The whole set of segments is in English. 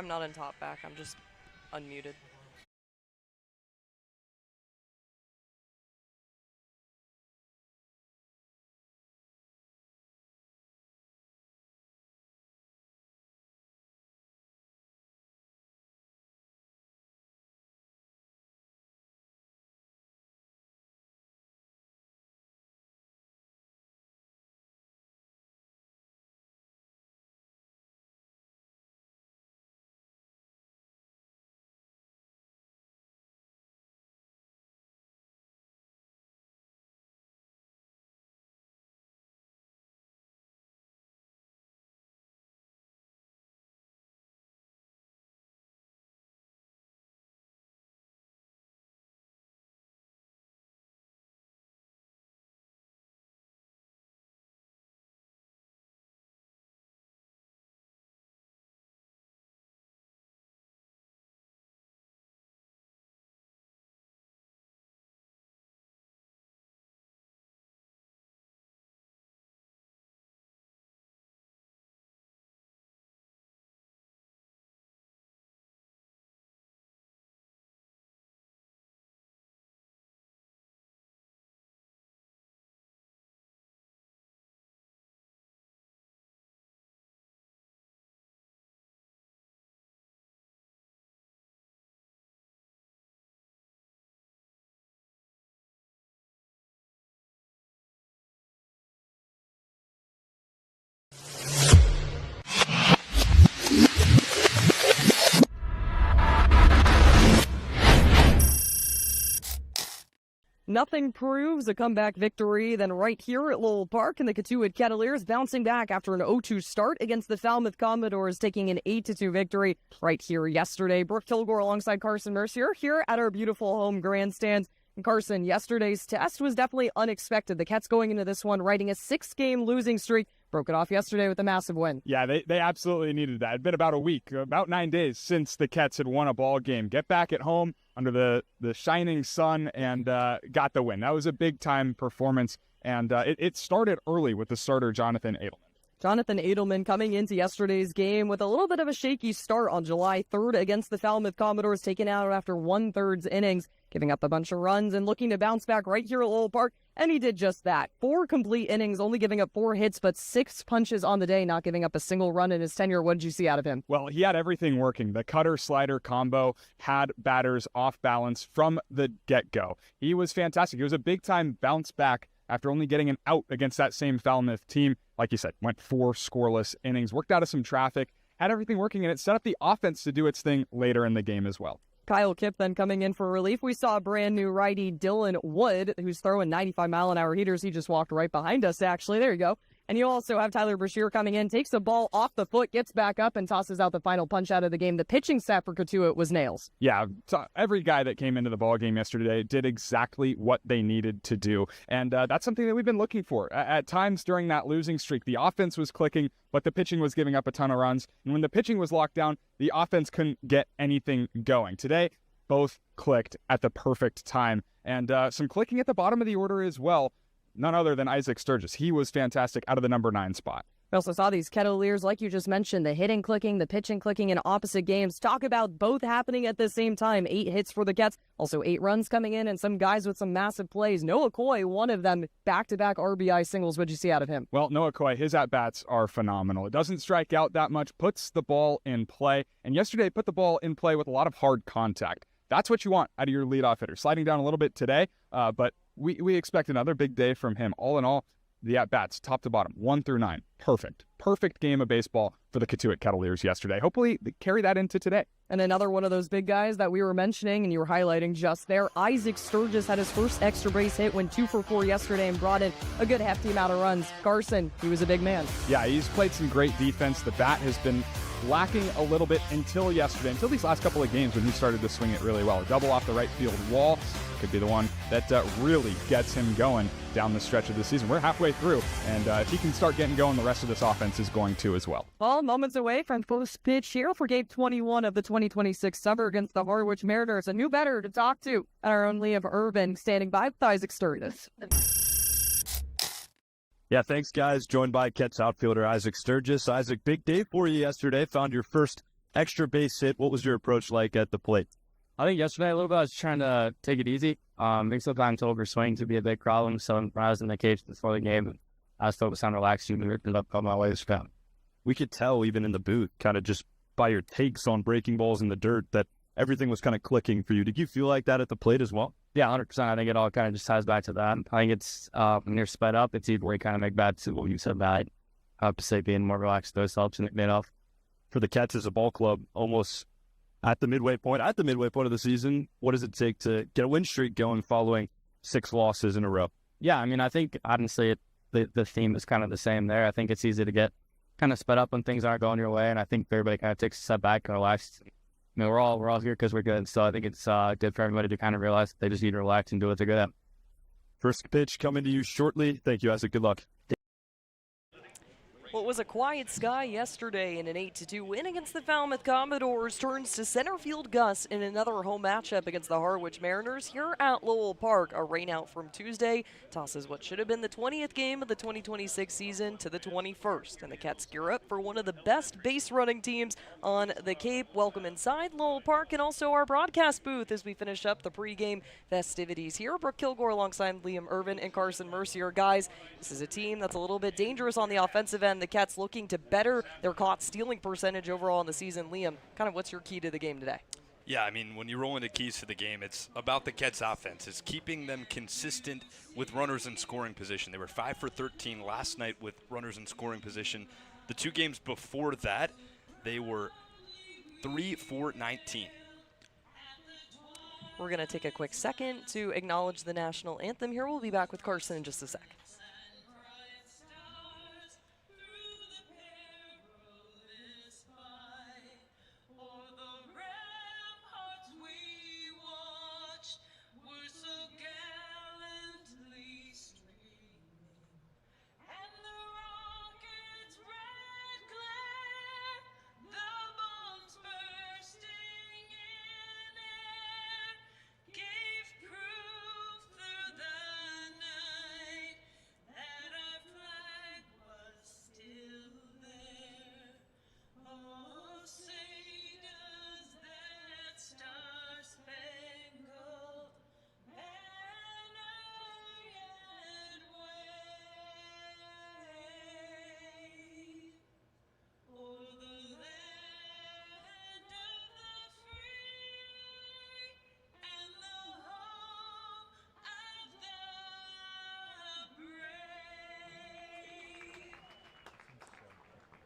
I'm not in top back. I'm just unmuted. Nothing proves a comeback victory than right here at Lowell Park, and the Cotuit Kettleers bouncing back after an 0-2 start against the Falmouth Commodores, taking an 8-2 victory right here yesterday. Brooke Killgore alongside Carson Mercier here at our beautiful home grandstands. And Carson, yesterday's test was definitely unexpected. The Cats going into this one riding a 6-game losing streak. Broke it off yesterday with a massive win. Yeah, they absolutely needed that. It'd been about a week, about 9 days since the Cats had won a ball game. Get back at home under the shining sun and got the win. That was a big-time performance, and it started early with the starter, Jonathan Edelman. Jonathan Edelman coming into yesterday's game with a little bit of a shaky start on July 3rd against the Falmouth Commodores, taken out after 1/3 innings, giving up a bunch of runs and looking to bounce back right here at Lowell Park. And he did just that. 4 complete innings, only giving up 4 hits, but 6 punches on the day, not giving up a single run in his tenure. What did you see out of him? Well, he had everything working. The cutter-slider combo had batters off balance from the get-go. He was fantastic. He was a big-time bounce back after only getting an out against that same Falmouth team. Like you said, went 4 scoreless innings, worked out of some traffic, had everything working, and it set up the offense to do its thing later in the game as well. Kyle Kipp then coming in for relief. We saw brand new righty Dylan Wood, who's throwing 95-mile-an-hour heaters. He just walked right behind us, actually. There you go. And you also have Tyler Mercier coming in, takes the ball off the foot, gets back up, and tosses out the final punch out of the game. The pitching staff for Cotuit was nails. Yeah, so every guy that came into the ball game yesterday did exactly what they needed to do. And that's something that we've been looking for. At times during that losing streak, the offense was clicking, but the pitching was giving up a ton of runs. And when the pitching was locked down, the offense couldn't get anything going. Today, both clicked at the perfect time. And some clicking at the bottom of the order as well. None other than Isaac Sturgis. He was fantastic out of the number 9 spot. We also saw these Kettleers, like you just mentioned, the hitting clicking, the pitching clicking in opposite games. Talk about both happening at the same time. 8 hits for the Cats, also 8 runs coming in, and some guys with some massive plays. Noah Coy, one of them, back-to-back RBI singles. What'd you see out of him? Well, Noah Coy, his at-bats are phenomenal. It doesn't strike out that much, puts the ball in play, and yesterday put the ball in play with a lot of hard contact. That's what you want out of your leadoff hitter. Sliding down a little bit today, but we expect another big day from him. All in all, the at-bats, top to bottom, 1 through 9. Perfect game of baseball for the Cotuit Kettleers yesterday. Hopefully, they carry that into today. And another one of those big guys that we were mentioning and you were highlighting just there, Isaac Sturgis had his first extra base hit, went 2 for 4 yesterday and brought in a good hefty amount of runs. Carson, he was a big man. Yeah, he's played some great defense. The bat has been lacking a little bit until these last couple of games when he started to swing it really well. A double off the right field wall could be the one that really gets him going down the stretch of the season. We're halfway through, and if he can start getting going, the rest of this offense is going to as well. Well, moments away from first pitch here for Game 21 of the 2026 summer against the Harwich Mariners. A new batter to talk to, our own Liam Ervin, standing by with Isaac Sturgis. Yeah, thanks, guys. Joined by Cats outfielder Isaac Sturgis. Isaac, big day for you yesterday. Found your first extra base hit. What was your approach like at the plate? I think yesterday a little bit I was trying to take it easy. I think sometimes over swings would be a big problem. So when I was in the cage before the game, I was focused on relaxing and ripping up on my way to spot. We could tell even in the booth, kind of just by your takes on breaking balls in the dirt, that everything was kind of clicking for you. Did you feel like that at the plate as well? Yeah, 100%. I think it all kind of just ties back to that. I think it's when you're sped up, it's either way kind of make bad. What you said bad. I have to say being more relaxed, those helps and it made off. For the Cats as a ball club, almost at the midway point of the season, what does it take to get a win streak going following 6 losses in a row? Yeah, I mean, I think honestly the theme is kind of the same there. I think it's easy to get kind of sped up when things aren't going your way, and I think everybody kind of takes a step back and relax. I mean, we're all here because we're good, so I think it's good for everybody to kind of realize that they just need to relax and do what they're good at. First pitch coming to you shortly. Thank you, Isaac. Good luck. Well, it was a quiet sky yesterday, and an 8-2 win against the Falmouth Commodores turns to center field Gus in another home matchup against the Harwich Mariners here at Lowell Park. A rainout from Tuesday tosses what should have been the 20th game of the 2026 season to the 21st, and the Cats gear up for one of the best base running teams on the Cape. Welcome inside Lowell Park and also our broadcast booth as we finish up the pregame festivities here. Brooke Killgore alongside Liam Ervin and Carson Mercier. Guys, this is a team that's a little bit dangerous on the offensive end. The Cats looking to better their caught stealing percentage overall in the season. Liam, kind of what's your key to the game today? Yeah, I mean, when you roll into keys to the game, it's about the Cats' offense. It's keeping them consistent with runners in scoring position. They were 5 for 13 last night with runners in scoring position. The 2 games before that, they were 3 for 19. We're going to take a quick second to acknowledge the national anthem here. We'll be back with Carson in just a sec.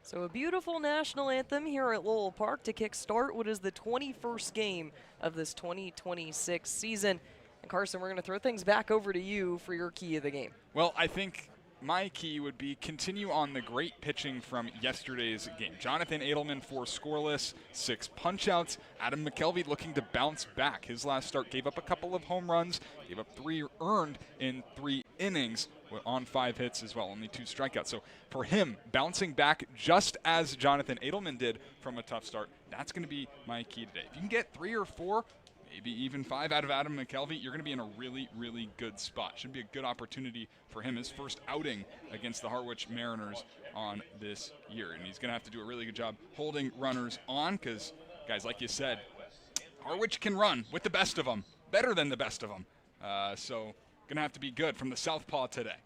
So a beautiful national anthem here at Lowell Park to kickstart what is the 21st game of this 2026 season. And Carson, we're going to throw things back over to you for your key of the game. Well, I think my key would be continue on the great pitching from yesterday's game. Jonathan Edelman 4 scoreless, 6 punch-outs. Adam McKelvey looking to bounce back. His last start gave up a couple of home runs, gave up 3 earned in 3 innings on 5 hits as well, only 2 strikeouts. So for him, bouncing back just as Jonathan Edelman did from a tough start, that's going to be my key today. If you can get 3 or 4, maybe even 5 out of Adam McKelvey, you're going to be in a really, really good spot. Should be a good opportunity for him, his first outing against the Harwich Mariners on this year. And he's going to have to do a really good job holding runners on because, guys, like you said, Harwich can run with the best of them, better than the best of them. So going to have to be good from the southpaw today.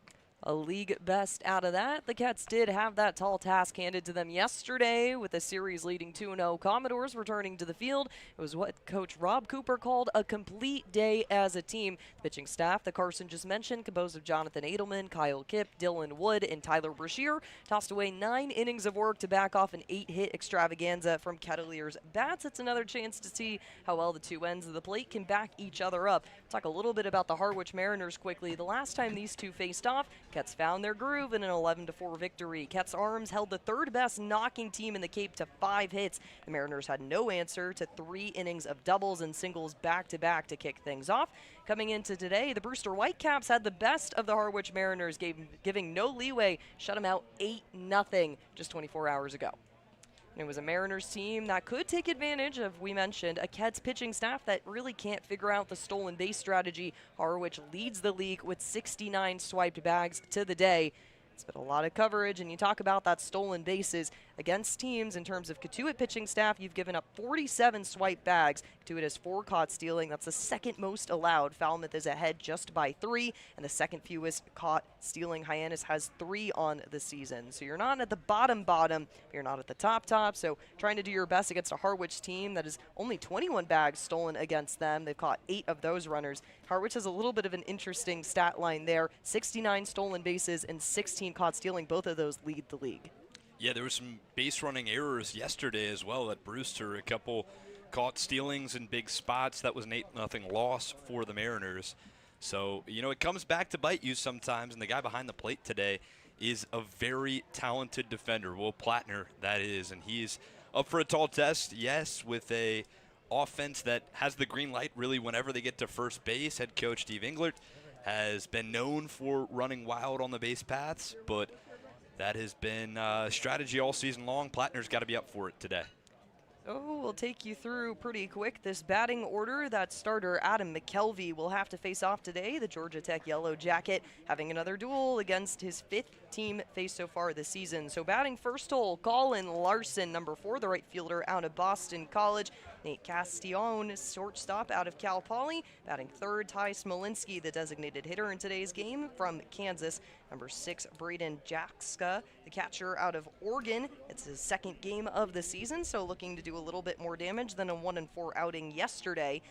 A league best out of that. The Cats did have that tall task handed to them yesterday with the series leading 2-0 Commodores returning to the field. It was what Coach Rob Cooper called a complete day as a team. The pitching staff that Carson just mentioned, composed of Jonathan Edelman, Kyle Kipp, Dylan Wood, and Tyler Mercier, tossed away 9 innings of work to back off an 8-hit extravaganza from Kettleers bats. It's another chance to see how well the two ends of the plate can back each other up. Talk a little bit about the Harwich Mariners quickly. The last time these two faced off, Cats found their groove in an 11-4 victory. Cats Arms held the third best knocking team in the Cape to 5 hits. The Mariners had no answer to 3 innings of doubles and singles back-to-back to kick things off. Coming into today, the Brewster Whitecaps had the best of the Harwich Mariners, giving no leeway, shut them out 8-0 just 24 hours ago. It was a Mariners team that could take advantage of, we mentioned, a Cats pitching staff that really can't figure out the stolen base strategy. Harwich leads the league with 69 swiped bags to the day. It's been a lot of coverage, and you talk about that stolen bases. against teams in terms of Cotuit pitching staff, you've given up 47 swipe bags. Cotuit has 4 caught stealing. That's the second most allowed. Falmouth is ahead just by 3, and the second fewest caught stealing. Hyannis has 3 on the season. So you're not at the bottom, but you're not at the top. So trying to do your best against a Harwich team that is only 21 bags stolen against them. They've caught 8 of those runners. Harwich has a little bit of an interesting stat line there. 69 stolen bases and 16 caught stealing. Both of those lead the league. Yeah, there were some base running errors yesterday as well at Brewster. A couple caught stealings in big spots. That was an 8-0 loss for the Mariners. So, it comes back to bite you sometimes, and the guy behind the plate today is a very talented defender, Will Plattner, that is, and he's up for a tall test, yes, with a offense that has the green light really whenever they get to first base. Head coach Steve Englert has been known for running wild on the base paths, but that has been a strategy all season long. Plattner's got to be up for it today. Oh, we'll take you through pretty quick this batting order. That starter, Adam McKelvey, will have to face off today. The Georgia Tech Yellow Jacket having another duel against his 5th team face so far this season. So batting first hole, Colin Larson, number 4, the right fielder out of Boston College. Nate Castillon, shortstop out of Cal Poly. Batting third, Ty Smolinski, the designated hitter in today's game from Kansas. Number 6, Braden Jackska, the catcher out of Oregon. It's his 2nd game of the season, so looking to do a little bit more damage than a 1-4 outing yesterday.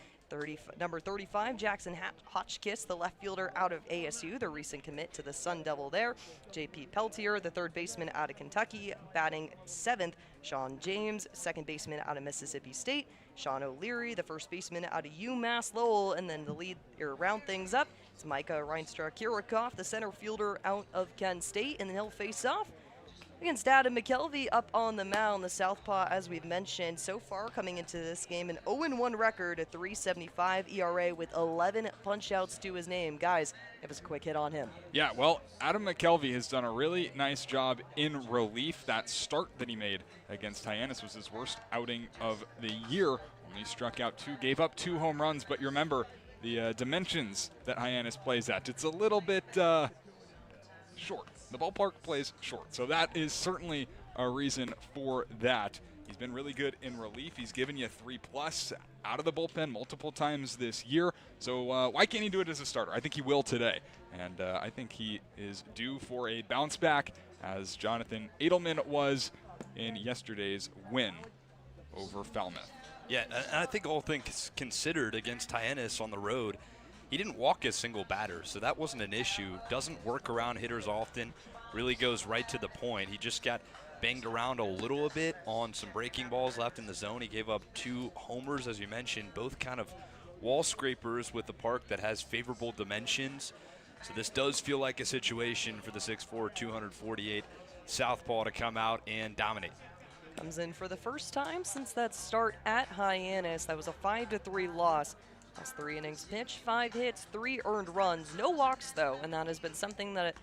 Number 35, Jackson Hotchkiss, the left fielder out of ASU, the recent commit to the Sun Devil there. J.P. Peltier, the third baseman out of Kentucky, batting 7th. Sean James, second baseman out of Mississippi State. Sean O'Leary, the first baseman out of UMass Lowell, and then round things up, it's Micah Reinstra-Kirikoff, the center fielder out of Kent State, and then he'll face off against Adam McKelvey up on the mound. The southpaw, as we've mentioned, so far coming into this game, an 0-1 record, a 3.75 ERA with 11 punch-outs to his name. Guys, give us a quick hit on him. Yeah, well, Adam McKelvey has done a really nice job in relief. That start that he made against Hyannis was his worst outing of the year. Only struck out 2, gave up 2 home runs, but you remember the dimensions that Hyannis plays at. It's a little bit short. The ballpark plays short, so that is certainly a reason for that. He's been really good in relief. He's given you 3+ out of the bullpen multiple times this year, so why can't he do it as a starter? I think he will today, and I think he is due for a bounce back, as Jonathan Edelman was in yesterday's win over Falmouth. Yeah, and I think all things considered against Hyannis on the road, he didn't walk a single batter, so that wasn't an issue. Doesn't work around hitters often, really goes right to the point. He just got banged around a little bit on some breaking balls left in the zone. He gave up 2 homers, as you mentioned, both kind of wall scrapers with the park that has favorable dimensions. So this does feel like a situation for the 6'4", 248 southpaw to come out and dominate. Comes in for the first time since that start at Hyannis. That was a 5-3 loss. That's 3 innings pitched, 5 hits, 3 earned runs. No walks, though, and that has been something that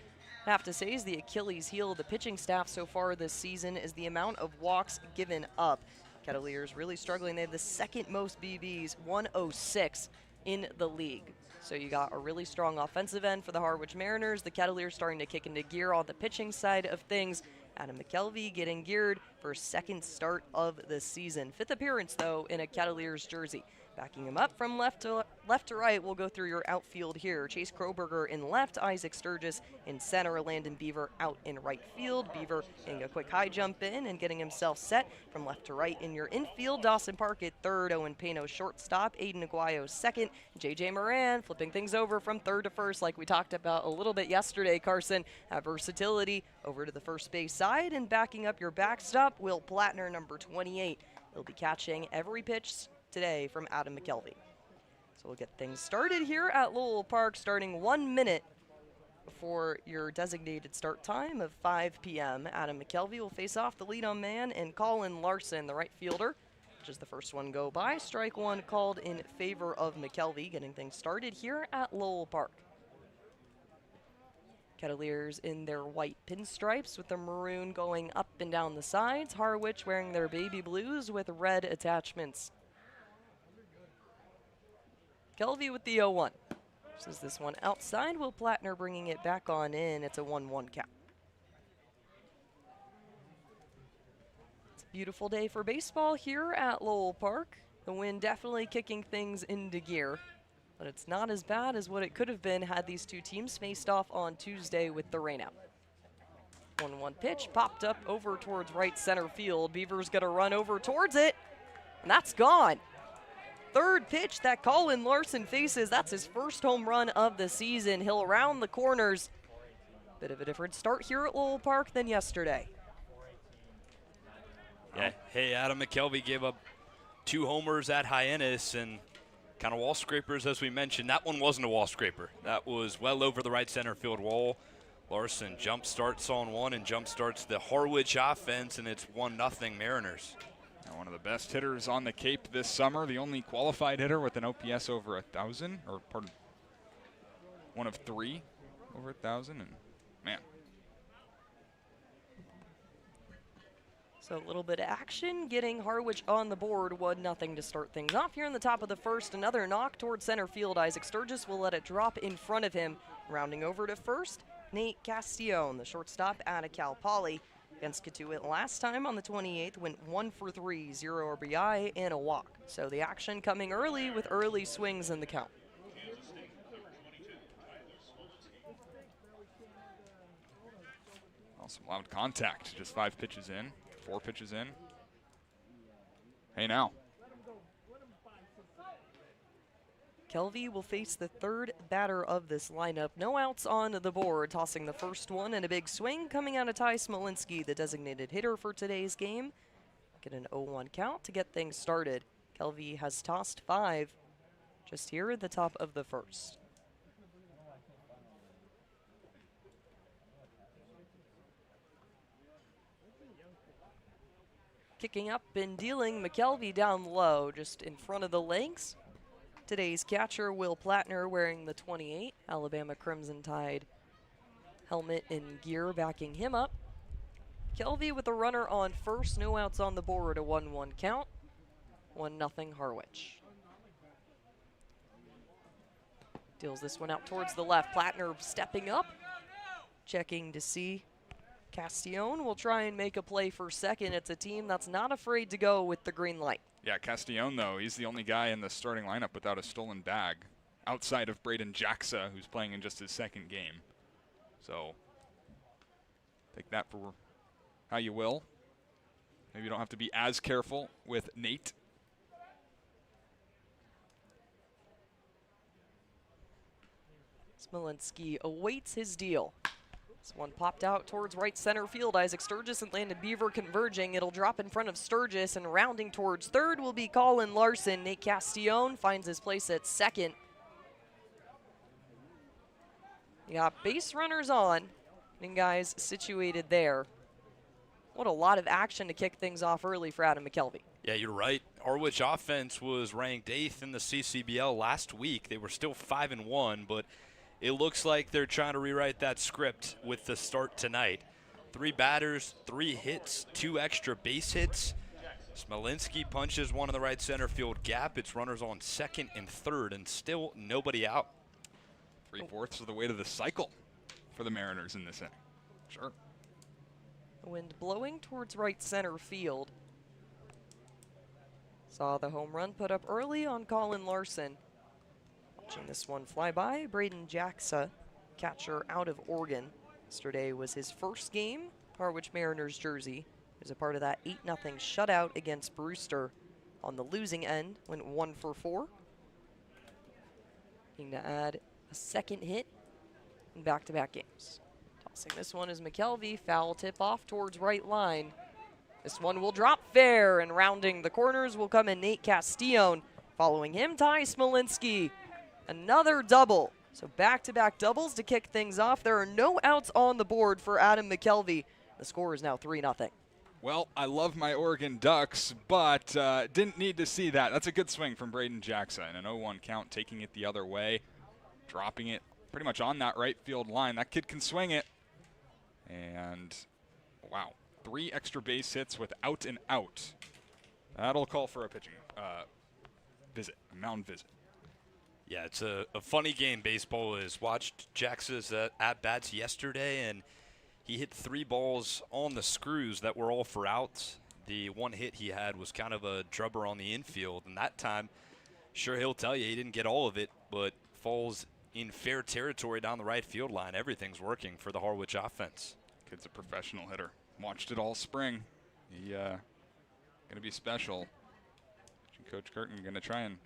I have to say is the Achilles heel of the pitching staff so far this season is the amount of walks given up. Kettleers really struggling. They have the 2nd most BBs, 106 in the league. So you got a really strong offensive end for the Harwich Mariners. The Kettleers starting to kick into gear on the pitching side of things. Adam McKelvey getting geared for 2nd start of the season. 5th appearance, though, in a Kettleers jersey. Backing him up from left to right, we'll go through your outfield here. Chase Kroberger in left, Isaac Sturgis in center, Landon Beaver out in right field. Beaver getting a quick high jump in and getting himself set from left to right in your infield. Dawson Park at third, Owen Pano shortstop, Aiden Aguayo second, JJ Moran flipping things over from third to first like we talked about a little bit yesterday, Carson. Have versatility over to the first base side, and backing up your backstop, Will Plattner, number 28. He'll be catching every pitch today from Adam McKelvey. So we'll get things started here at Lowell Park, starting 1 minute before your designated start time of 5 p.m. Adam McKelvey will face off the lead-on man and Colin Larson, the right fielder, which is the first one go by. Strike 1 called in favor of McKelvey, getting things started here at Lowell Park. Kettleers in their white pinstripes with the maroon going up and down the sides. Harwich wearing their baby blues with red attachments. Kelvey with the 0-1. This is this one outside. Will Plattner bringing it back on in. It's a 1-1 count. Beautiful day for baseball here at Lowell Park. The wind definitely kicking things into gear, but it's not as bad as what it could have been had these two teams faced off on Tuesday with the rain out. 1-1 pitch popped up over towards right center field. Beaver's gonna run over towards it, and that's gone. Third pitch that Colin Larson faces, that's his first home run of the season. He'll round the corners. Bit of a different start here at Lowell Park than yesterday. Yeah. Hey, Adam McKelvey gave up 2 homers at Hyannis and kind of wall scrapers, as we mentioned. That one wasn't a wall scraper. That was well over the right center field wall. Larson jump starts on one and jump starts the Harwich offense, and it's 1-0 Mariners. One of the best hitters on the Cape this summer, the only qualified hitter with an OPS over 1,000, or pardon, one of 3 over 1,000, and man. So a little bit of action, getting Harwich on the board, 1-0 to start things off here in the top of the first. Another knock towards center field. Isaac Sturgis will let it drop in front of him. Rounding over to first, Nate Castillon, the shortstop out of Cal Poly. Against Cotuit last time on the 28th, went 1 for 3, 0 RBI and a walk. So the action coming early with early swings in the count. Oh, some loud contact. Just 5 pitches in, 4 pitches in. Hey now. Kelvey will face the third batter of this lineup. No outs on the board, tossing the first one, and a big swing coming out of Ty Smolinski, the designated hitter for today's game. Get an 0-1 count to get things started. Kelvey has tossed 5 just here at the top of the first. Kicking up and dealing, McKelvey down low, just in front of the legs. Today's catcher, Will Plattner, wearing the 28, Alabama Crimson Tide helmet and gear backing him up. Kelvey with a runner on first, no outs on the board, a 1-1 count, 1-0 Harwich. Deals this one out towards the left. Plattner stepping up, checking to see Castillon will try and make a play for second. It's a team that's not afraid to go with the green light. Yeah, Castillon, though, he's the only guy in the starting lineup without a stolen bag, outside of Braden Jacksa, who's playing in just his second game. So, take that for how you will. Maybe you don't have to be as careful with Nate. Smolinski awaits his deal. This one popped out towards right center field. Isaac Sturgis and Landon Beaver converging. It'll drop in front of Sturgis, and rounding towards third will be Colin Larson. Nate Castillon finds his place at second. You got base runners on, and guys situated there. What a lot of action to kick things off early for Adam McKelvey. Yeah, you're right. Harwich offense was ranked 8th in the CCBL last week. They were still 5-1, but it looks like they're trying to rewrite that script with the start tonight. 3 batters, 3 hits, 2 extra base hits. Smolinski punches one in the right center field gap. It's runners on second and third, and still nobody out. 3/4 of the way to the cycle for the Mariners in this inning. Sure. The wind blowing towards right center field. Saw the home run put up early on Colin Larson. Watching this one fly by, Braden Jacksa, catcher out of Oregon. Yesterday was his first game, Harwich Mariners jersey. He was a part of that 8-0 shutout against Brewster. On the losing end, went 1 for 4. Looking to add a second hit in back-to-back games. Tossing this one is McKelvey, foul tip off towards right line. This one will drop fair, and rounding the corners will come in Nate Castillon. Following him, Ty Smolinski. Another double. So back-to-back doubles to kick things off. There are no outs on the board for Adam McKelvey. The score is now 3-0. Well, I love my Oregon Ducks, but didn't need to see that. That's a good swing from Braden Jackson. An 0-1 count, taking it the other way, dropping it pretty much on that right field line. That kid can swing it. And, wow, 3 extra base hits with out and out. That'll call for a pitching visit, a mound visit. Yeah, it's a funny game baseball is. Watched Jax's at-bats yesterday, and he hit 3 balls on the screws that were all for outs. The one hit he had was kind of a drubber on the infield, and that time, sure, he'll tell you he didn't get all of it, but falls in fair territory down the right field line. Everything's working for the Harwich offense. Kid's a professional hitter. Watched it all spring. He gonna be special. Coach Curtin gonna try and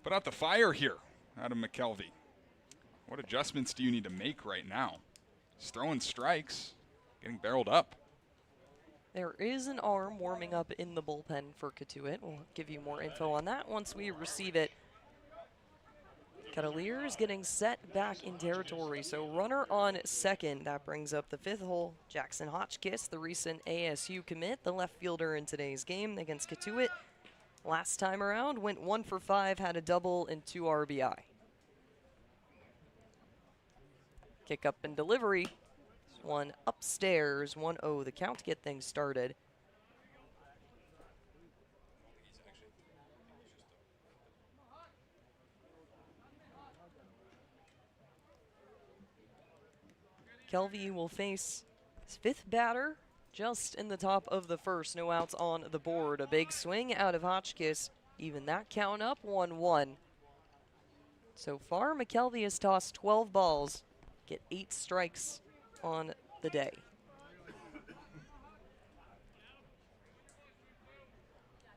put out the fire here, Adam McKelvey. What adjustments do you need to make right now? He's throwing strikes, getting barreled up. There is an arm warming up in the bullpen for Cotuit. We'll give you more info on that once we receive it. Kettleers getting set back in territory. So runner on second. That brings up the 5th hole. Jackson Hotchkiss, the recent ASU commit, the left fielder in today's game against Cotuit. Last time around, went 1 for 5, had a double and 2 RBI. Kick up and delivery. One upstairs, 1-0 the count to get things started. Kelvey will face his 5th batter just in the top of the 1st. No outs on the board. A big swing out of Hotchkiss. Even that count up, 1-1. So far, McKelvey has tossed 12 balls. Get 8 strikes on the day.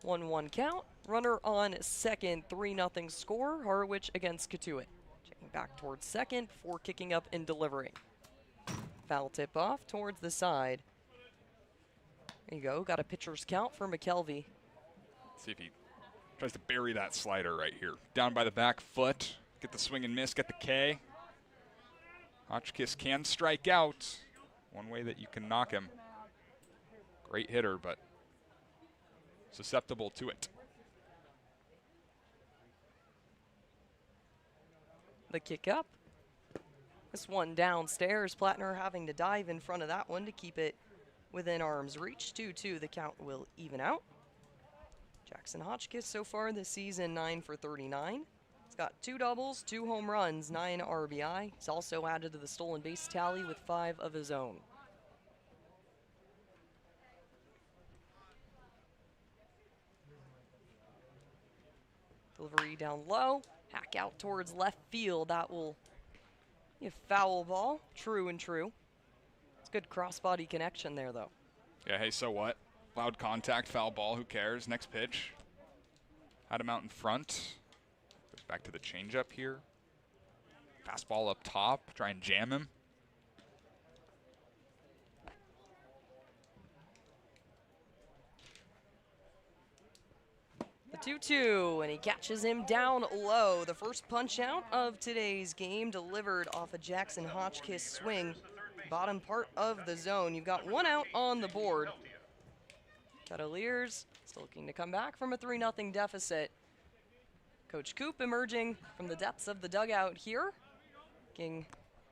One count. Runner on second, 3-0 score. Harwich against Cotuit. Checking back towards second before kicking up and delivering. Foul tip off towards the side. There you go. Got a pitcher's count for McKelvey. See if he tries to bury that slider right here. Down by the back foot. Get the swing and miss. Get the K. Hotchkiss can strike out. One way that you can knock him. Great hitter, but susceptible to it. The kick up. This one downstairs. Plattner having to dive in front of that one to keep it within arm's reach. 2-2. The count will even out. Jackson Hotchkiss so far this season, 9 for 39. He's got 2 doubles, 2 home runs, 9 RBI. He's also added to the stolen base tally with 5 of his own. Delivery down low. Hack out towards left field. That will be a foul ball. True and true. It's good crossbody connection there, though. Yeah, hey, so what? Loud contact, foul ball, who cares? Next pitch. Had him out in front. Goes back to the changeup here. Fastball up top, try and jam him. The 2-2, and he catches him down low. The first punch out of today's game delivered off a Jackson Hotchkiss swing. Bottom part of the zone. You've got 1 out on the board. Kettleers still looking to come back from a 3-0 deficit. Coach Coop emerging from the depths of the dugout here. Looking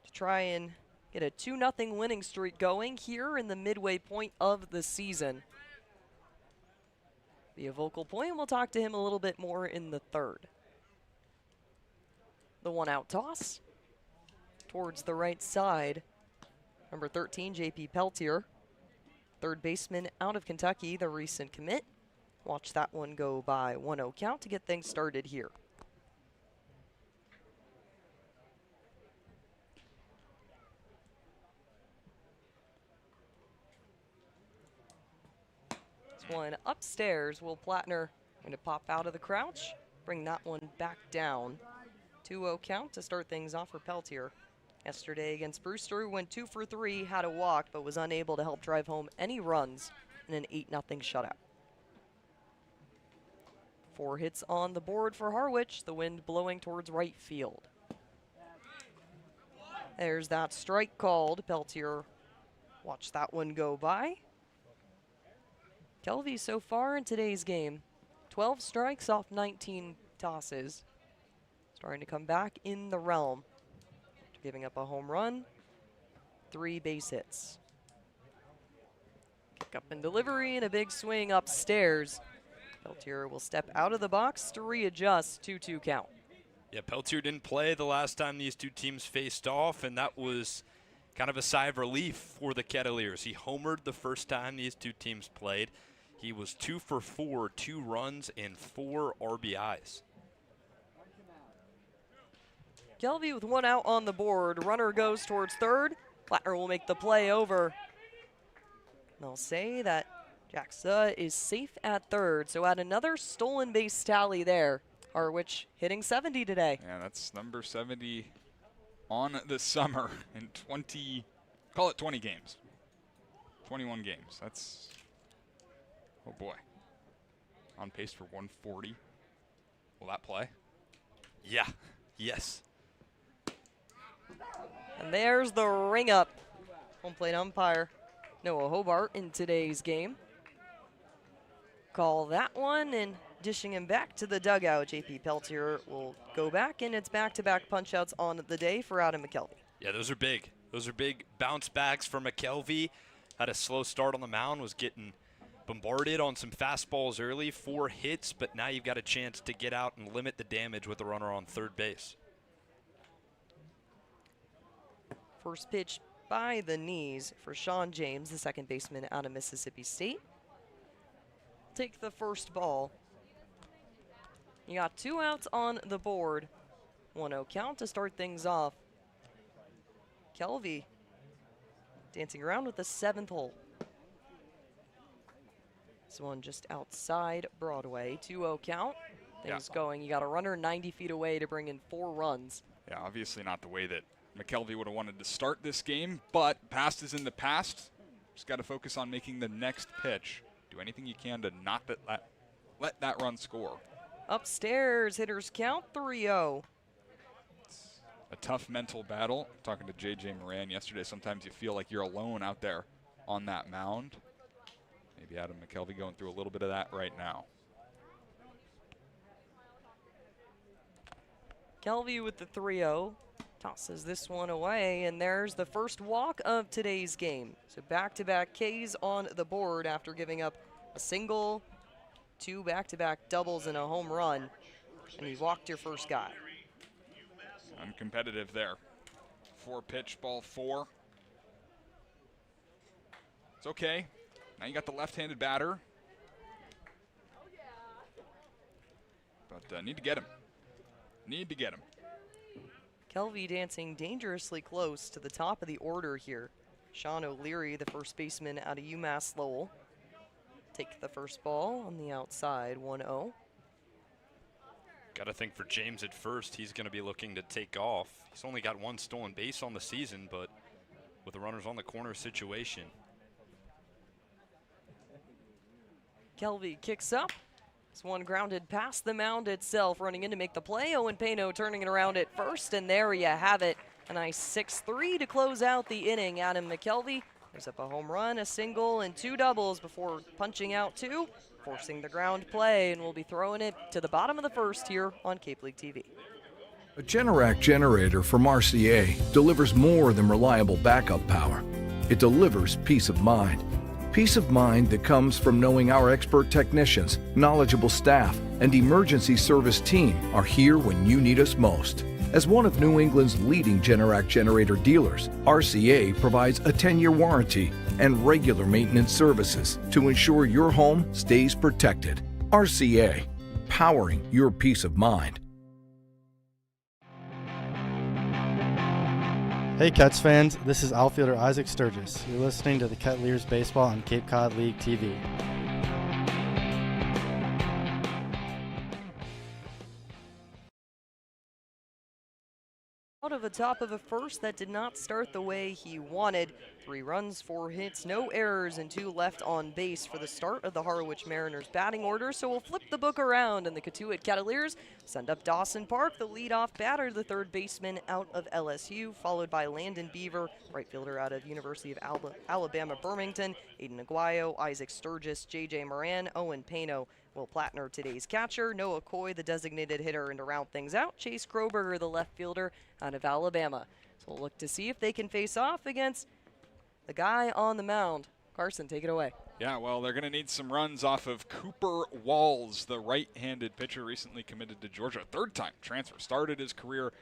to try and get a 2-0 winning streak going here in the midway point of the season. Be a vocal point. We'll talk to him a little bit more in the 3rd. The 1-out toss towards the right side. Number 13, J.P. Peltier. 3rd baseman out of Kentucky, the recent commit. Watch that one go by. 1-0 count to get things started here. This one upstairs. Will Plattner going to pop out of the crouch, bring that one back down. 2-0 count to start things off for Peltier. Yesterday against Brewster, went 2 for 3, had a walk, but was unable to help drive home any runs in an 8-0 shutout. 4 hits on the board for Harwich, the wind blowing towards right field. There's that strike called. Peltier, watch that one go by. Kelvey so far in today's game, 12 strikes off 19 tosses. Starting to come back in the realm. Giving up a home run, 3 base hits. Kick up and delivery and a big swing upstairs. Peltier will step out of the box to readjust. 2-2 count. Yeah, Peltier didn't play the last time these two teams faced off, and that was kind of a sigh of relief for the Kettleers. He homered the first time these two teams played. He was 2 for 4, 2 runs and 4 RBIs. Kelvy with 1 out on the board. Runner goes towards third. Plattner will make the play over. They'll say that Jacksa is safe at third. So add another stolen base tally there. Harwich hitting 70 today. Yeah, that's number 70 on the summer in 20 games. 21 games. That's, oh boy. On pace for 140. Will that play? Yeah. Yes. And there's the ring up. Home plate umpire Noah Hobart in today's game. Call that one, and dishing him back to the dugout. JP Peltier will go back, and it's back-to-back punch-outs on the day for Adam McKelvey. Yeah, those are big. Those are big bounce backs for McKelvey. Had a slow start on the mound, was getting bombarded on some fastballs early, 4 hits, but now you've got a chance to get out and limit the damage with the runner on third base. First pitch by the knees for Sean James, the second baseman out of Mississippi State. Take the first ball. You got 2 outs on the board. 1-0 count to start things off. Kelvy dancing around with the 7th hole. This one just outside Broadway. 2-0 count. Things going. You got a runner 90 feet away to bring in 4 runs. Yeah, obviously not the way that McKelvey would have wanted to start this game, but past is in the past. Just got to focus on making the next pitch. Do anything you can to not let that run score. Upstairs, hitters count 3-0. It's a tough mental battle. Talking to J.J. Moran yesterday, sometimes you feel like you're alone out there on that mound. Maybe Adam McKelvey going through a little bit of that right now. Kelvy with the 3-0. Tosses this one away, and there's the first walk of today's game. So back-to-back Ks on the board after giving up a single, 2 back-to-back doubles, and a home run. And you walked your first guy. Uncompetitive there. 4-pitch, ball 4. It's okay. Now you got the left-handed batter. But need to get him. Need to get him. Kelvy dancing dangerously close to the top of the order here. Sean O'Leary, the first baseman out of UMass Lowell. Take the first ball on the outside, 1-0. Got to think for James at first, he's going to be looking to take off. He's only got 1 stolen base on the season, but with the runners on the corner situation. Kelvy kicks up. This one grounded past the mound itself, running in to make the play. Owen Pano turning it around at first, and there you have it. A nice 6-3 to close out the inning. Adam McKelvey gives up a home run, a single, and 2 doubles before punching out 2, forcing the ground play, and we'll be throwing it to the bottom of the first here on Cape League TV. A Generac generator from Mercier delivers more than reliable backup power. It delivers peace of mind. Peace of mind that comes from knowing our expert technicians, knowledgeable staff, and emergency service team are here when you need us most. As one of New England's leading Generac generator dealers, RCA provides a 10-year warranty and regular maintenance services to ensure your home stays protected. RCA, powering your peace of mind. Hey Cats fans, this is outfielder Isaac Sturgis. You're listening to the Kettleers Baseball on Cape Cod League TV. Out of the top of a first that did not start the way he wanted. 3 runs, 4 hits, no errors, and 2 left on base for the start of the Harwich Mariners batting order. So we'll flip the book around, and the Cotuit Kettleers send up Dawson Park, the leadoff batter, the third baseman out of LSU, followed by Landon Beaver, right fielder out of University of Alabama Birmingham, Aiden Aguayo, Isaac Sturgis, J.J. Moran, Owen Pano, Will Plattner, today's catcher, Noah Coy, the designated hitter, and to round things out, Chase Kroberger, the left fielder out of Alabama. So we'll look to see if they can face off against the guy on the mound. Carson, take it away. Yeah, well, they're going to need some runs off of Cooper Walls, the right-handed pitcher recently committed to Georgia. 3rd-time transfer. Started his career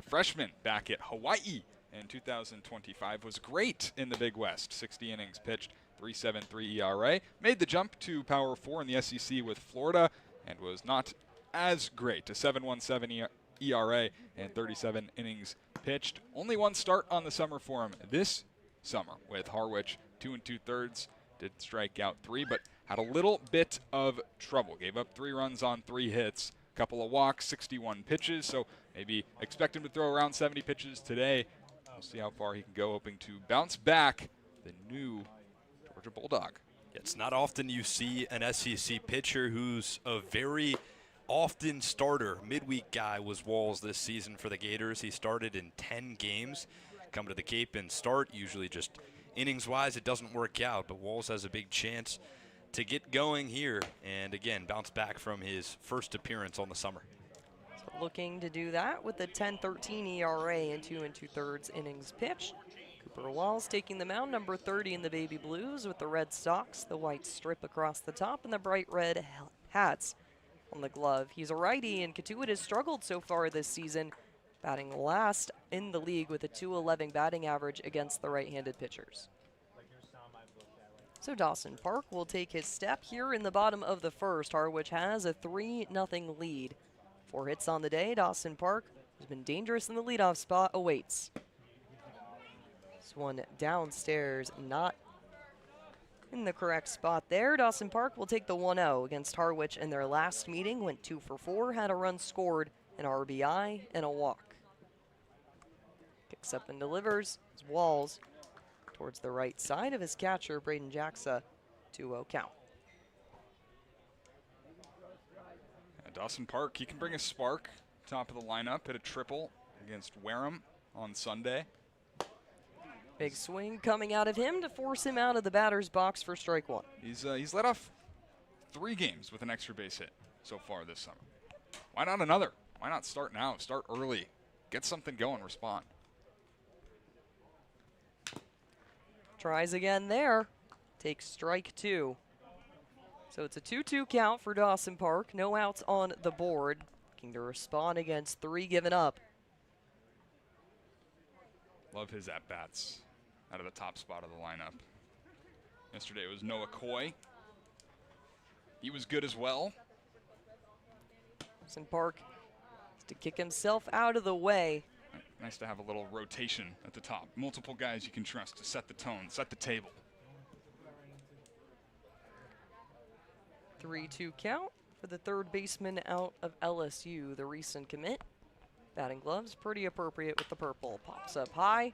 freshman back at Hawaii in 2025 was great in the Big West. 60 innings pitched, 3.73 ERA. Made the jump to Power 4 in the SEC with Florida and was not as great. A 7.17 ERA and 37 innings pitched. Only one start on the summer for him this summer with Harwich, 2 2/3. Did strike out 3, but had a little bit of trouble. Gave up 3 runs on 3 hits, a couple of walks, 61 pitches. So maybe expect him to throw around 70 pitches today. We'll see how far he can go, hoping to bounce back the new Georgia Bulldog. It's not often you see an SEC pitcher who's a very often starter. Midweek guy was Walls this season for the Gators. He started in 10 games. Come to the Cape and start, usually just innings-wise, it doesn't work out, but Walls has a big chance to get going here and, again, bounce back from his first appearance on the summer. So looking to do that with a 10.13 ERA and 2 2/3 innings pitched. Cooper Walls taking the mound, number 30 in the Baby Blues with the red socks, the white strip across the top, and the bright red hats on the glove. He's a righty, and Cotuit has struggled so far this season, batting last in the league with a .211 batting average against the right-handed pitchers. So Dawson Park will take his step here in the bottom of the first. Harwich has a 3-0 lead. 4 hits on the day. Dawson Park, who's been dangerous in the leadoff spot, awaits. This one downstairs, not in the correct spot there. Dawson Park will take the 1-0 against Harwich in their last meeting. Went 2 for 4, had a run scored, an RBI, and a walk. Kicks up and delivers. His Walls towards the right side of his catcher, Braden Jacksa, 2-0 count. Dawson Park, he can bring a spark. Top of the lineup, hit a triple against Wareham on Sunday. Big swing coming out of him to force him out of the batter's box for strike 1. He's led off 3 games with an extra base hit so far this summer. Why not another? Why not start now? Start early. Get something going, respond. Tries again there. Takes strike 2. So it's a 2-2 count for Dawson Park. No outs on the board. Looking to respond against 3 given up. Love his at-bats out of the top spot of the lineup. Yesterday it was Noah Coy. He was good as well. Dawson Park has to kick himself out of the way. Nice to have a little rotation at the top. Multiple guys you can trust to set the tone, set the table. 3-2 count for the third baseman out of LSU, the recent commit. Batting gloves pretty appropriate with the purple. Pops up high.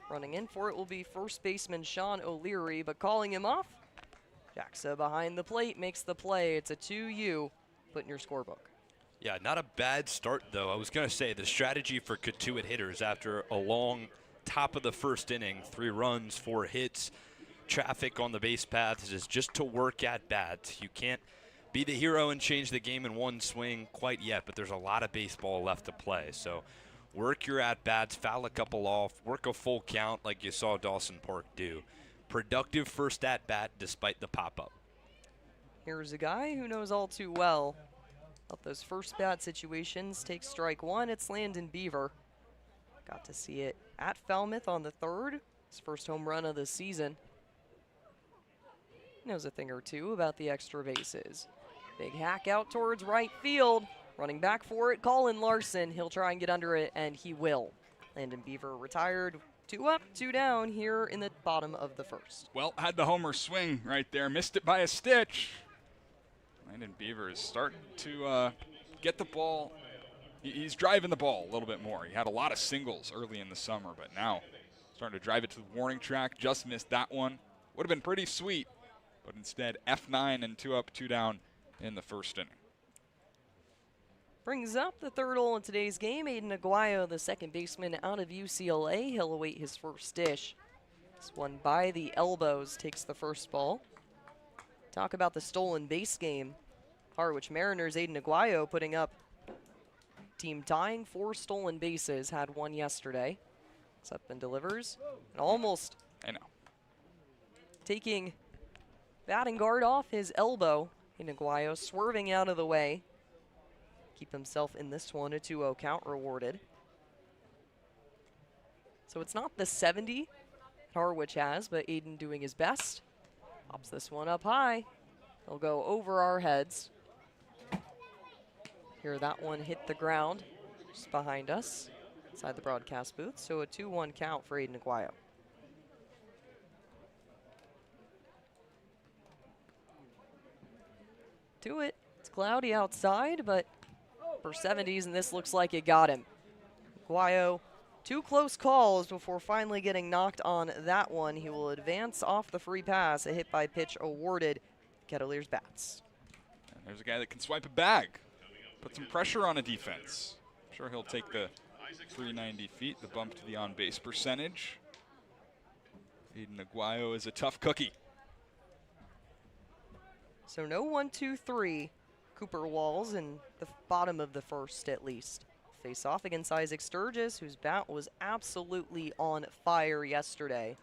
Running in for it will be first baseman Sean O'Leary, but calling him off. Jacksa behind the plate makes the play. It's a 2-U. Put in your scorebook. Yeah, not a bad start, though. I was going to say the strategy for Cotuit hitters after a long top of the first inning, 3 runs, 4 hits, traffic on the base paths, is just to work at bats. You can't be the hero and change the game in one swing quite yet, but there's a lot of baseball left to play. So work your at-bats, foul a couple off, work a full count like you saw Dawson Park do. Productive first at-bat despite the pop-up. Here's a guy who knows all too well about those first bat situations. Takes strike 1. It's Landon Beaver. Got to see it at Falmouth on the 3rd. His first home run of the season. Knows a thing or two about the extra bases. Big hack out towards right field. Running back for it, Colin Larson. He'll try and get under it, and he will. Landon Beaver retired. 2 up, 2 down here in the bottom of the first. Well, had the homer swing right there. Missed it by a stitch. Landon Beaver is starting to get the ball. He's driving the ball a little bit more. He had a lot of singles early in the summer, but now starting to drive it to the warning track. Just missed that one. Would have been pretty sweet, but instead F9 and 2 up, 2 down in the first inning. Brings up the third hole in today's game. Aiden Aguayo, the second baseman out of UCLA. He'll await his first dish. This one by the elbows takes the first ball. Talk about the stolen base game. Harwich Mariners, Aiden Aguayo putting up team tying 4 stolen bases. Had 1 yesterday. It's up and delivers. And almost taking batting guard off his elbow. Aiden Aguayo swerving out of the way. Keep himself in this one, a 2-0 count rewarded. So it's not the 70 Harwich has, but Aiden doing his best. Pops this one up high. He'll go over our heads. Hear that one hit the ground just behind us, inside the broadcast booth. So a 2-1 count for Aiden Aguayo. To it. It's cloudy outside, but for 70s, and this looks like it got him. Aguayo, 2 close calls before finally getting knocked on that one. He will advance off the free pass, a hit by pitch awarded. Kettleers bats. And there's a guy that can swipe a bag, put some pressure on a defense. I'm sure he'll take the 390 feet, the bump to the on-base percentage. Aiden Aguayo is a tough cookie. So no 1-2-3. Cooper Walls in the bottom of the first at least. Face off against Isaac Sturgis, whose bat was absolutely on fire yesterday.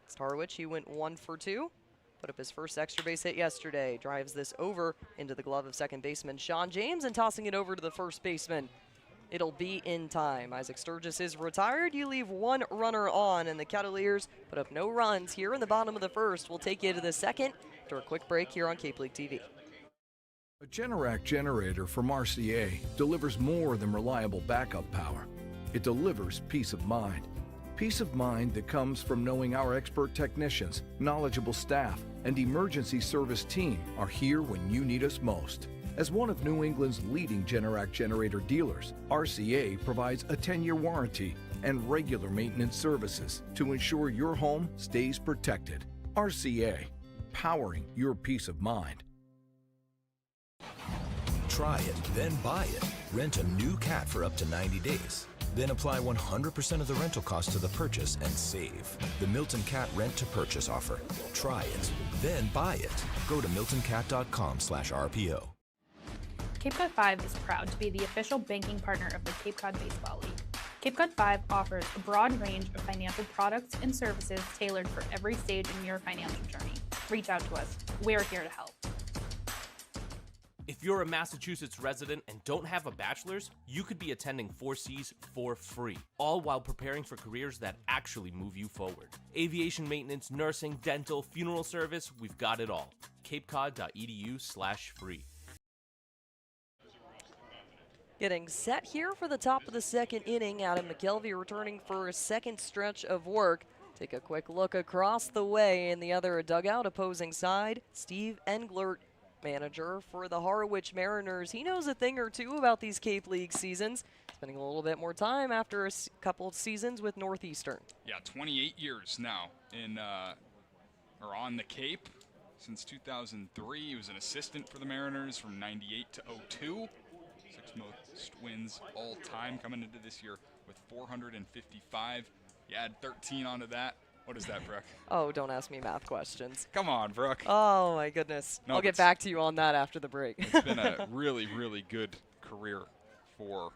It's Harwich, he went 1 for 2. Put up his first extra base hit yesterday. Drives this over into the glove of second baseman Sean James and tossing it over to the first baseman. It'll be in time. Isaac Sturgis is retired. You leave 1 runner on, and the Kettleers put up no runs here in the bottom of the first. We'll take you to the second after a quick break here on Cape League TV. A Generac generator from Mercier delivers more than reliable backup power. It delivers peace of mind. Peace of mind that comes from knowing our expert technicians, knowledgeable staff, and emergency service team are here when you need us most. As one of New England's leading Generac generator dealers, RCA provides a 10-year warranty and regular maintenance services to ensure your home stays protected. RCA, powering your peace of mind. Try it, then buy it. Rent a new cat for up to 90 days. Then apply 100% of the rental cost to the purchase and save. The Milton Cat Rent to Purchase offer. Try it, then buy it. Go to miltoncat.com/RPO. Cape Cod 5 is proud to be the official banking partner of the Cape Cod Baseball League. Cape Cod 5 offers a broad range of financial products and services tailored for every stage in your financial journey. Reach out to us. We're here to help. If you're a Massachusetts resident and don't have a bachelor's, you could be attending 4Cs for free, all while preparing for careers that actually move you forward. Aviation maintenance, nursing, dental, funeral service, we've got it all. capecod.edu/free. Getting set here for the top of the second inning. Adam McKelvey returning for a second stretch of work. Take a quick look across the way in the other dugout, opposing side. Steve Englert, manager for the Harwich Mariners. He knows a thing or two about these Cape League seasons, spending a little bit more time after a couple of seasons with Northeastern. Yeah, 28 years now or on the Cape. Since 2003, he was an assistant for the Mariners from 98 to 02. 6 most wins all time, coming into this year with 455. You add 13 onto that. What is that, Brooke? Oh, don't ask me math questions. Come on, Brooke. Oh, my goodness. No, I'll get back to you on that after the break. It's been a really, really good career for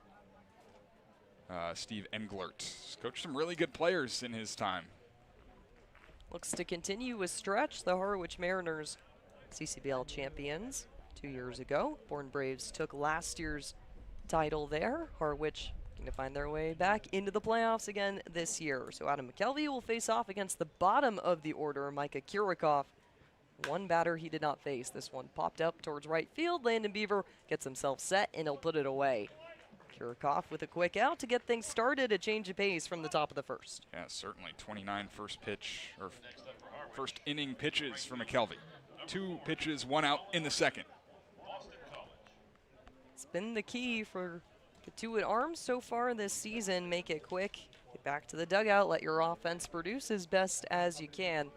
Steve Englert. He's coached some really good players in his time. Looks to continue a stretch. The Harwich Mariners, CCBL champions 2 years ago. Bourne Braves took last year's title there. Harwich to find their way back into the playoffs again this year. So Adam McKelvey will face off against the bottom of the order, Micah Kirikoff. One batter he did not face. This one popped up towards right field. Landon Beaver gets himself set, and he'll put it away. Kirikoff with a quick out to get things started, a change of pace from the top of the first. Yeah, certainly. 29 first pitch, or first inning pitches for McKelvey. 2 pitches, 1 out in the second. It's been the key for Cotuit Arms so far this season. Make it quick, get back to the dugout, let your offense produce as best as you can.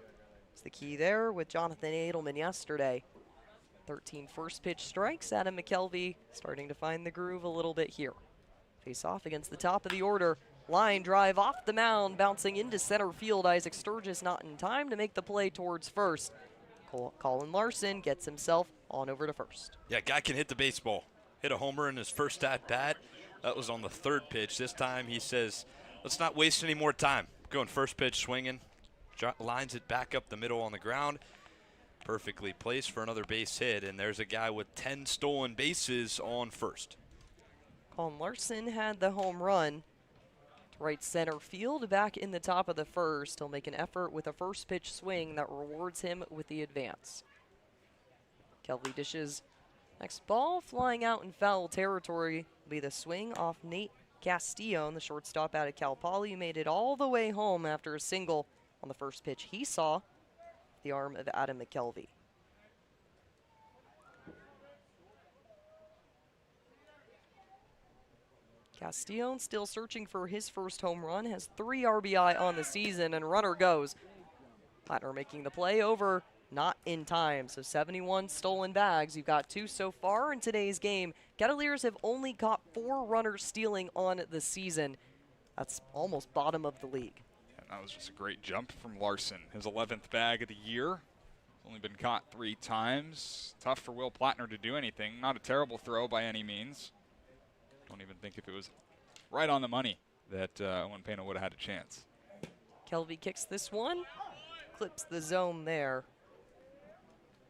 It's the key there with Jonathan Edelman yesterday. 13 first pitch strikes. Adam McKelvey starting to find the groove a little bit here. Face off against the top of the order. Line drive off the mound, bouncing into center field. Isaac Sturgis not in time to make the play towards first. Colin Larson gets himself on over to first. Yeah, guy can hit the baseball. Hit a homer in his first at-bat. That was on the 3rd pitch. This time he says, let's not waste any more time. Going first pitch swinging. Lines it back up the middle on the ground. Perfectly placed for another base hit. And there's a guy with 10 stolen bases on first. Colin Larson had the home run. right center field. Back in the top of the first, he'll make an effort with a first pitch swing that rewards him with the advance. Kelvey dishes. Next ball flying out in foul territory will be the swing off Nate Castillon, the shortstop out of Cal Poly, who made it all the way home after a single on the first pitch he saw, the arm of Adam McKelvey. Castillon still searching for his first home run, has 3 RBI on the season, and runner goes. Plattner making the play over, not in time. So 71 stolen bags. You've got 2 so far in today's game. Kettleers have only caught 4 runners stealing on the season. That's almost bottom of the league. And that was just a great jump from Larson. His 11th bag of the year. Only been caught 3 times. Tough for Will Plattner to do anything. Not a terrible throw by any means. Don't even think if it was right on the money that Owen Pano would have had a chance. Kelvey kicks this one. Clips the zone there.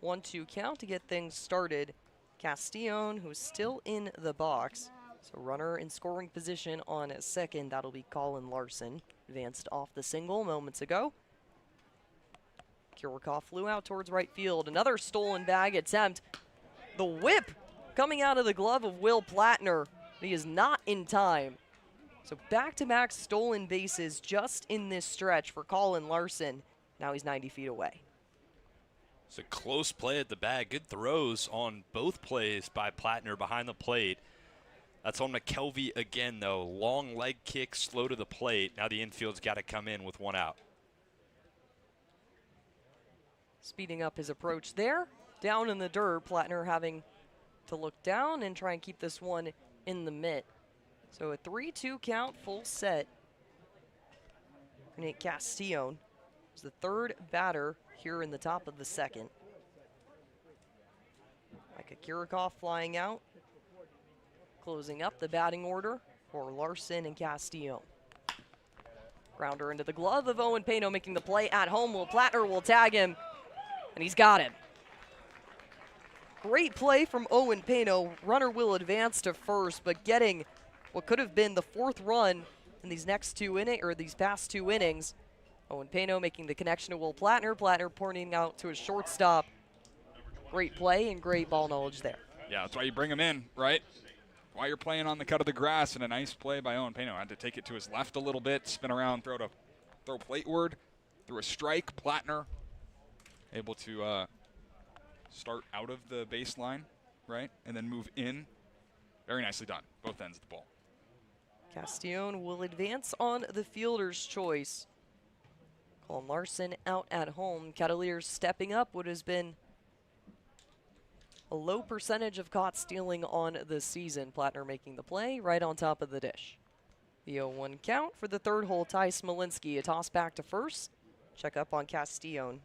1-2 count to get things started. Castillon, who's still in the box. So runner in scoring position on second. That'll be Colin Larson. Advanced off the single moments ago. Kurikoff flew out towards right field. Another stolen bag attempt. The whip coming out of the glove of Will Plattner. He is not in time. So back-to-back stolen bases just in this stretch for Colin Larson. Now he's 90 feet away. It's a close play at the bag. Good throws on both plays by Plattner behind the plate. That's on McKelvey again, though. Long leg kick, slow to the plate. Now the infield's got to come in with 1 out. Speeding up his approach there. Down in the dirt, Plattner having to look down and try and keep this one in the mitt. So a 3-2 count, full set. Nate Castillon is the 3rd batter here in the top of the 2nd. Micah Kurikoff flying out. Closing up the batting order for Larson and Castillon. Grounder into the glove of Owen Pano making the play at home. Will Plattner will tag him, and he's got him. Great play from Owen Pano. Runner will advance to first, but getting what could have been the 4th run in these past 2 innings. Owen Pano making the connection to Will Plattner. Plattner pointing out to his shortstop. Great play and great ball knowledge there. Yeah, that's why you bring him in, right? Why you're playing on the cut of the grass, and a nice play by Owen Pano. Had to take it to his left a little bit, spin around, throw plateward, through a strike. Plattner able to start out of the baseline, right, and then move in. Very nicely done, both ends of the ball. Castillon will advance on the fielder's choice. Colin Larson out at home. Kettleers stepping up what has been a low percentage of caught stealing on the season. Plattner making the play right on top of the dish. The 0-1 count for the 3rd hole. Ty Smolinski, a toss back to first. Check up on Castillon.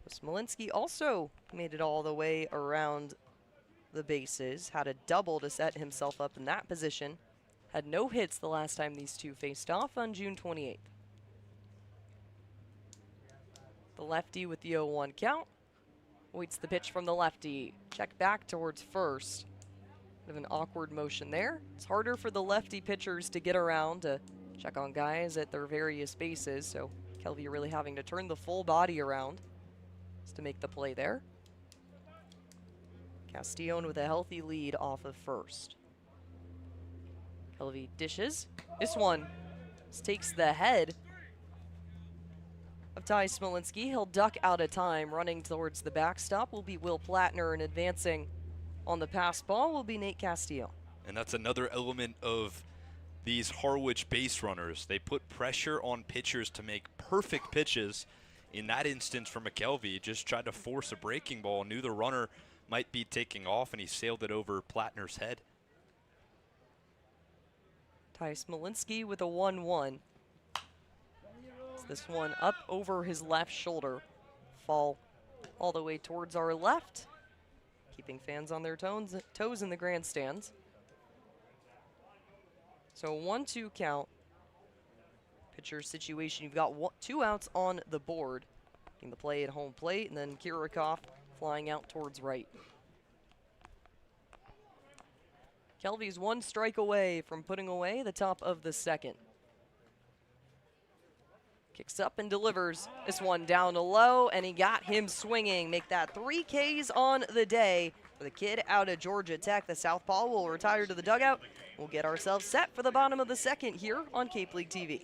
Smolinski also made it all the way around the bases. Had a double to set himself up in that position. Had no hits the last time these two faced off on June 28th. The lefty with the 0-1 count. Waits the pitch from the lefty. Check back towards first. Bit of an awkward motion there. It's harder for the lefty pitchers to get around to check on guys at their various bases. So Kelvey really having to turn the full body around to make the play there. Castillon with a healthy lead off of first. Kelvey dishes. This one takes the head of Ty Smolinski. He'll duck out of time. Running towards the backstop will be Will Plattner, and advancing on the pass ball will be Nate Castillon. And that's another element of these Harwich base runners. They put pressure on pitchers to make perfect pitches. In that instance for McKelvey, just tried to force a breaking ball, knew the runner might be taking off, and he sailed it over Plattner's head. Ty Smolinski with a 1-1. This one up over his left shoulder. Fall all the way towards our left, keeping fans on their toes in the grandstands. So 1-2 count. Pitcher situation, you've got 2 outs on the board. In the play at home plate, and then Kurikoff flying out towards right. Kelvy's one strike away from putting away the top of the second. Kicks up and delivers this one down to low, and he got him swinging. Make that 3 Ks on the day for the kid out of Georgia Tech. The southpaw will retire to the dugout. We'll get ourselves set for the bottom of the second here on Cape League TV.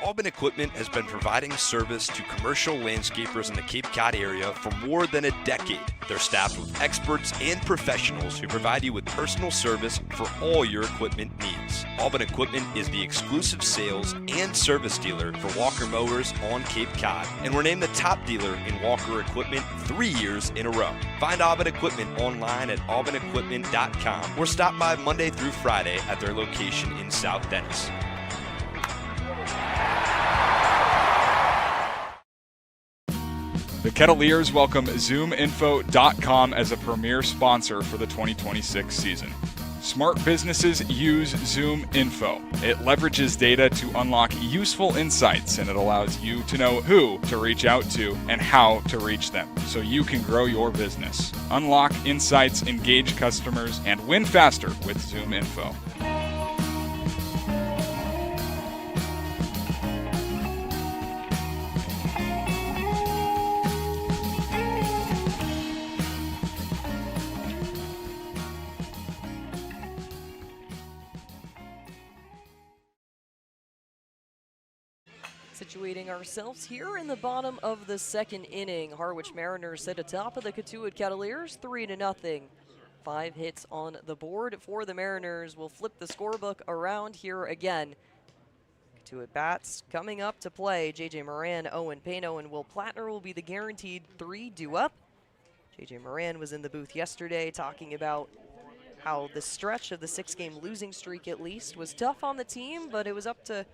Auburn Equipment has been providing service to commercial landscapers in the Cape Cod area for more than a decade. They're staffed with experts and professionals who provide you with personal service for all your equipment needs. Auburn Equipment is the exclusive sales and service dealer for Walker Mowers on Cape Cod, and we're named the top dealer in Walker Equipment 3 years in a row. Find Auburn Equipment online at auburnequipment.com or stop by Monday through Friday at their location in South Dennis. The Kettleers welcome ZoomInfo.com as a premier sponsor for the 2026 season. Smart businesses use ZoomInfo. It leverages data to unlock useful insights, and it allows you to know who to reach out to and how to reach them so you can grow your business. Unlock insights, engage customers, and win faster with ZoomInfo. Situating ourselves here in the bottom of the second inning. Harwich Mariners sit atop of the Cotuit Kettleers 3-0. 5 hits on the board for the Mariners. Will flip the scorebook around here again. Cotuit bats coming up to play. J.J. Moran, Owen Pano, and Will Plattner will be the guaranteed 3 due up. J.J. Moran was in the booth yesterday talking about how the stretch of the 6-game losing streak at least was tough on the team, but it was up to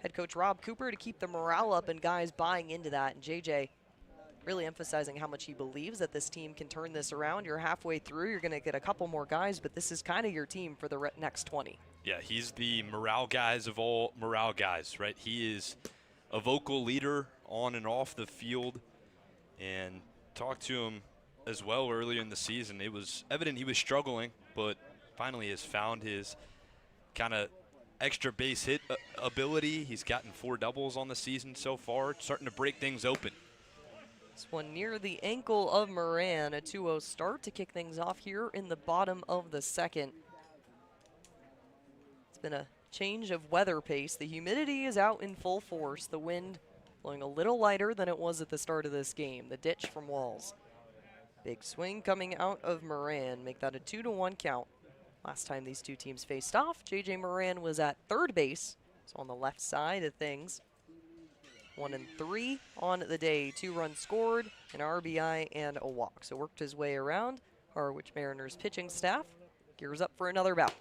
head coach Rob Cooper to keep the morale up and guys buying into that. And JJ really emphasizing how much he believes that this team can turn this around. You're halfway through, you're going to get a couple more guys, but this is kind of your team for the next 20. Yeah, he's the morale guys of all morale guys, right? He is a vocal leader on and off the field, and talked to him as well earlier in the season. It was evident he was struggling, but finally has found his kind of extra base hit ability. He's gotten 4 doubles on the season so far, starting to break things open. This one near the ankle of Moran, a 2-0 start to kick things off here in the bottom of the second. It's been a change of weather pace. The humidity is out in full force. The wind blowing a little lighter than it was at the start of this game. The ditch from Walls. Big swing coming out of Moran. Make that a 2-1 count. Last time these two teams faced off, J.J. Moran was at third base, so on the left side of things. 1 and 3 on the day. 2 runs scored, an RBI, and a walk. So worked his way around. Harwich Mariners pitching staff gears up for another bout.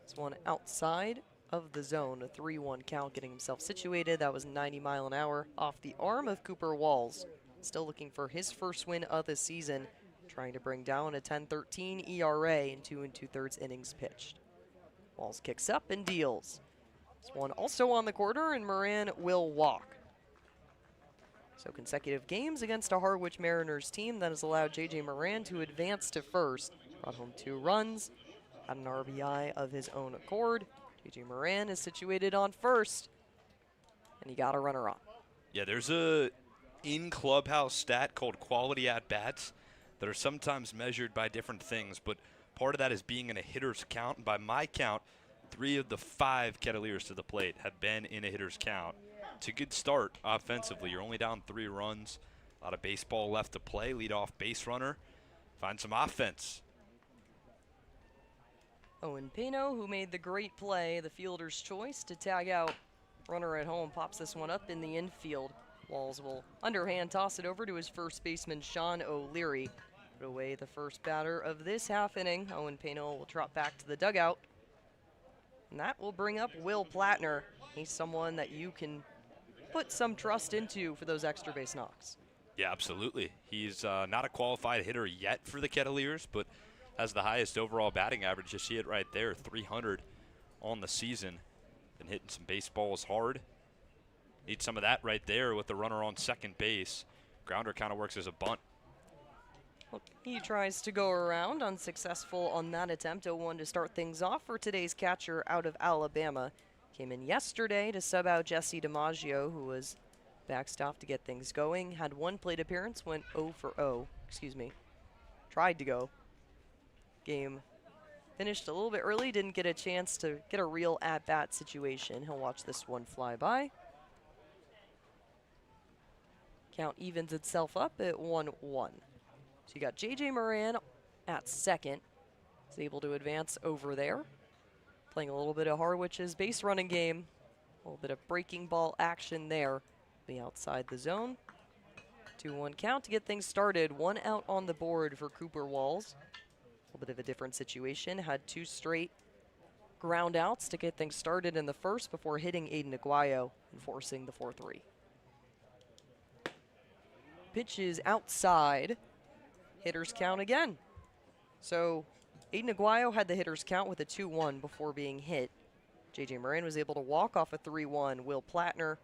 This one outside of the zone, a 3-1 count, getting himself situated. That was 90 mile an hour off the arm of Cooper Walls. Still looking for his first win of the season, trying to bring down a 10-13 ERA in 2 2/3 innings pitched. Walls kicks up and deals. This one also on the quarter, and Moran will walk. So consecutive games against a Harwich Mariners team that has allowed J.J. Moran to advance to first. Brought home 2 runs, had an RBI of his own accord. J.J. Moran is situated on first, and he got a runner on. Yeah, there's a in-clubhouse stat called quality at-bats that are sometimes measured by different things, but part of that is being in a hitter's count. And by my count, 3 of the 5 Kettleers to the plate have been in a hitter's count. It's a good start offensively. You're only down 3 runs. A lot of baseball left to play. Leadoff base runner. Find some offense. Owen Pano, who made the great play, the fielder's choice to tag out. Runner at home pops this one up in the infield. Walls will underhand toss it over to his first baseman, Sean O'Leary. Put away the first batter of this half inning. Owen Pano will trot back to the dugout. And that will bring up Will Plattner. He's someone that you can put some trust into for those extra base knocks. Yeah, absolutely. He's not a qualified hitter yet for the Kettleers, but has the highest overall batting average. You see it right there, 300 on the season. Been hitting some baseballs hard. Need some of that right there with the runner on second base. Grounder kind of works as a bunt. He tries to go around, unsuccessful on that attempt. 0-1 to start things off for today's catcher out of Alabama. Came in yesterday to sub out Jesse DiMaggio, who was backstop to get things going. Had one plate appearance, went 0 for 0. Tried to go. Game finished a little bit early, didn't get a chance to get a real at-bat situation. He'll watch this one fly by. Count evens itself up at 1-1. So you got J.J. Moran at second. He's able to advance over there. Playing a little bit of Harwich's base running game. A little bit of breaking ball action there. Be outside the zone. 2-1 count to get things started. 1 out on the board for Cooper Walls. A little bit of a different situation. Had 2 straight ground outs to get things started in the first before hitting Aiden Aguayo and forcing the 4-3. Pitch is outside. Hitters count again. So Aiden Aguayo had the hitters count with a 2-1 before being hit. J.J. Moran was able to walk off a 3-1. Will Plattner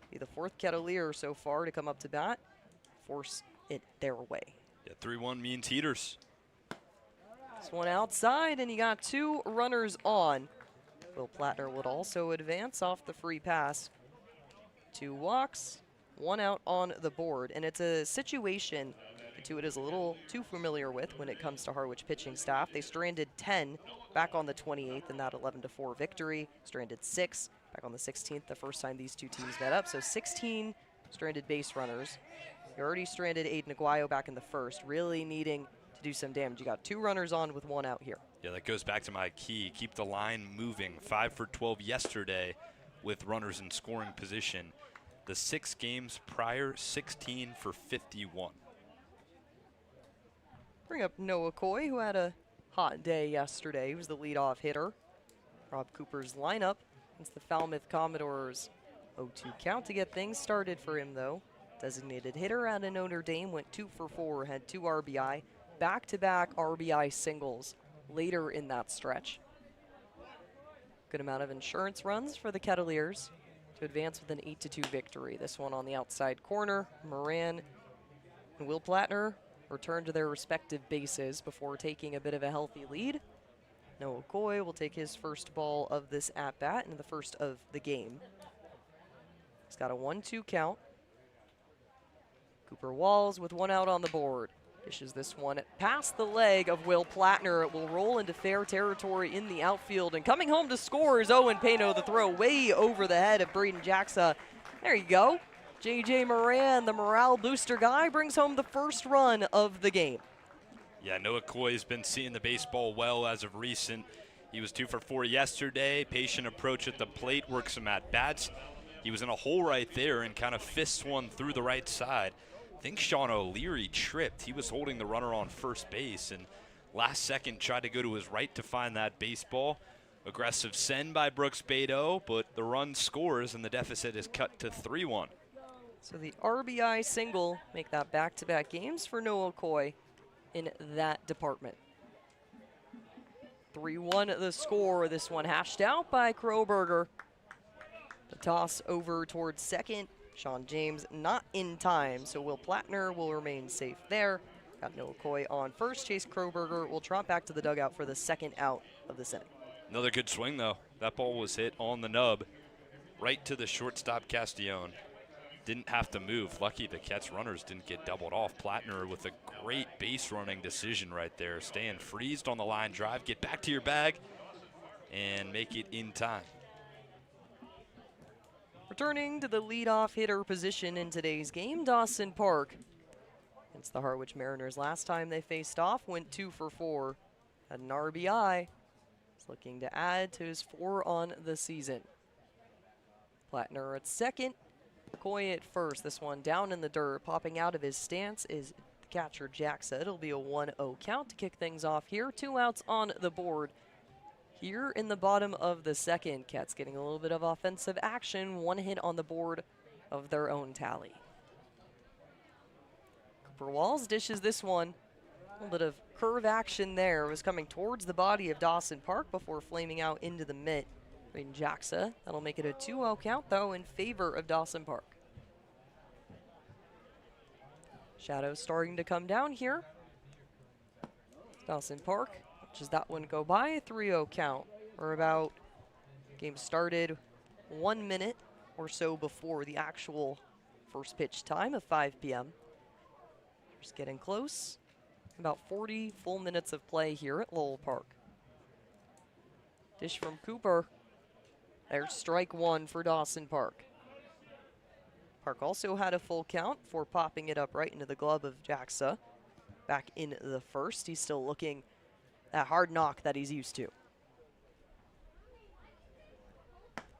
be the 4th Kettleer so far to come up to bat. Force it their way. Yeah, 3-1 means heaters. This one outside, and you got 2 runners on. Will Plattner would also advance off the free pass. 2 walks, 1 out on the board. And it's a situation Cotuit is a little too familiar with when it comes to Harwich pitching staff. They stranded 10 back on the 28th in that 11-4 victory. Stranded 6 back on the 16th, the first time these two teams met up. So 16 stranded base runners. You already stranded Aiden Aguayo back in the first, really needing to do some damage. You got 2 runners on with 1 out here. Yeah, that goes back to my key. Keep the line moving. 5 for 12 yesterday with runners in scoring position. The 6 games prior, 16 for 51. Bring up Noah Coy, who had a hot day yesterday. He was the leadoff hitter. Rob Cooper's lineup against the Falmouth Commodores. 0-2 count to get things started for him, though. Designated hitter out of Notre Dame, went 2 for 4, had 2 RBI. Back-to-back RBI singles later in that stretch. Good amount of insurance runs for the Kettleers to advance with an 8-2 victory. This one on the outside corner. Moran and Will Plattner return to their respective bases before taking a bit of a healthy lead. Noah Coy will take his first ball of this at-bat and the first of the game. He's got a 1-2 count. Cooper Walls with 1 out on the board. Dishes this one past the leg of Will Plattner. It will roll into fair territory in the outfield. And coming home to score is Owen Pano. The throw way over the head of Braden Jacksa. There you go. J.J. Moran, the morale booster guy, brings home the first run of the game. Yeah, Noah Coy's been seeing the baseball well as of recent. He was 2 for 4 yesterday. Patient approach at the plate, works some at-bats. He was in a hole right there and kind of fists one through the right side. I think Sean O'Leary tripped. He was holding the runner on first base and last second tried to go to his right to find that baseball. Aggressive send by Brooks Beto, but the run scores and the deficit is cut to 3-1. So the RBI single make that back-to-back games for Noah Coy in that department. 3-1 the score. This one hashed out by Kroberger. The toss over towards second. Sean James not in time, so Will Plattner will remain safe there. Got Noah Coy on first. Chase Kroberger will trot back to the dugout for the second out of the inning. Another good swing, though. That ball was hit on the nub, right to the shortstop Castillon. Didn't have to move. Lucky the Cats runners didn't get doubled off. Plattner with a great base running decision right there. Staying freezed on the line drive. Get back to your bag and make it in time. Returning to the leadoff hitter position in today's game, Dawson Park. Against the Harwich Mariners last time they faced off, went 2 for 4. Had an RBI. He's looking to add to his 4 on the season. Plattner at second. Coy at first. This one down in the dirt. Popping out of his stance is catcher Jacksa. It'll be a 1-0 count to kick things off here. 2 outs on the board. Here in the bottom of the second, Cats getting a little bit of offensive action. 1 hit on the board of their own tally. Cooper Walls dishes this one. A little bit of curve action there. It was coming towards the body of Dawson Park before flaming out into the mitt. Braden Jacksa. That'll make it a 2-0 count, though, in favor of Dawson Park. Shadows starting to come down here. Dawson Park, watches that one go by, a 3-0 count. We're about, game started 1 minute or so before the actual first pitch time of 5 p.m. Just getting close. About 40 full minutes of play here at Lowell Park. Dish from Cooper. There's strike one for Dawson Park. Park also had a full count for popping it up right into the glove of Jaxa. Back in the first, he's still looking that hard knock that he's used to.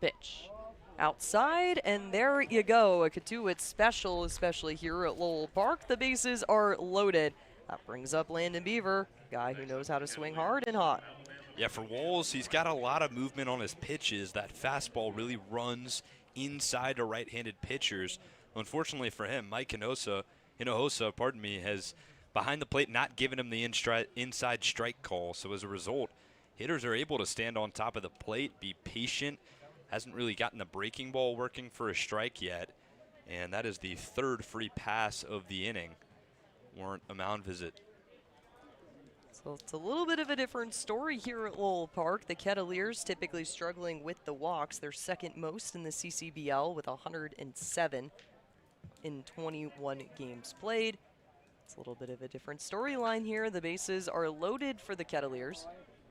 Pitch. Outside, and there you go. A Cotuit special, especially here at Lowell Park. The bases are loaded. That brings up Landon Beaver, guy who knows how to swing hard and hot. Yeah, for Walls, he's got a lot of movement on his pitches. That fastball really runs inside to right-handed pitchers. Unfortunately for him, Mike Hinojosa, has behind the plate not given him the inside strike call. So as a result, hitters are able to stand on top of the plate, be patient. Hasn't really gotten the breaking ball working for a strike yet. And that is the third free pass of the inning. Warrant a mound visit. So it's a little bit of a different story here at Lowell Park. The Kettleers typically struggling with the walks. They're second most in the CCBL with 107 in 21 games played. It's a little bit of a different storyline here. The bases are loaded for the Kettleers.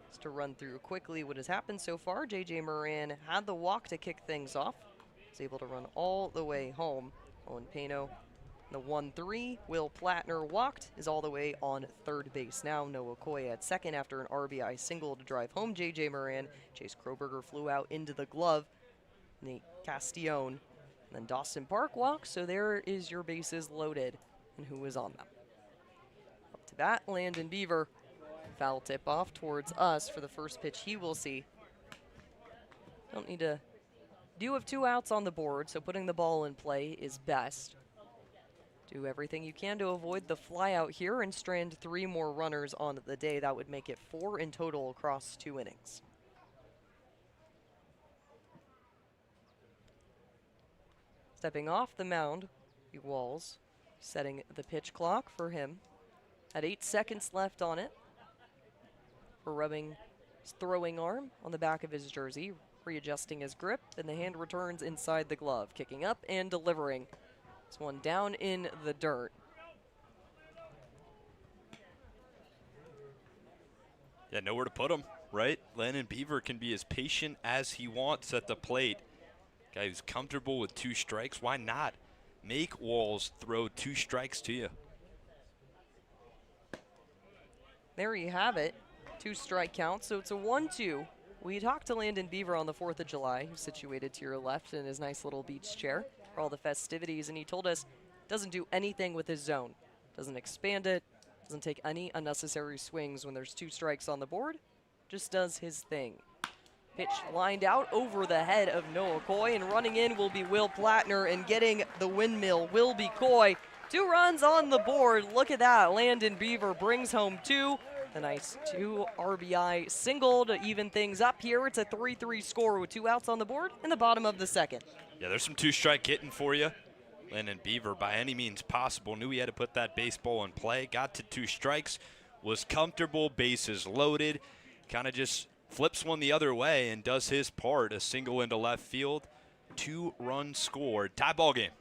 Just to run through quickly what has happened so far, J.J. Moran had the walk to kick things off. Was able to run all the way home. Owen Pano, the 1-3. Will Plattner walked, is all the way on third base. Now Noah Koya at second after an RBI single to drive home J.J. Moran. Chase Kroberger flew out into the glove. Nate Castillon. And then Dawson Park walks, so there is your bases loaded and who is on them. Up to bat, Landon Beaver. Foul tip off towards us for the first pitch he will see. Don't need to do have 2 outs on the board, so putting the ball in play is best. Do everything you can to avoid the fly out here and strand 3 more runners on the day. That would make it 4 in total across 2 innings. Stepping off the mound, Walls, setting the pitch clock for him. At 8 seconds left on it. For rubbing his throwing arm on the back of his jersey, readjusting his grip, and the hand returns inside the glove, kicking up and delivering. This one down in the dirt. Yeah, nowhere to put him, right? Landon Beaver can be as patient as he wants at the plate. Guy who's comfortable with 2 strikes. Why not make Walls throw 2 strikes to you? There you have it. 2 strike counts, so it's a 1-2. We talked to Landon Beaver on the 4th of July, who's situated to your left in his nice little beach chair for all the festivities, and he told us doesn't do anything with his zone. Doesn't expand it, doesn't take any unnecessary swings when there's 2 strikes on the board, just does his thing. Pitch lined out over the head of Noah Coy, and running in will be Will Plattner, and getting the windmill will be Coy. 2 runs on the board. Look at that. Landon Beaver brings home 2. A nice 2 RBI single to even things up here. It's a 3-3 score with 2 outs on the board in the bottom of the second. Yeah, there's some 2-strike hitting for you. Landon Beaver, by any means possible, knew he had to put that baseball in play. Got to 2 strikes, was comfortable, bases loaded. Kind of just flips one the other way and does his part. A single into left field. 2 runs scored. Tie ball game.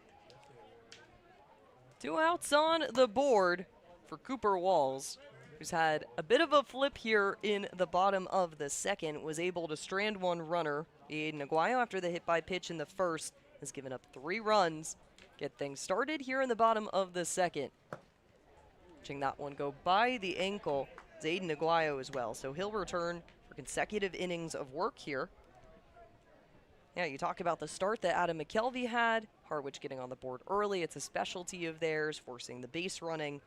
2 outs on the board for Cooper Walls, who's had a bit of a flip here in the bottom of the second, was able to strand 1 runner. Aiden Aguayo, after the hit by pitch in the first, has given up 3 runs. Get things started here in the bottom of the second. Watching that one go by the ankle is Aiden Aguayo as well, so he'll return for consecutive innings of work here. Yeah, you talk about the start that Adam McKelvey had. Harwich getting on the board early. It's a specialty of theirs, forcing the base running.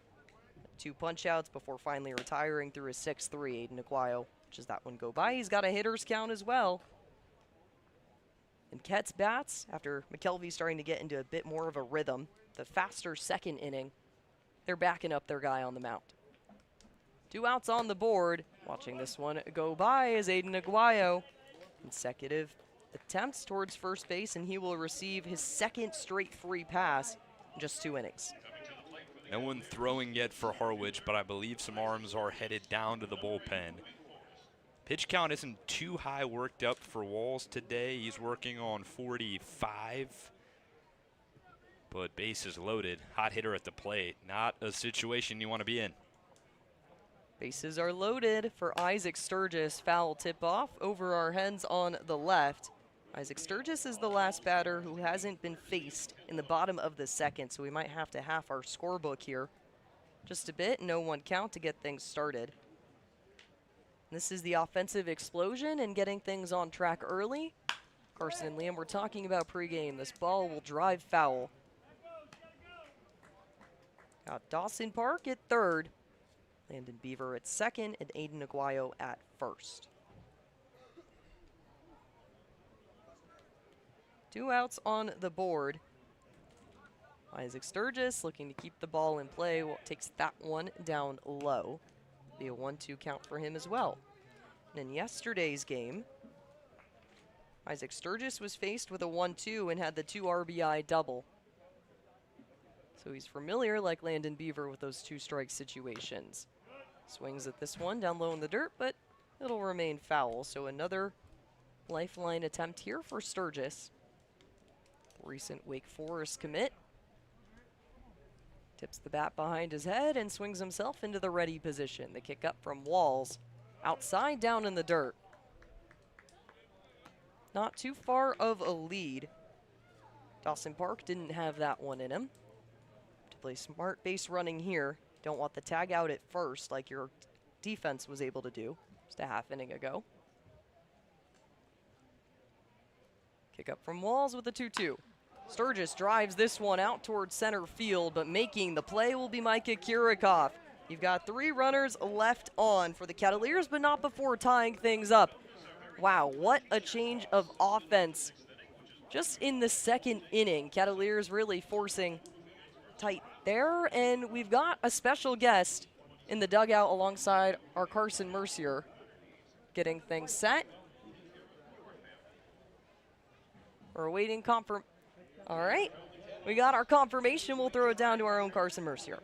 2 punch-outs before finally retiring through a 6-3. Aiden Aguayo, watches that one go by. He's got a hitter's count as well. And Ket's bats, after McKelvey starting to get into a bit more of a rhythm, the faster second inning, they're backing up their guy on the mound. 2 outs on the board. Watching this one go by is Aiden Aguayo. Consecutive attempts towards first base, and he will receive his 2nd straight free pass in just 2 innings. No one throwing yet for Harwich, but I believe some arms are headed down to the bullpen. Pitch count isn't too high worked up for Walls today. He's working on 45. But bases loaded. Hot hitter at the plate. Not a situation you want to be in. Bases are loaded for Isaac Sturgis. Foul tip-off over our heads on the left. Isaac Sturgis is the last batter who hasn't been faced in the bottom of the second, so we might have to half our scorebook here. Just a bit, no one count to get things started. This is the offensive explosion and getting things on track early. Carson and Liam were talking about pregame. This ball will drive foul. Got Dawson Park at third, Landon Beaver at second, and Aiden Aguayo at first. 2 outs on the board. Isaac Sturgis looking to keep the ball in play. Takes that one down low. Be a 1-2 count for him as well. And in yesterday's game, Isaac Sturgis was faced with a 1-2 and had the 2 RBI double. So he's familiar, like Landon Beaver, with those 2-strike situations. Swings at this one down low in the dirt, but it'll remain foul. So another lifeline attempt here for Sturgis. Recent Wake Forest commit. Tips the bat behind his head and swings himself into the ready position. The kick up from Walls. Outside down in the dirt. Not too far of a lead. Dawson Park didn't have that one in him. To play smart base running here. Don't want the tag out at first like your defense was able to do just a half inning ago. Kick up from Walls with a 2-2. Sturgis drives this one out towards center field, but making the play will be Micah Kirikoff. You've got 3 runners left on for the Kettleers, but not before tying things up. Wow, what a change of offense. Just in the second inning, Kettleers really forcing tight there, and we've got a special guest in the dugout alongside our Carson Mercier getting things set. We're awaiting All right, we got our confirmation. We'll throw it down to our own Carson Mercier.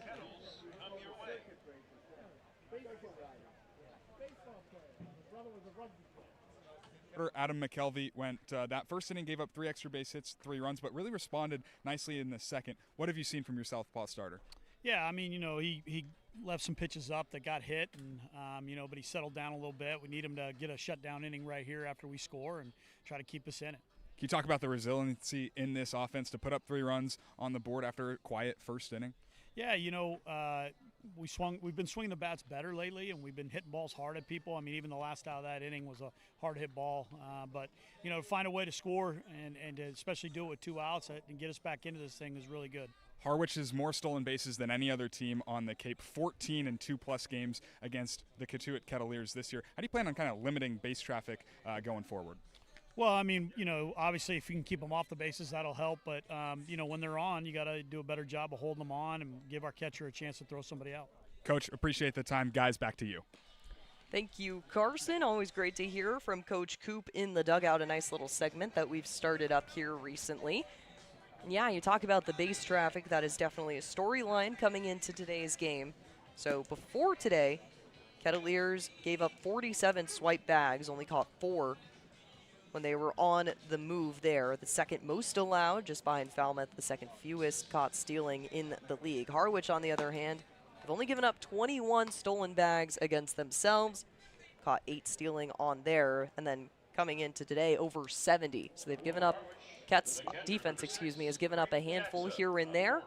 Adam McKelvey went that first inning, gave up 3 extra base hits, 3 runs, but really responded nicely in the second. What have you seen from your southpaw starter? Yeah, I mean, he left some pitches up that got hit, and but he settled down a little bit. We need him to get a shutdown inning right here after we score and try to keep us in it. Can you talk about the resiliency in this offense to put up 3 runs on the board after a quiet first inning? Yeah, we've been swinging the bats better lately, and we've been hitting balls hard at people. I mean, even the last out of that inning was a hard hit ball. But to find a way to score and to especially do it with 2 outs and get us back into this thing is really good. Harwich has more stolen bases than any other team on the Cape, 14 in 2+ games against the Cotuit Kettleers this year. How do you plan on kind of limiting base traffic going forward? Well, I mean, obviously if you can keep them off the bases, that'll help. But, when they're on, you got to do a better job of holding them on and give our catcher a chance to throw somebody out. Coach, appreciate the time. Guys, back to you. Thank you, Carson. Always great to hear from Coach Coop in the dugout, a nice little segment that we've started up here recently. And yeah, you talk about the base traffic. That is definitely a storyline coming into today's game. So before today, Kettleers gave up 47 swipe bags, only caught 4 when they were on the move there. The second most allowed, just behind Falmouth, the second fewest caught stealing in the league. Harwich, on the other hand, have only given up 21 stolen bags against themselves, caught 8 stealing on there, and then coming into today, over 70. So they've given up, Kett's defense, has given up a handful here and there.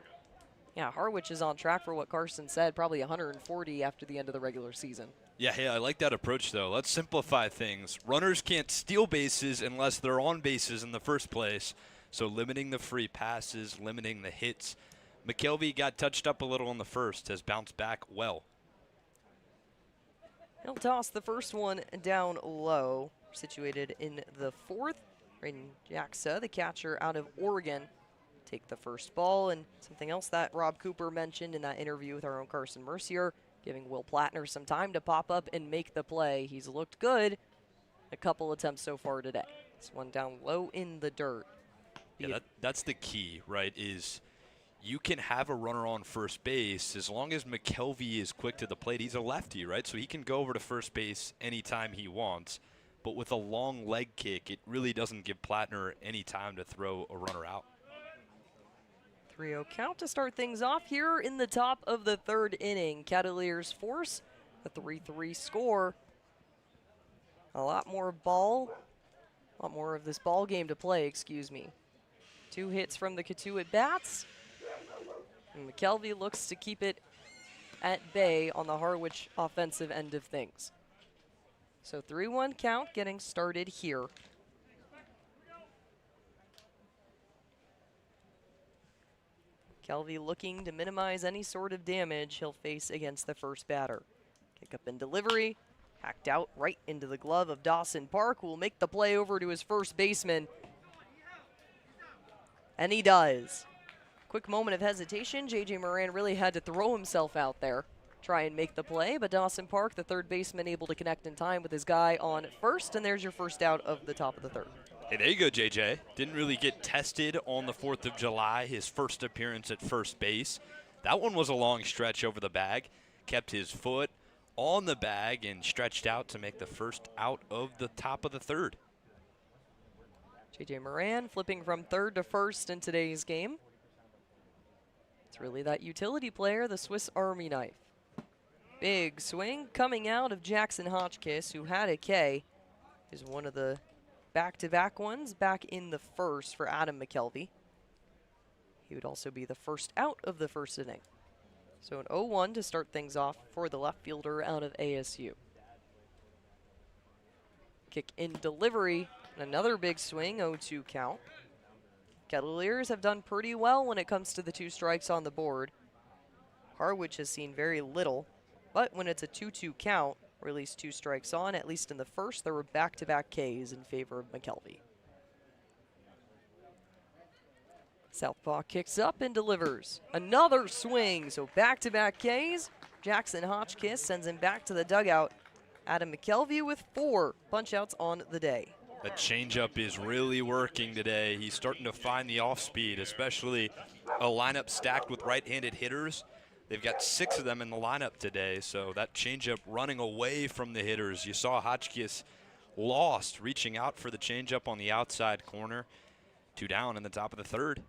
Yeah, Harwich is on track for what Carson said, probably 140 after the end of the regular season. Yeah, hey, I like that approach, though. Let's simplify things. Runners can't steal bases unless they're on bases in the first place. So limiting the free passes, limiting the hits. McKelvey got touched up a little in the first, has bounced back well. He'll toss the first one down low, situated in the 4th. Braden Jacksa, the catcher out of Oregon, take the first ball. And something else that Rob Cooper mentioned in that interview with our own Carson Mercier, giving Will Plattner some time to pop up and make the play. He's looked good a couple attempts so far today. This one down low in the dirt. Yeah, that's the key, right, is you can have a runner on first base as long as McKelvey is quick to the plate. He's a lefty, right? So he can go over to first base anytime he wants. But with a long leg kick, it really doesn't give Plattner any time to throw a runner out. 3-0 count to start things off here in the top of the third inning. Kettleers force a 3-3 score. A lot more of this ball game to play, excuse me. 2 hits from the Cotuit bats. And McKelvey looks to keep it at bay on the Harwich offensive end of things. So 3-1 count getting started here. McKelvey looking to minimize any sort of damage he'll face against the first batter. Kick up and delivery, hacked out right into the glove of Dawson Park, who will make the play over to his first baseman. And he does. Quick moment of hesitation. J.J. Moran really had to throw himself out there, try and make the play, but Dawson Park, the third baseman, able to connect in time with his guy on first, and there's your first out of the top of the third. Hey, there you go, JJ. Didn't really get tested on the 4th of July, his first appearance at first base. That one was a long stretch over the bag. Kept his foot on the bag and stretched out to make the first out of the top of the third. J.J. Moran flipping from third to first in today's game. It's really that utility player, the Swiss Army knife. Big swing coming out of Jackson Hotchkiss, who had a K, is one of the back-to-back ones back in the first for Adam McKelvey. He would also be the first out of the first inning. So an 0-1 to start things off for the left fielder out of ASU. Kick in delivery, and another big swing, 0-2 count. Kettleers have done pretty well when it comes to the 2 strikes on the board. Harwich has seen very little, but when it's a 2-2 count, release 2 strikes on, at least in the first, there were back-to-back Ks in favor of McKelvey. Southpaw kicks up and delivers. Another swing, so back-to-back Ks. Jackson Hotchkiss sends him back to the dugout. Adam McKelvey with 4 punch-outs on the day. The changeup is really working today. He's starting to find the off-speed, especially a lineup stacked with right-handed hitters. They've got 6 of them in the lineup today, so that changeup running away from the hitters. You saw Hotchkiss lost, reaching out for the changeup on the outside corner. 2 down in the top of the third.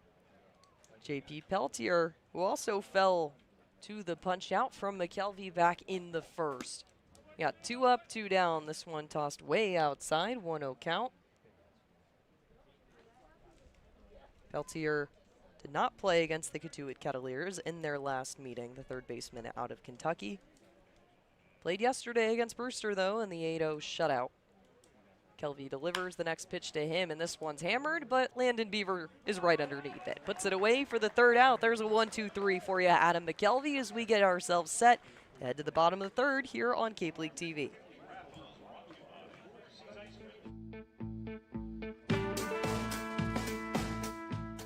J.P. Peltier, who also fell to the punch out from McKelvey back in the first. Got 2 up, 2 down. This one tossed way outside, 1-0 count. Peltier did not play against the Cotuit Kettleers in their last meeting, the third baseman out of Kentucky. Played yesterday against Brewster, though, in the 8-0 shutout. Kelvey delivers the next pitch to him, and this one's hammered, but Landon Beaver is right underneath it. Puts it away for the third out. There's a 1-2-3 for you, Adam McKelvey, as we get ourselves set to head to the bottom of the third here on Cape League TV.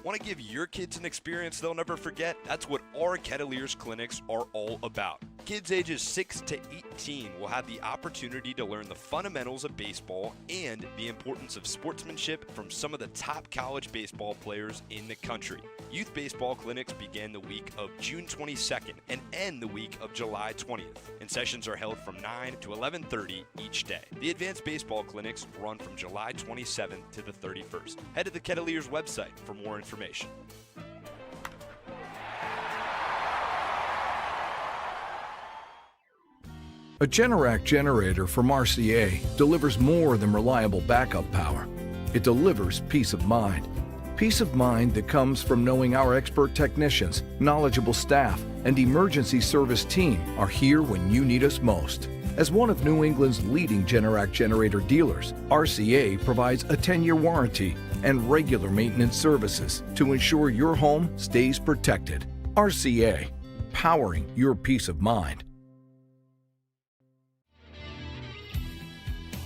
Want to give your kids an experience they'll never forget? That's what our Kettleers clinics are all about. Kids ages 6 to 18 will have the opportunity to learn the fundamentals of baseball and the importance of sportsmanship from some of the top college baseball players in the country. Youth baseball clinics begin the week of June 22nd and end the week of July 20th, and sessions are held from 9 to 11:30 each day. The advanced baseball clinics run from July 27th to the 31st. Head to the Kettleers website for more information. A Generac generator from Mercier delivers more than reliable backup power. It delivers peace of mind. Peace of mind that comes from knowing our expert technicians, knowledgeable staff, and emergency service team are here when you need us most. As one of New England's leading Generac generator dealers, RCA provides a 10-year warranty and regular maintenance services to ensure your home stays protected. RCA, powering your peace of mind.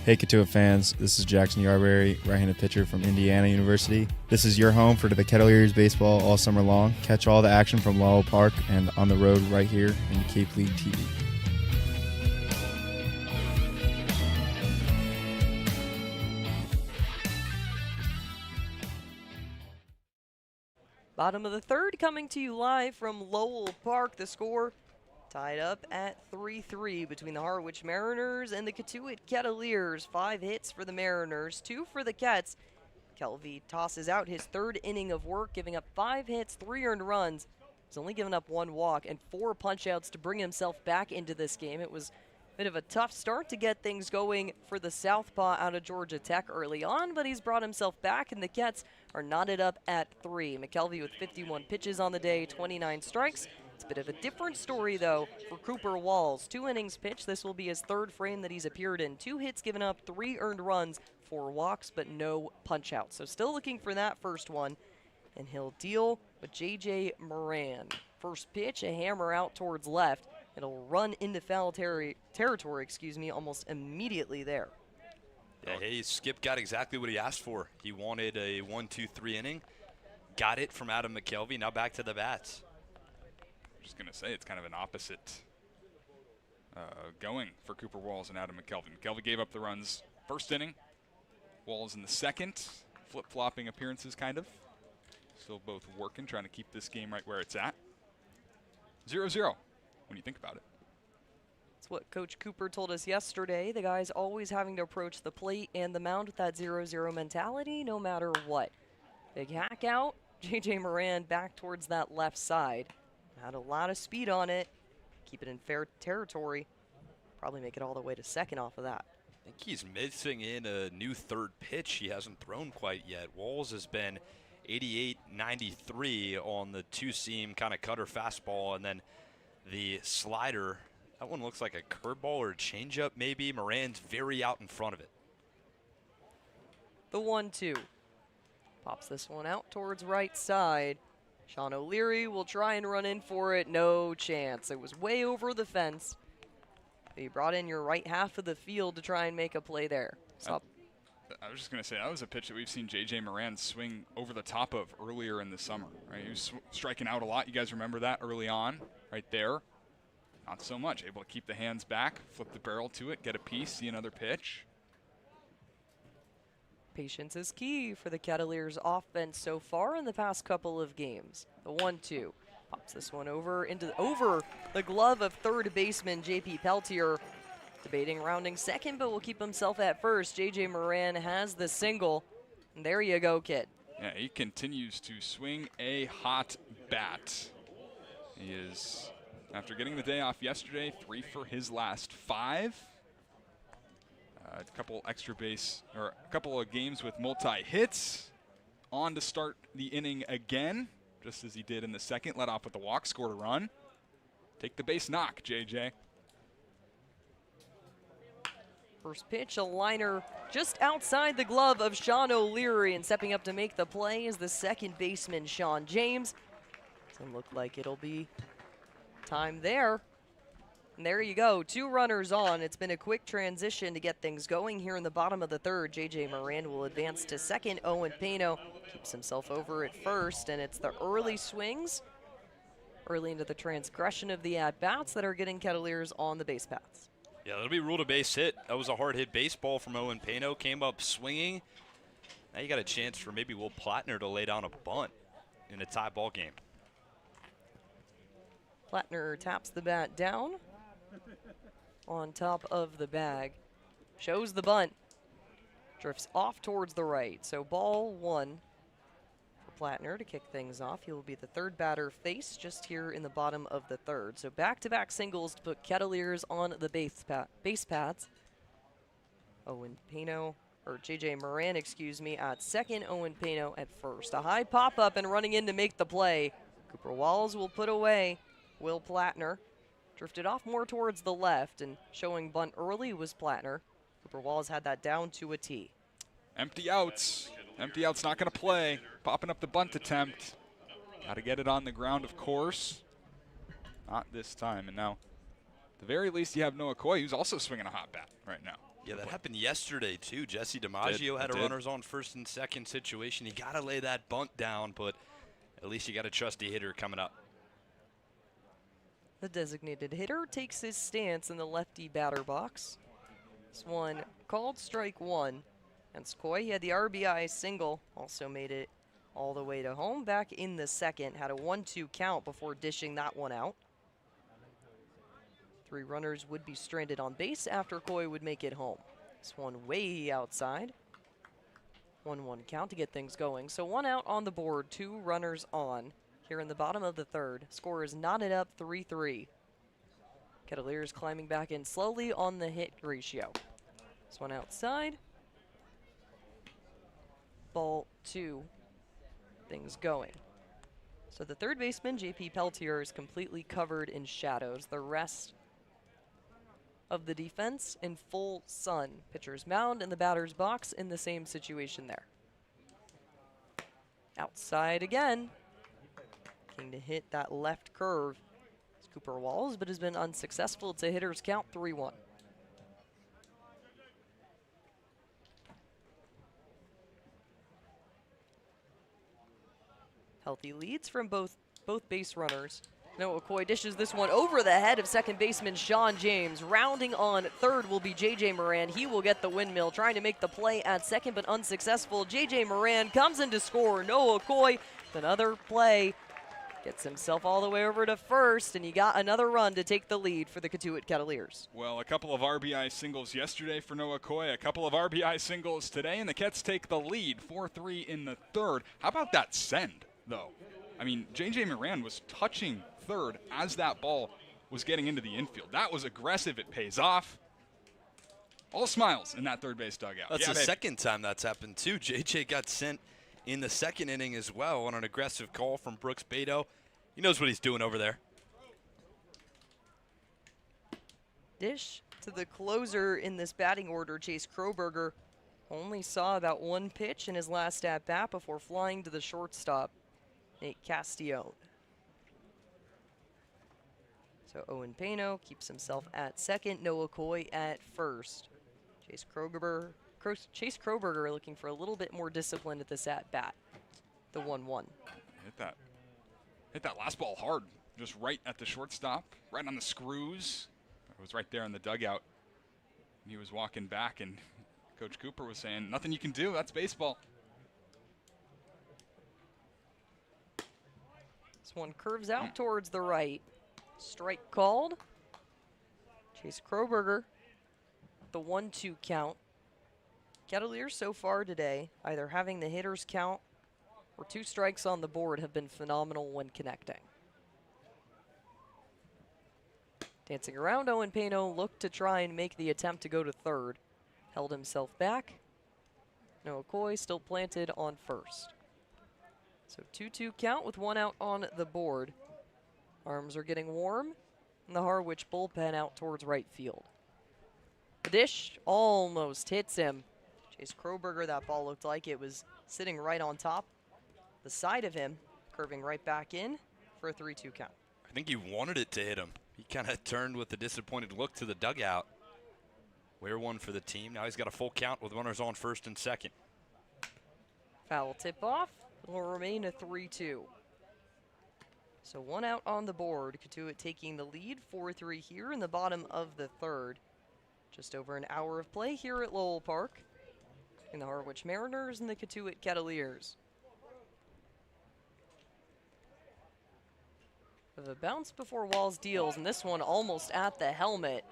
Hey Cotuit fans, this is Jackson Yarberry, right-handed pitcher from Indiana University. This is your home for the Kettleers baseball all summer long. Catch all the action from Lowell Park and on the road right here in Cape League TV. Bottom of the third, coming to you live from Lowell Park. The score tied up at 3-3 between the Harwich Mariners and the Cotuit Kettleers. 5 hits for the Mariners, 2 for the Kets. Kelvey tosses out his third inning of work, giving up 5 hits, 3 earned runs. He's only given up 1 walk and 4 punch-outs to bring himself back into this game. It was a bit of a tough start to get things going for the Southpaw out of Georgia Tech early on, but he's brought himself back, and the Kets are knotted up at 3. McKelvey with 51 pitches on the day, 29 strikes. It's a bit of a different story, though, for Cooper Walls. 2 innings pitched. This will be his 3rd frame that he's appeared in. 2 hits given up, 3 earned runs, 4 walks, but no punch-outs. So still looking for that first one, and he'll deal with J.J. Moran. First pitch, a hammer out towards left. It'll run into foul territory, almost immediately there. Yeah, hey, Skip got exactly what he asked for. He wanted a 1-2-3 inning. Got it from Adam McKelvey. Now back to the bats. Just going to say it's kind of an opposite going for Cooper Walls and Adam McKelvey. McKelvey gave up the runs first inning. Walls in the second. Flip-flopping appearances, kind of. Still both working, trying to keep this game right where it's at. 0-0 when you think about it. It's what Coach Cooper told us yesterday. The guys always having to approach the plate and the mound with that 0-0 mentality no matter what. Big hack out. J.J. Moran back towards that left side. Had a lot of speed on it. Keep it in fair territory. Probably make it all the way to second off of that. I think he's missing in a new 3rd pitch he hasn't thrown quite yet. Walls has been 88-93 on the 2-seam kind of cutter fastball, and then the slider, that one looks like a curveball or a changeup maybe. Moran's very out in front of it. The 1-2. Pops this one out towards right side. Sean O'Leary will try and run in for it. No chance. It was way over the fence. You brought in your right half of the field to try and make a play there. Stop. I was just going to say, that was a pitch that we've seen J.J. Moran swing over the top of earlier in the summer. Right? He was striking out a lot. You guys remember that early on, right there? Not so much. Able to keep the hands back, flip the barrel to it, get a piece, see another pitch. Patience is key for the Kettleers offense so far in the past couple of games. The 1-2. Pops this one over the glove of third baseman J.P. Peltier. Debating rounding second, but will keep himself at first. J.J. Moran has the single. And there you go, kid. Yeah, he continues to swing a hot bat. He is, after getting the day off yesterday, 3 for his last 5. A couple of games with multi-hits. On to start the inning again, just as he did in the second. Let off with the walk, scored a run. Take the base knock, JJ. First pitch, a liner just outside the glove of Sean O'Leary, and stepping up to make the play is the second baseman, Sean James. Doesn't look like it'll be time there. And there you go, 2 runners on. It's been a quick transition to get things going here in the bottom of the third. J.J. Moran will advance to second. Owen Pano keeps himself over at first, and it's the early swings, early into the transgression of the at-bats that are getting Kettleers on the base paths. Yeah, that'll be ruled a base hit. That was a hard hit baseball from Owen Pano. Came up swinging. Now you got a chance for maybe Will Plattner to lay down a bunt in a tie ball game. Plattner taps the bat down on top of the bag. Shows the bunt. Drifts off towards the right. So ball 1 for Plattner to kick things off. He will be the 3rd batter faced just here in the bottom of the 3rd. So back-to-back singles to put Kettleers on the base paths. Owen Pano, or J.J. Moran, at second. Owen Pano at first. A high pop-up and running in to make the play. Cooper Walls will put away Will Plattner. Drifted off more towards the left, and showing bunt early was Plattner. Cooper Walls had that down to a T. Empty outs. Empty outs not going to play. Popping up the bunt attempt. Got to get it on the ground, of course. Not this time. And now, at the very least, you have Noah Coy, who's also swinging a hot bat right now. Yeah, that happened yesterday, too. Jesse DiMaggio had a runners on first and second situation. You got to lay that bunt down, but at least you got a trusty hitter coming up. The designated hitter takes his stance in the lefty batter box. This one called strike 1. And Skoy, he had the RBI single, also made it all the way to home. Back in the second, had a 1-2 count before dishing that one out. 3 runners would be stranded on base after Coy would make it home. This one way outside. 1-1 count to get things going. So 1 out on the board, 2 runners on here in the bottom of the third. Score is knotted up 3-3. Kettleers climbing back in slowly on the hit ratio. This one outside. Ball 2. Things going. So the third baseman, JP Peltier, is completely covered in shadows. The rest of the defense in full sun. Pitcher's mound and the batter's box in the same situation there. Outside again. Looking to hit that left curve. It's Cooper Walls, but has been unsuccessful. It's a hitter's count, 3-1. Healthy leads from both base runners. Noah Coy dishes this one over the head of second baseman Sean James. Rounding on third will be J.J. Moran. He will get the windmill, trying to make the play at second, but unsuccessful. J.J. Moran comes in to score. Noah Coy, another play, gets himself all the way over to first, and he got another run to take the lead for the Cotuit Kettleers. Well, a couple of RBI singles yesterday for Noah Coy, a couple of RBI singles today, and the Kets take the lead, 4-3 in the third. How about that send, though? I mean, J.J. Moran was touching third as that ball was getting into the infield. That was aggressive. It pays off. All smiles in that third base dugout. That's the second time that's happened, too. J.J. got sent in the second inning as well on an aggressive call from Brooks Beto. He knows what he's doing over there. Dish to the closer in this batting order, Chase Kroberger. Only saw about 1 pitch in his last at-bat before flying to the shortstop, Nate Castillon. So Owen Pano keeps himself at second, Noah Coy at first. Chase Kroberger looking for a little bit more discipline at this at-bat. The 1-1. Hit that last ball hard, just right at the shortstop, right on the screws. It was right there in the dugout. He was walking back, and Coach Cooper was saying, nothing you can do, that's baseball. This one curves out towards the right. Strike called. Chase Kroberger, the 1-2 count. Kettleers so far today, either having the hitter's count or 2 strikes on the board, have been phenomenal when connecting. Dancing around, Owen Pano looked to try and make the attempt to go to third. Held himself back. Noah Coy still planted on first. So 2-2 count with 1 out on the board. Arms are getting warm, and the Harwich bullpen out towards right field. The dish almost hits him. Chase Kroberger, that ball looked like it was sitting right on top, the side of him, curving right back in for a 3-2 count. I think he wanted it to hit him. He kind of turned with a disappointed look to the dugout. We're 1 for the team. Now he's got a full count with runners on first and second. Foul tip off. It will remain a 3-2. So 1 out on the board. Cotuit taking the lead, 4-3 here in the bottom of the third. Just over an hour of play here at Lowell Park in the Harwich Mariners and the Cotuit Kettleers. The bounce before Walls deals, and this one almost at the helmet.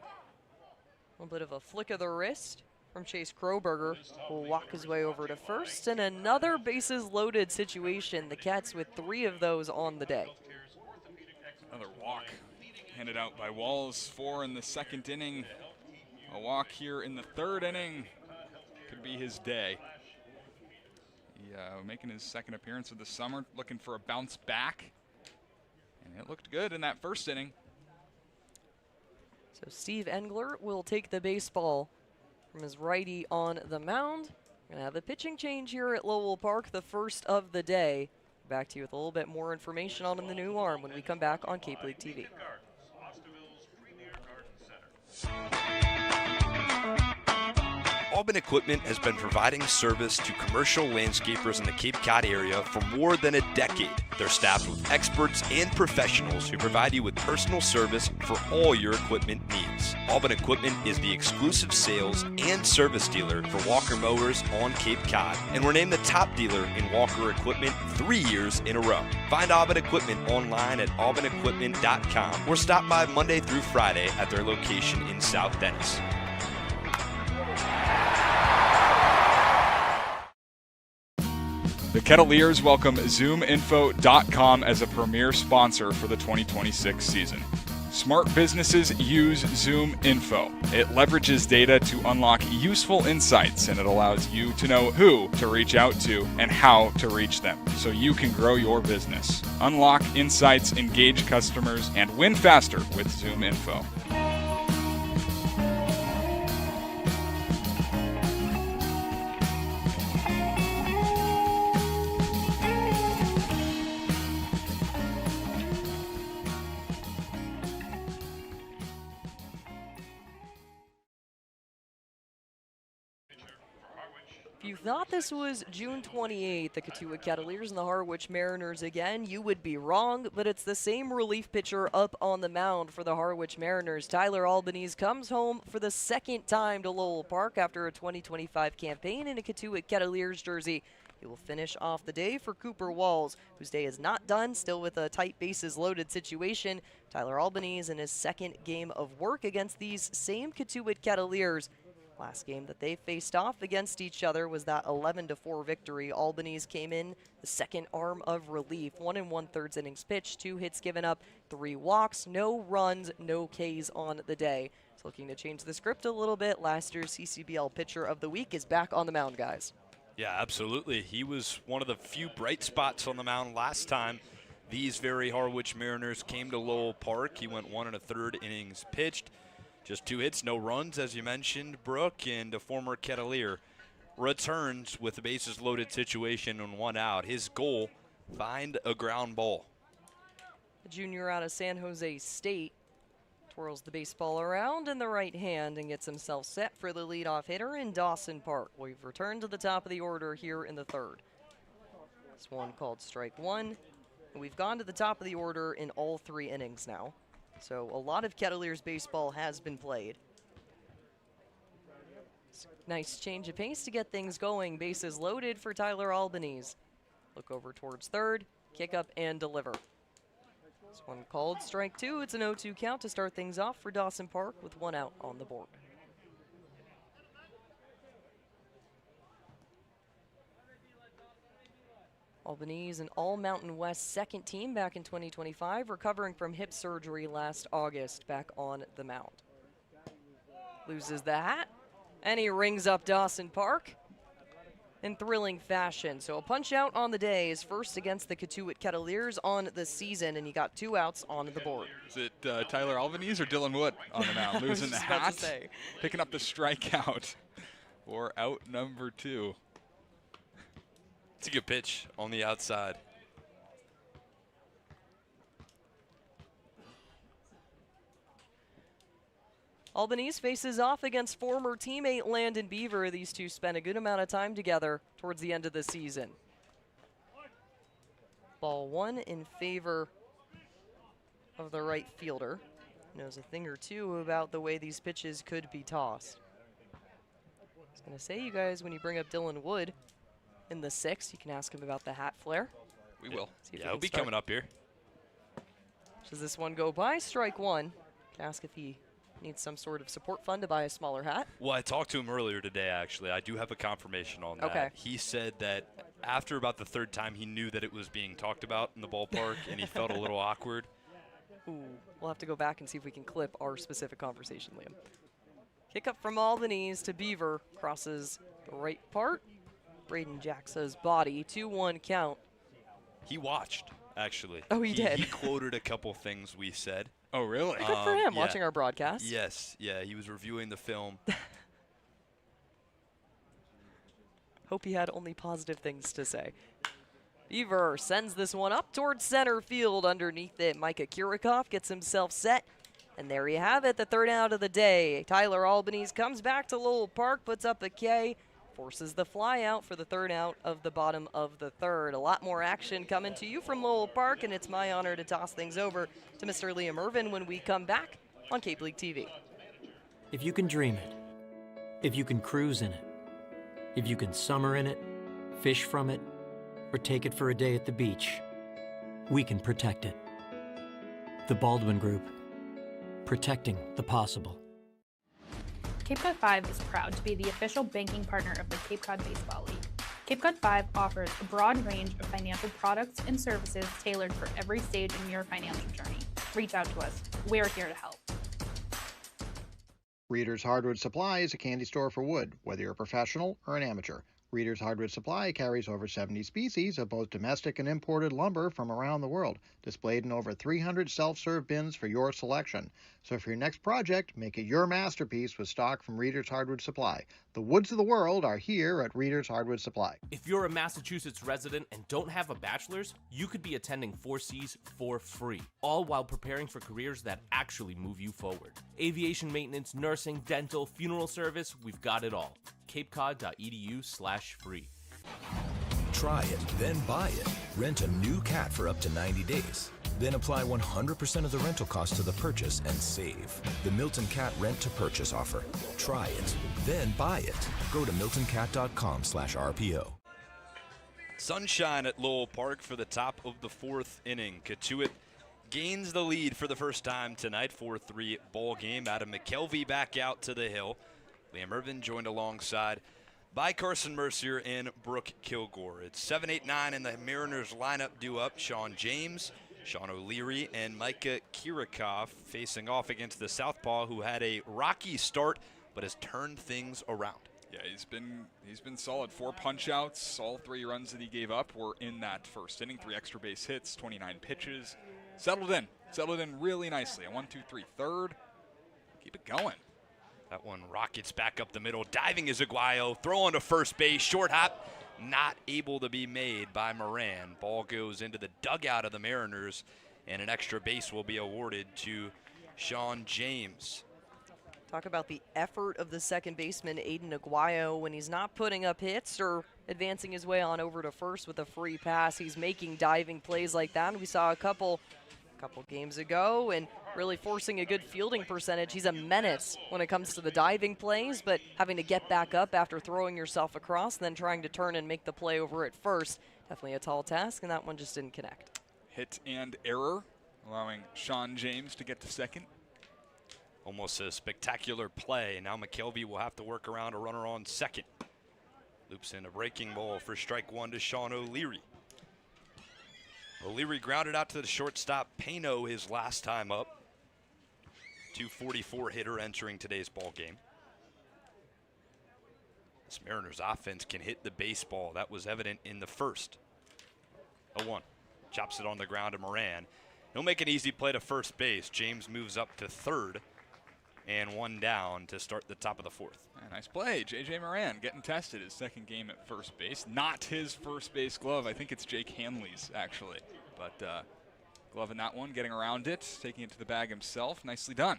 A little bit of a flick of the wrist from Chase Kroberger, will walk his way over to first, and another bases loaded situation. The Cats with 3 of those on the day. Another walk handed out by Walls, 4 in the second inning. A walk here in the third inning could be his day. He making his second appearance of the summer, looking for a bounce back. And it looked good in that first inning. So Steve Engler will take the baseball from his righty on the mound. We're going to have a pitching change here at Lowell Park, the first of the day. Back to you with a little bit more information on the new arm when we come back on Cape League TV. Albin Equipment has been providing service to commercial landscapers in the Cape Cod area for more than a decade. They're staffed with experts and professionals who provide you with personal service for all your equipment needs. Albin Equipment is the exclusive sales and service dealer for Walker Mowers on Cape Cod, and we're named the top dealer in Walker Equipment 3 years in a row. Find Albin Equipment online at albinequipment.com or stop by Monday through Friday at their location in South Dennis. The Kettleers welcome ZoomInfo.com as a premier sponsor for the 2026 season. Smart businesses use ZoomInfo. It leverages data to unlock useful insights, and it allows you to know who to reach out to and how to reach them so you can grow your business. Unlock insights, engage customers, and win faster with ZoomInfo. If you thought this was June 28th, the Cotuit Kettleers and the Harwich Mariners again, you would be wrong, but it's the same relief pitcher up on the mound for the Harwich Mariners. Tyler Albanese comes home for the second time to Lowell Park after a 2025 campaign in a Cotuit Kettleers jersey. He will finish off the day for Cooper Walls, whose day is not done, still with a tight bases loaded situation. Tyler Albanese in his second game of work against these same Cotuit Kettleers. Last game that they faced off against each other was that 11-4 victory. Albanese came in the second arm of relief. 1 1/3 innings pitched, 2 hits given up, 3 walks, no runs, no Ks on the day. It's looking to change the script a little bit. Last year's CCBL pitcher of the week is back on the mound, guys. Yeah, absolutely. He was one of the few bright spots on the mound last time these very Harwich Mariners came to Lowell Park. He went 1 1/3 innings pitched. Just 2 hits, no runs, as you mentioned, Brooke, and a former Kettleer returns with a bases loaded situation and 1 out. His goal, find a ground ball. The junior out of San Jose State twirls the baseball around in the right hand and gets himself set for the leadoff hitter in Dawson Park. We've returned to the top of the order here in the third. This one called strike 1, and we've gone to the top of the order in all 3 innings now. So a lot of Kettleers baseball has been played. Nice change of pace to get things going. Bases loaded for Tyler Albanese. Look over towards third, kick up and deliver. This one called strike 2. It's an 0-2 count to start things off for Dawson Park with 1 out on the board. Albanese, an All-Mountain West second team back in 2025, recovering from hip surgery last August, back on the mound. Loses the hat, and he rings up Dawson Park in thrilling fashion. So a punch out on the day is first against the Cotuit Kettleers on the season, and he got 2 outs on the board. Is it Tyler Albanese or Dylan Wood on the mound? Losing the hat, picking up the strikeout for out number 2. It's a good pitch on the outside. Albanese faces off against former teammate Landon Beaver. These two spent a good amount of time together towards the end of the season. Ball 1 in favor of the right fielder. Knows a thing or two about the way these pitches could be tossed. I was going to say, you guys, when you bring up Dylan Wood in the 6th, you can ask him about the hat flare. We will. Yeah, he'll be coming up here. Does this one go by? Strike 1. Ask if he needs some sort of support fund to buy a smaller hat. Well, I talked to him earlier today, actually. I do have a confirmation on that. Okay. He said that after about the 3rd time, he knew that it was being talked about in the ballpark, and he felt a little awkward. Ooh, we'll have to go back and see if we can clip our specific conversation, Liam. Kick up from Albanese to Beaver. Crosses the right part. Braden Jacksa's body. 2-1 count. He watched, actually. Oh, he did? He quoted a couple things we said. Oh, really? Good for him, yeah. watching our broadcast. Yes, yeah, he was reviewing the film. Hope he had only positive things to say. Beaver sends this one up towards center field underneath it. Micah Kirikoff gets himself set. And there you have it, the third out of the day. Tyler Albanese comes back to Lowell Park, puts up a K, forces the fly out for the third out of the bottom of the third. A lot more action coming to you from Lowell Park, and it's my honor to toss things over to Mr. Liam Ervin when we come back on Cape League TV. If you can dream it, if you can cruise in it, if you can summer in it, fish from it, or take it for a day at the beach, we can protect it. The Baldwin Group, protecting the possible. Cape Cod 5 is proud to be the official banking partner of the Cape Cod Baseball League. Cape Cod 5 offers a broad range of financial products and services tailored for every stage in your financial journey. Reach out to us. We're here to help. Reader's Hardwood Supply is a candy store for wood, whether you're a professional or an amateur. Reader's Hardwood Supply carries over 70 species of both domestic and imported lumber from around the world, displayed in over 300 self-serve bins for your selection. So for your next project, make it your masterpiece with stock from Reader's Hardwood Supply. The woods of the world are here at Reader's Hardwood Supply. If you're a Massachusetts resident and don't have a bachelor's, you could be attending 4Cs for free, all while preparing for careers that actually move you forward. Aviation maintenance, nursing, dental, funeral service, we've got it all. capecod.edu/free. Try it, then buy it. Rent a new cat for up to 90 days. Then apply 100% of the rental cost to the purchase and save. The Milton Cat Rent to Purchase offer. Try it, then buy it. Go to miltoncat.com/RPO. Sunshine at Lowell Park for the top of the fourth inning. Cotuit gains the lead for the first time tonight, 4-3 ball game. Adam McKelvey back out to the hill. Liam Ervin joined alongside by Carson Mercier and Brooke Killgore. It's 7, 8, 9 in the Mariners lineup due up. Sean James, Sean O'Leary, and Micah Kirikoff facing off against the southpaw, who had a rocky start but has turned things around. Yeah, he's been solid. 4 punch-outs. All 3 runs that he gave up were in that first inning. 3 extra base hits, 29 pitches. Settled in really nicely. A 1-2-3 third. Keep it going. That one rockets back up the middle. Diving is Aguayo. Throw on to first base. Short hop. Not able to be made by Moran. Ball goes into the dugout of the Mariners, and an extra base will be awarded to Sean James. Talk about the effort of the second baseman, Aiden Aguayo, when he's not putting up hits or advancing his way on over to first with a free pass. He's making diving plays like that. We saw a couple games ago, and really forcing a good fielding percentage. He's a menace when it comes to the diving plays, but having to get back up after throwing yourself across and then trying to turn and make the play over at first, definitely a tall task, and that one just didn't connect. Hit and error, allowing Sean James to get to second. Almost a spectacular play. Now McKelvey will have to work around a runner on second. Loops in a breaking ball for strike one to Sean O'Leary. O'Leary grounded out to the shortstop. Pano his last time up. 244 hitter entering today's ball game. This Mariners offense can hit the baseball. That was evident in the first. 0-1. Chops it on the ground to Moran. He'll make an easy play to first base. James moves up to third. And one down to start the top of the fourth. Nice play. J.J. Moran getting tested his second game at first base. Not his first base glove. I think it's Jake Hanley's, actually. But glove in that one, getting around it, taking it to the bag himself. Nicely done.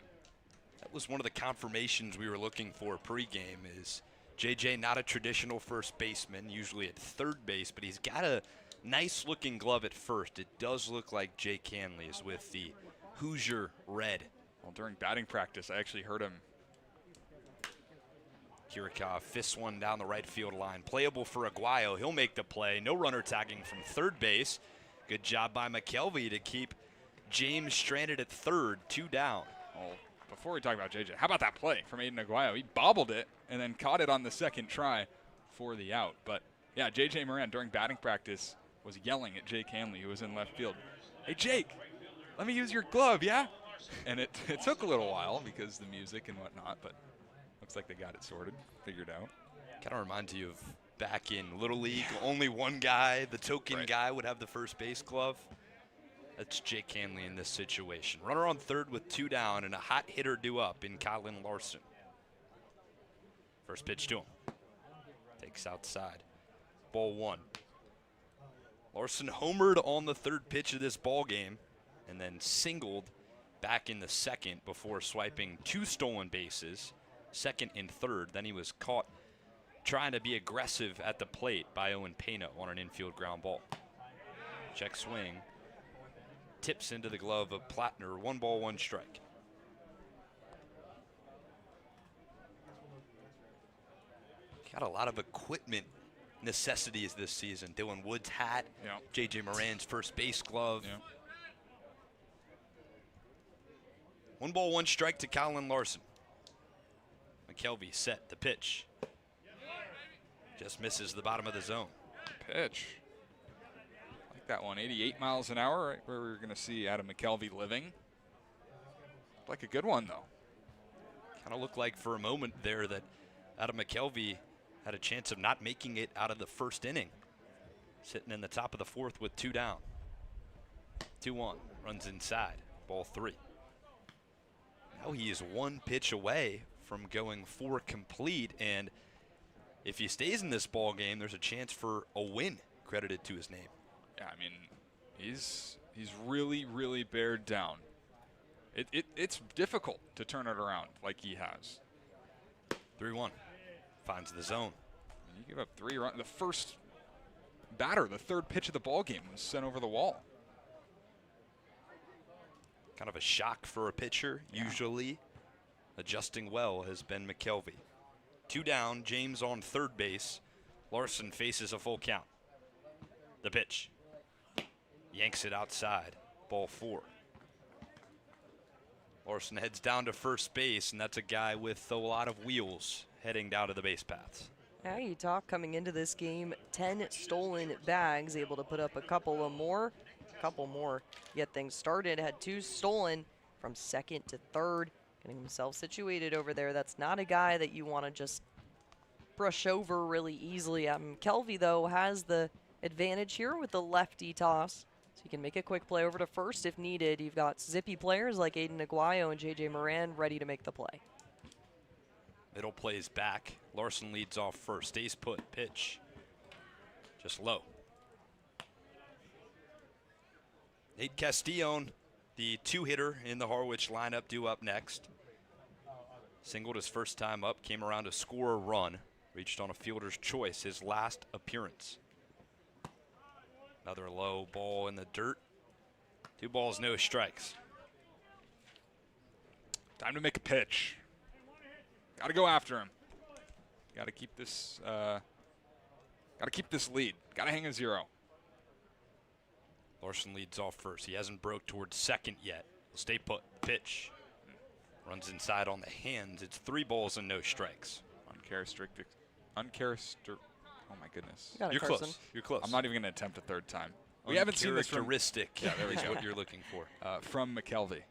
That was one of the confirmations we were looking for pregame is J.J. not a traditional first baseman, usually at third base, but he's got a nice-looking glove at first. It does look like Jake Hanley's with the Hoosier red. Well, during batting practice, I actually heard him. Kirikoff fists one down the right field line. Playable for Aguayo. He'll make the play. No runner tagging from third base. Good job by McKelvey to keep James stranded at third. 2 down. Well, before we talk about JJ, how about that play from Aiden Aguayo? He bobbled it and then caught it on the second try for the out. But, yeah, J.J. Moran during batting practice was yelling at Jake Hanley, who was in left field. Hey, Jake, let me use your glove, yeah? And it took a little while because the music and whatnot, but looks like they got it sorted, figured out. Kind of reminds you of back in Little League. Only one guy, the token guy, would have the first base glove. That's Jake Hanley in this situation. Runner on third with 2 down and a hot hitter due up in Colin Larson. First pitch to him. Takes outside. Ball 1. Larson homered on the third pitch of this ball game and then singled back in the second before swiping 2 stolen bases, second and third. Then he was caught trying to be aggressive at the plate by Owen Pano on an infield ground ball. Check swing. Tips into the glove of Plattner. 1 ball, 1 strike. Got a lot of equipment necessities this season. Dylan Wood's hat, J.J. Moran's first base glove. 1 ball, 1 strike to Colin Larson. McKelvey set the pitch. Just misses the bottom of the zone. Pitch. Like that one. 88 miles an hour, right where we're going to see Adam McKelvey living. Like a good one, though. Kind of looked like for a moment there that Adam McKelvey had a chance of not making it out of the first inning. Sitting in the top of the fourth with 2 down. 2-1. Runs inside. Ball 3. Now he is 1 pitch away from going 4 complete, and if he stays in this ball game, there's a chance for a win credited to his name. Yeah, I mean, he's really, really bared down. It's difficult to turn it around like he has. 3-1. Finds the zone. You give up 3 runs. The first batter, the 3rd pitch of the ball game, was sent over the wall. Kind of a shock for a pitcher. Usually adjusting well has been McKelvey. 2 down, James on third base. Larson faces a full count. The pitch. Yanks it outside. Ball 4. Larson heads down to first base, and that's a guy with a lot of wheels heading down to the base paths. Yeah, you talk coming into this game, 10 stolen bags, able to put up a couple more, get things started. Had 2 stolen from second to third, getting himself situated over there. That's not a guy that you want to just brush over really easily. McKelvey, though, has the advantage here with the lefty toss, so you can make a quick play over to first if needed. You've got zippy players like Aiden Aguayo and J.J. Moran ready to make the play. Middle plays back. Larson leads off first. Stays put. Pitch. Just low. Nate Castillon, the 2-hitter in the Harwich lineup, due up next. Singled his first time up. Came around to score a run. Reached on a fielder's choice his last appearance. Another low ball in the dirt. 2 balls, no strikes. Time to make a pitch. Got to go after him. Got to keep this. Got to keep this lead. Got to hang a 0. Larson leads off first. He hasn't broke towards second yet. He'll stay put. Pitch. Runs inside on the hands. It's 3 balls and no strikes. Oh my goodness. You're close. You're close. I'm not even going to attempt a 3rd time. We haven't seen this from. Uncharacteristic. Yeah, there is what you're looking for. From McKelvey.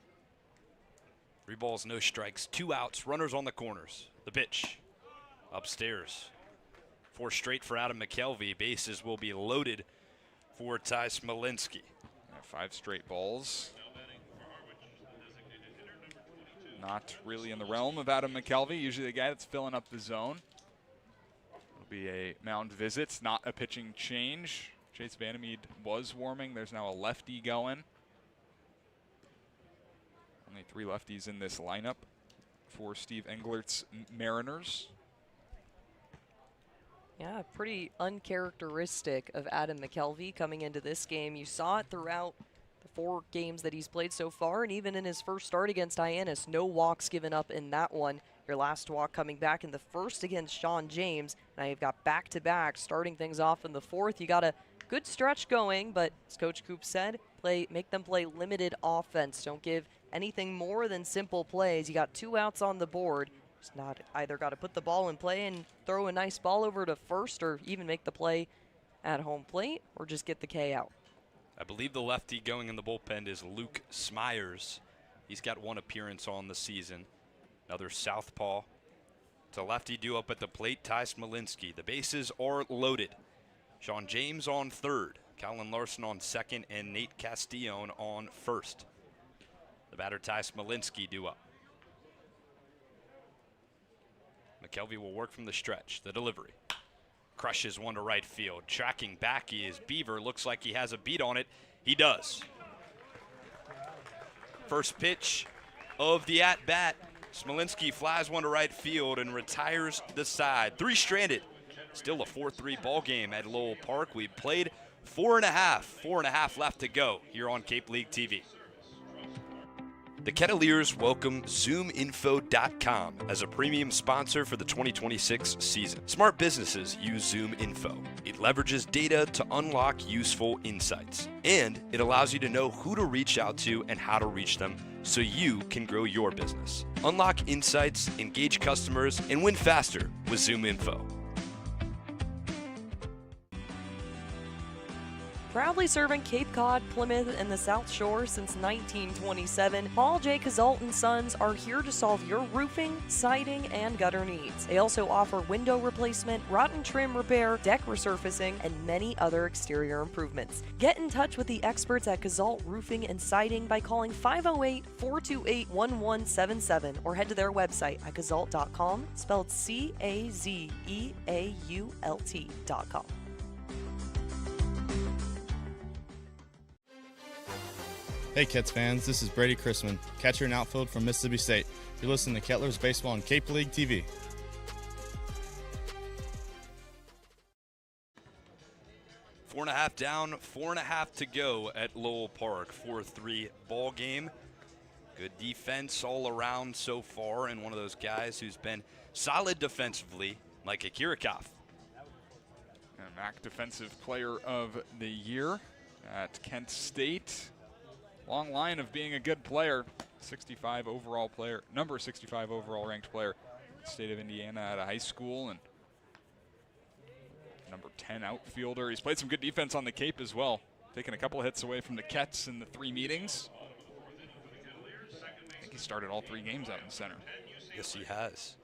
3 balls, no strikes, 2 outs, runners on the corners. The pitch. Upstairs. 4 straight for Adam McKelvey. Bases will be loaded for Ty Smolinski. 5 straight balls. Not really in the realm of Adam McKelvey. Usually the guy that's filling up the zone. It'll be a mound visit, not a pitching change. Chase Vandermeed was warming. There's now a lefty going. Only 3 lefties in this lineup for Steve Englert's Mariners. Yeah, pretty uncharacteristic of Adam McKelvey coming into this game. You saw it throughout the 4 games that he's played so far, and even in his first start against Hyannis, no walks given up in that one. Your last walk coming back in the first against Sean James. Now you've got back-to-back starting things off in the 4th. You got a good stretch going, but as Coach Coop said, make them play limited offense. Don't give anything more than simple plays. You got 2 outs on the board. Just not either got to put the ball in play and throw a nice ball over to first, or even make the play at home plate, or just get the K out. I believe the lefty going in the bullpen is Luke Smyers. He's got 1 appearance on the season. Another southpaw. It's a lefty due up at the plate, Ty Smolinski. The bases are loaded. Sean James on third, Colin Larson on second, and Nate Castillon on first. The batter, Ty Smolinski, due up. McKelvey will work from the stretch. The delivery. Crushes one to right field. Tracking back is Beaver. Looks like he has a beat on it. He does. First pitch of the at-bat. Smolinski flies one to right field and retires the side. 3 stranded. Still a 4-3 ball game at Lowell Park. We played 4.5 left to go here on Cape League TV. The Kettleers welcome ZoomInfo.com as a premium sponsor for the 2026 season. Smart businesses use ZoomInfo. It leverages data to unlock useful insights, and it allows you to know who to reach out to and how to reach them so you can grow your business. Unlock insights, engage customers, and win faster with ZoomInfo. Proudly serving Cape Cod, Plymouth, and the South Shore since 1927, Paul J. Cazalt & Sons are here to solve your roofing, siding, and gutter needs. They also offer window replacement, rotten trim repair, deck resurfacing, and many other exterior improvements. Get in touch with the experts at Cazalt Roofing and Siding by calling 508-428-1177 or head to their website at cazalt.com, spelled CAZEAULT.com. Hey Kets fans, this is Brady Chrisman, catcher and outfield from Mississippi State. You're listening to Kettleers Baseball on Cape League TV. Four and a half down, 4.5 to go at Lowell Park. 4-3 ball game. Good defense all around so far, and one of those guys who's been solid defensively, like Kirikov. MAC Defensive Player of the Year at Kent State. Long line of being a good player. 65 overall player, number 65 overall ranked player in the state of Indiana out of high school, and number 10 outfielder. He's played some good defense on the Cape as well, taking a couple of hits away from the Kets in the 3 meetings. I think he started all 3 games out in center. Yes, he has.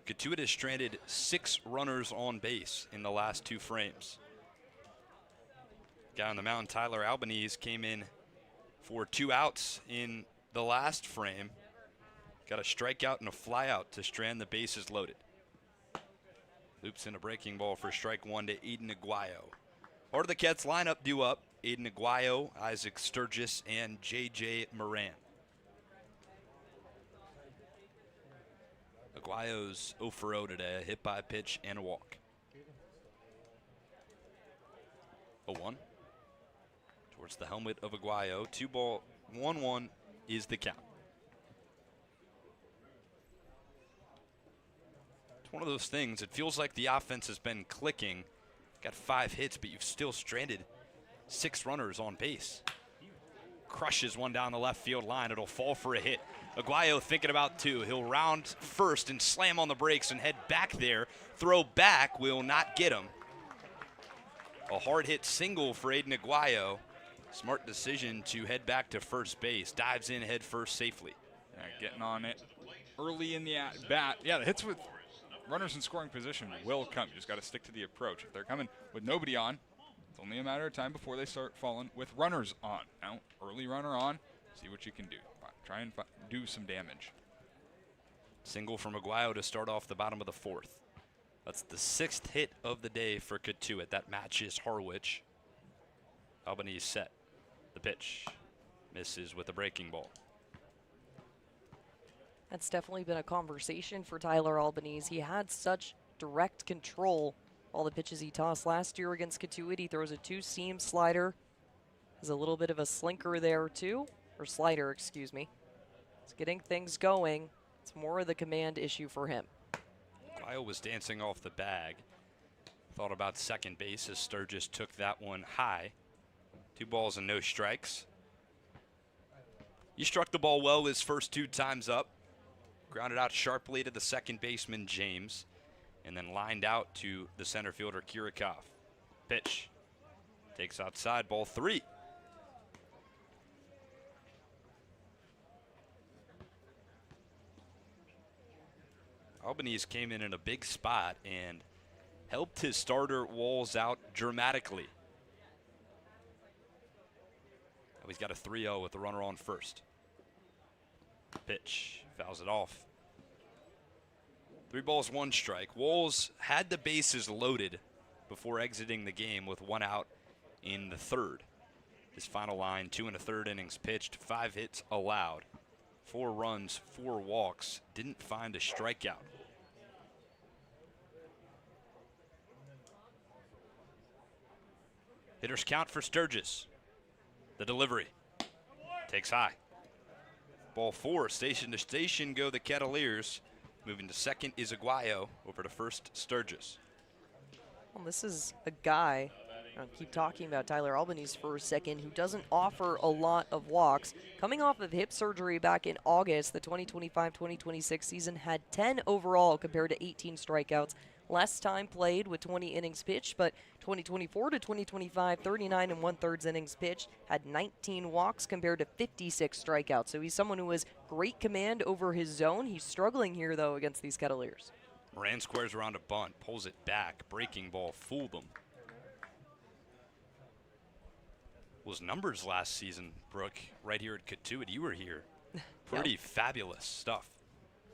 Cotuit has stranded 6 runners on base in the last 2 frames. Guy on the mound, Tyler Albanese, came in for 2 outs in the last frame. Got a strikeout and a flyout to strand the bases loaded. Loops in a breaking ball for strike 1 to Aiden Aguayo. Part of the Kets lineup due up: Aiden Aguayo, Isaac Sturgis, and J.J. Moran. Aguayo's 0 for 0 today, a hit by a pitch and a walk. 0-1. Towards the helmet of Aguayo. 2-1, 1-1 is the count. It's one of those things. It feels like the offense has been clicking. Got 5 hits, but you've still stranded 6 runners on base. Crushes one down the left field line. It'll fall for a hit. Aguayo thinking about 2. He'll round first and slam on the brakes and head back there. Throw back will not get him. A hard hit single for Aiden Aguayo. Smart decision to head back to first base. Dives in head first safely. Getting on it early in the at-bat. Yeah, the hits with runners in scoring position will come. You just got to stick to the approach. If they're coming with nobody on, it's only a matter of time before they start falling with runners on. Now, early runner on, see what you can do. Try and do some damage. Single from Aguayo to start off the bottom of the 4th. That's the 6th hit of the day for Cotuit. That matches Harwich. Albanese set. The pitch misses with a breaking ball. That's definitely been a conversation for Tyler Albanese. He had such direct control all the pitches he tossed last year against Cotuit. He throws a 2-seam slider. Has a little bit of a slinker there too, or slider, excuse me. It's getting things going. It's more of the command issue for him. Aguayo was dancing off the bag. Thought about second base as Sturgis took that one high. 2 balls and no strikes. He struck the ball well his first 2 times up. Grounded out sharply to the second baseman, James. And then lined out to the center fielder, Kirikov. Pitch. Takes outside, ball 3. Albanese came in a big spot and helped his starter Walls out dramatically. Now he's got a 3-0 with the runner on first. Pitch, fouls it off. 3 balls, 1 strike. Walls had the bases loaded before exiting the game with 1 out in the 3rd. His final line, 2 1/3 innings pitched, 5 hits allowed, 4 runs, 4 walks, didn't find a strikeout. Hitters count for Sturgis. The delivery takes high. Ball 4, station to station go the Kettleers. Moving to second is Aguayo, over to first Sturgis. Well, this is a guy, I'll keep talking about Tyler Albanese for a second, who doesn't offer a lot of walks. Coming off of hip surgery back in August, the 2025-2026 season had 10 overall compared to 18 strikeouts. Less time played with 20 innings pitched, but 2024 to 2025, 39 1/3 innings pitched, had 19 walks compared to 56 strikeouts. So he's someone who has great command over his zone. He's struggling here, though, against these Kettleers. Moran squares around a bunt, pulls it back, breaking ball, fooled them. Was numbers last season, Brooke, right here at Cotuit. You were here. Pretty fabulous stuff.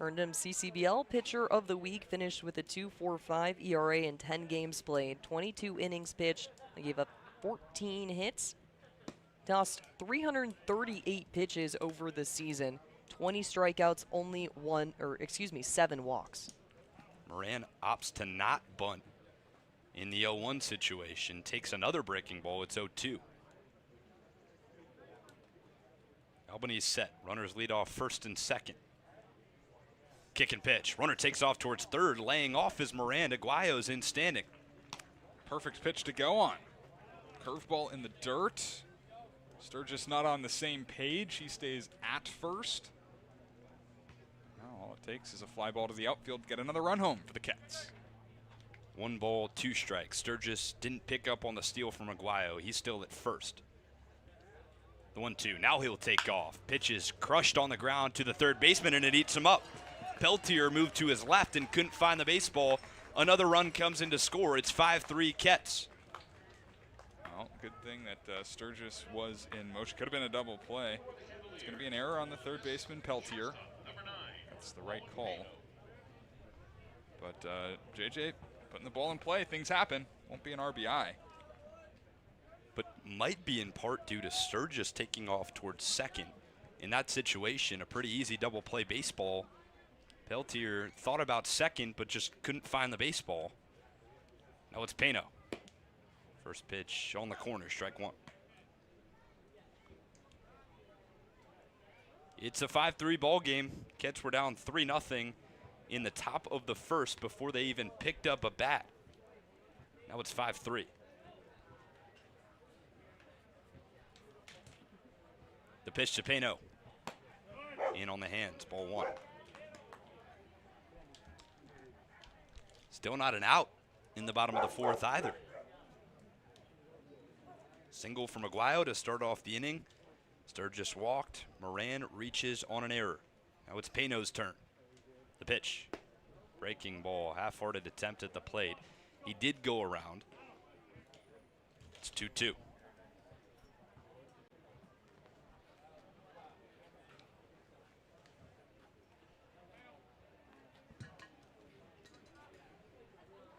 Earned him CCBL Pitcher of the Week, finished with a 2.45 ERA in 10 games played, 22 innings pitched. He gave up 14 hits, tossed 338 pitches over the season, 20 strikeouts, only 7 walks. Moran opts to not bunt in the 0-1 situation, takes another breaking ball. It's 0-2. Albany's set. Runners lead off first and second. Kick and pitch. Runner takes off towards third. Laying off is Moran. Aguayo's in standing. Perfect pitch to go on. Curveball in the dirt. Sturgis not on the same page. He stays at first. Now all it takes is a fly ball to the outfield to get another run home for the Cats. 1 ball, 2 strikes. Sturgis didn't pick up on the steal from Aguayo. He's still at first. The 1-2. Now he'll take off. Pitch is crushed on the ground to the third baseman, and it eats him up. Peltier moved to his left and couldn't find the baseball. Another run comes in to score. It's 5-3 Kets. Well, good thing that Sturgis was in motion. Could have been a double play. It's going to be an error on the third baseman, Peltier. That's the right call. But JJ putting the ball in play. Things happen. Won't be an RBI. But might be in part due to Sturgis taking off towards second. In that situation, a pretty easy double play baseball. Peltier thought about second, but just couldn't find the baseball. Now it's Pano. First pitch on the corner, strike 1. It's a 5-3 ball game. Cats were down 3-0 in the top of the first before they even picked up a bat. Now it's 5-3. The pitch to Pano. In on the hands, ball 1. Still not an out in the bottom of the 4th either. Single from Aguayo to start off the inning. Sturgis walked. Moran reaches on an error. Now it's Pano's turn. The pitch. Breaking ball. Half-hearted attempt at the plate. He did go around. It's 2-2.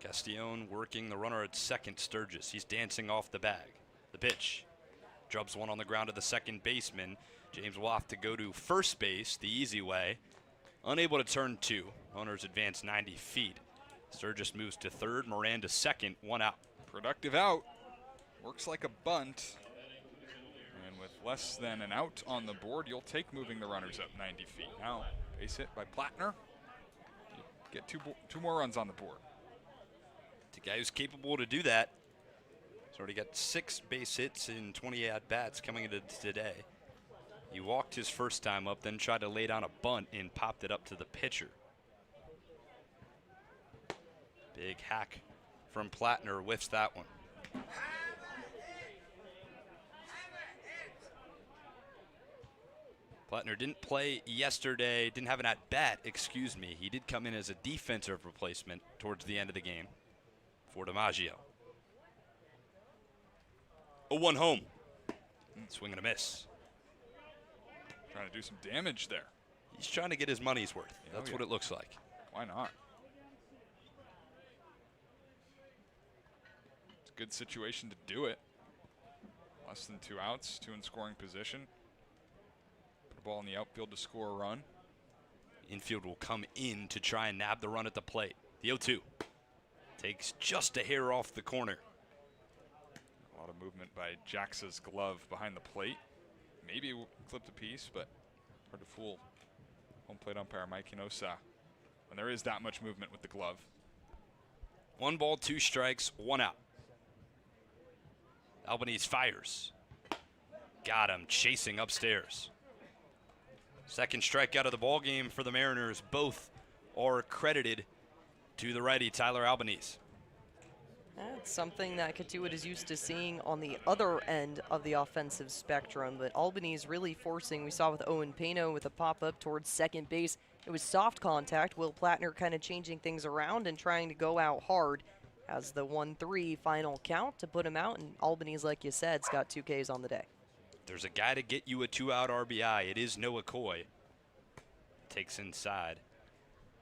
Castillon working the runner at second, Sturgis. He's dancing off the bag. The pitch. Drubs one on the ground to the second baseman. James will have to go to first base the easy way. Unable to turn 2. Runners advance 90 feet. Sturgis moves to third. Moran to second. 1 out. Productive out. Works like a bunt. And with less than an out on the board, you'll take moving the runners up 90 feet. Now, base hit by Plattner. You get two more runs on the board. The guy who's capable to do that. He's already got 6 base hits in 20 at-bats coming into today. He walked his first time up, then tried to lay down a bunt and popped it up to the pitcher. Big hack from Plattner, whiffs that one. Plattner didn't play yesterday, didn't have an at-bat, excuse me. He did come in as a defensive replacement towards the end of the game for DiMaggio. A 1 home. Swing and a miss. Trying to do some damage there. He's trying to get his money's worth. That's what it looks like. Why not? It's a good situation to do it. Less than 2 outs, 2 in scoring position. Put the ball in the outfield to score a run. Infield will come in to try and nab the run at the plate. The 0-2 takes just a hair off the corner. A lot of movement by Jax's glove behind the plate. Maybe clipped a piece, but hard to fool home plate umpire Mike Hinosa when there is that much movement with the glove. 1 ball, 2 strikes, 1 out. Albanese fires. Got him, chasing upstairs. Second strikeout of the ball game for the Mariners. Both are credited to the righty, Tyler Albanese. That's something that Cotuit is used to seeing on the other end of the offensive spectrum, but Albany's really forcing. We saw with Owen Pano with a pop-up towards second base. It was soft contact. Will Plattner kind of changing things around and trying to go out hard as the 1-3 final count to put him out, and Albany's, like you said, has got 2 Ks on the day. There's a guy to get you a 2-out RBI. It is Noah Coy. Takes inside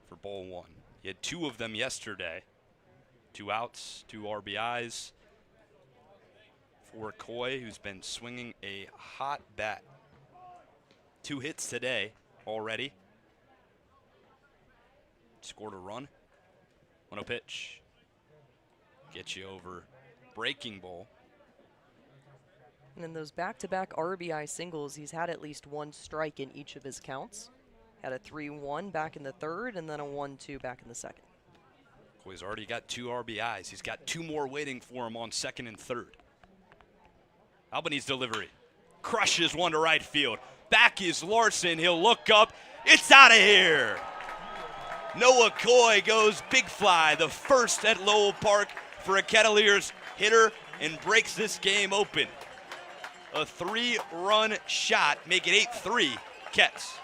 for ball 1. He had 2 of them yesterday. 2 outs, 2 RBIs for Coy, who's been swinging a hot bat. 2 hits today already. Scored a run. 1-0 pitch. Get you over breaking ball. And in those back-to-back RBI singles, he's had at least 1 strike in each of his counts. Had a 3-1 back in the third, and then a 1-2 back in the second. Coy's already got 2 RBIs. He's got 2 more waiting for him on second and third. Albanese delivery. Crushes one to right field. Back is Larson. He'll look up. It's out of here. Noah Coy goes big fly, the first at Lowell Park for a Kettleers hitter, and breaks this game open. A 3-run shot, make it 8-3 Ketts.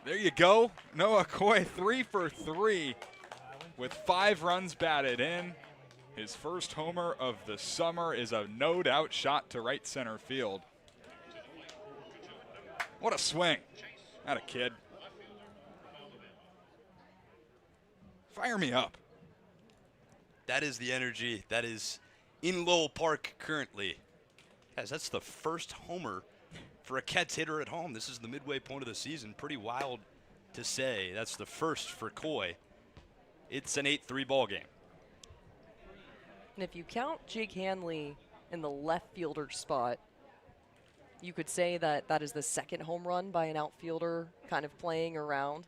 There you go. Noah Coy 3 for 3 with 5 runs batted in. His first homer of the summer is a no-doubt shot to right center field. What a swing. Not a kid. Fire me up. That is the energy that is in Lowell Park currently. Guys, that's the first homer for a Ketts hitter at home. This is the midway point of the season. Pretty wild to say. That's the first for Coy. It's an 8-3 ball game. And if you count Jake Hanley in the left fielder spot, you could say that that is the second home run by an outfielder kind of playing around.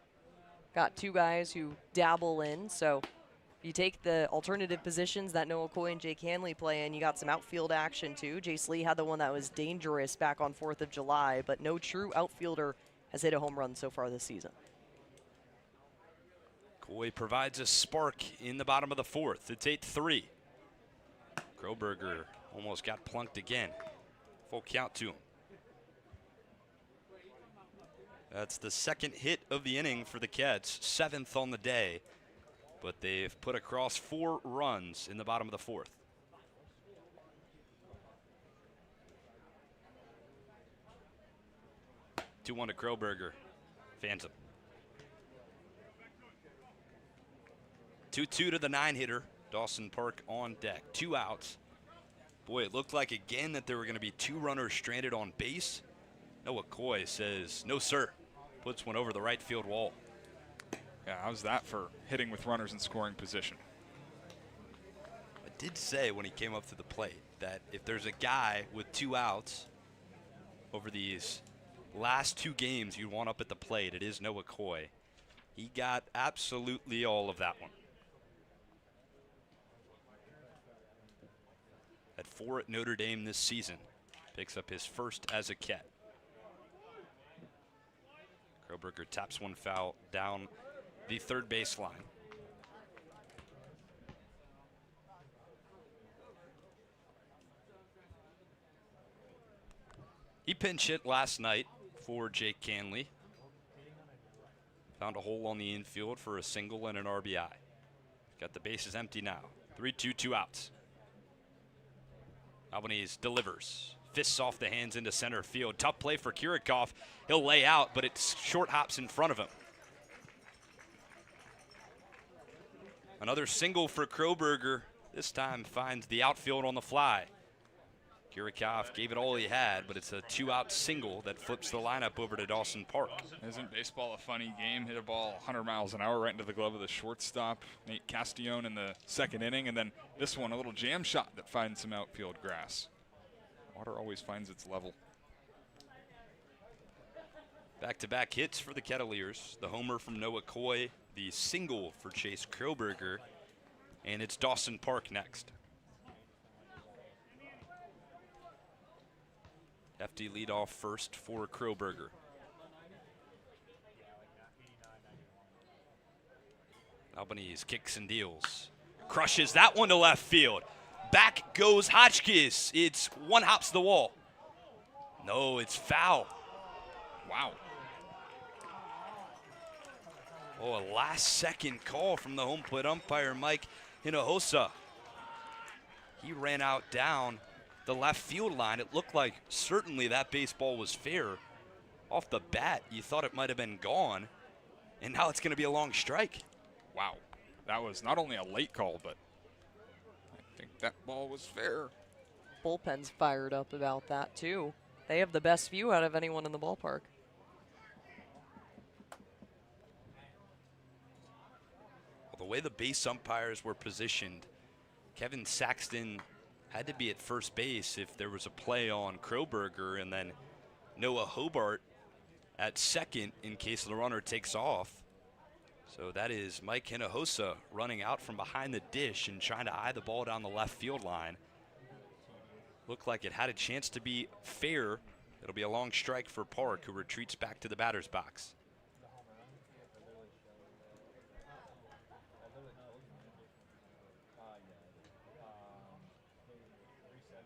Got 2 guys who dabble in, so you take the alternative positions that Noah Coy and Jake Hanley play in, you got some outfield action too. Jace Lee had the one that was dangerous back on 4th of July, but no true outfielder has hit a home run so far this season. Coy provides a spark in the bottom of the 4th. It's 8-3. Kroberger almost got plunked again. Full count to him. That's the second hit of the inning for the Ketts, 7th on the day. But they've put across 4 runs in the bottom of the 4th. Two-1 to Kroberger. Fans him. 2-2 to the 9-hitter. Dawson Park on deck. 2 outs. Boy, it looked like again that there were going to be 2 runners stranded on base. Noah Coy says, no, sir. Puts one over the right field wall. Yeah, how's that for hitting with runners in scoring position? I did say when he came up to the plate that if there's a guy with 2 outs over these last 2 games you want up at the plate, it is Noah Coy. He got absolutely all of that one. At 4 at Notre Dame this season. Picks up his first as a Ket. Kroberger taps one foul down the third baseline. He pinch hit last night for Jake Hanley. Found a hole on the infield for a single and an RBI. Got the bases empty now. 3-2, 2 outs. Albanese delivers. Fists off the hands into center field. Tough play for Kirikov. He'll lay out, but it short hops in front of him. Another single for Kroberger. This time finds the outfield on the fly. Kirikov gave it all he had, but it's a 2-out single that flips the lineup over to Dawson Park. Isn't baseball a funny game? Hit a ball 100 miles an hour right into the glove of the shortstop, Nate Castillon, in the second inning, and then this one, a little jam shot that finds some outfield grass. Water always finds its level. Back-to-back hits for the Kettleers. The homer from Noah Coy, the single for Chase Kroberger, and it's Dawson Park next. Hefty leadoff first for Kroberger. Albanese kicks and deals. Crushes that one to left field. Back goes Hotchkiss. It's one hops the wall. No, it's foul. Wow. Oh, a last-second call from the home plate umpire, Mike Hinojosa. He ran out down the left field line. It looked like certainly that baseball was fair. Off the bat, you thought it might have been gone, and now it's going to be a long strike. Wow. That was not only a late call, but I think that ball was fair. Bullpen's fired up about that, too. They have the best view out of anyone in the ballpark. Well, the way the base umpires were positioned, Kevin Saxton had to be at first base if there was a play on Kroberger, and then Noah Hobart at second in case the runner takes off. So that is Mike Hinojosa running out from behind the dish and trying to eye the ball down the left field line. Looked like it had a chance to be fair. It'll be a long strike for Park, who retreats back to the batter's box.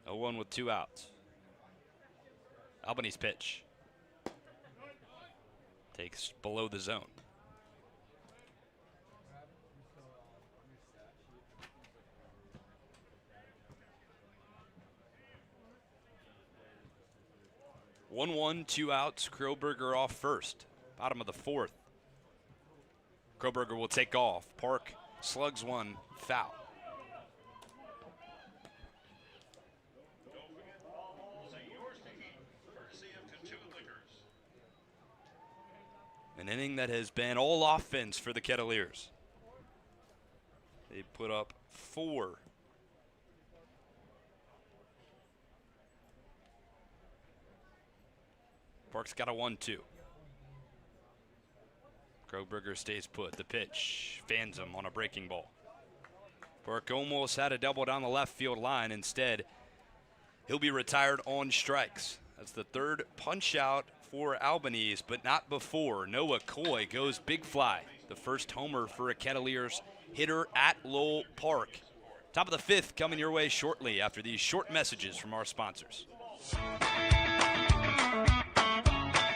0-1 with 2 outs. Albany's pitch. Takes below the zone. One, 2 outs. Kroberger off first. Bottom of the 4th. Kroberger will take off. Park slugs one foul. An inning that has been all offense for the Kettleers. They put up 4. Park's got a 1-2. Kroberger stays put. The pitch fans him on a breaking ball. Park almost had a double down the left field line. Instead, he'll be retired on strikes. That's the 3rd punch out for Albanese, but not before. Noah Coy goes big fly. The first homer for a Kettleers hitter at Lowell Park. Top of the 5th coming your way shortly after these short messages from our sponsors.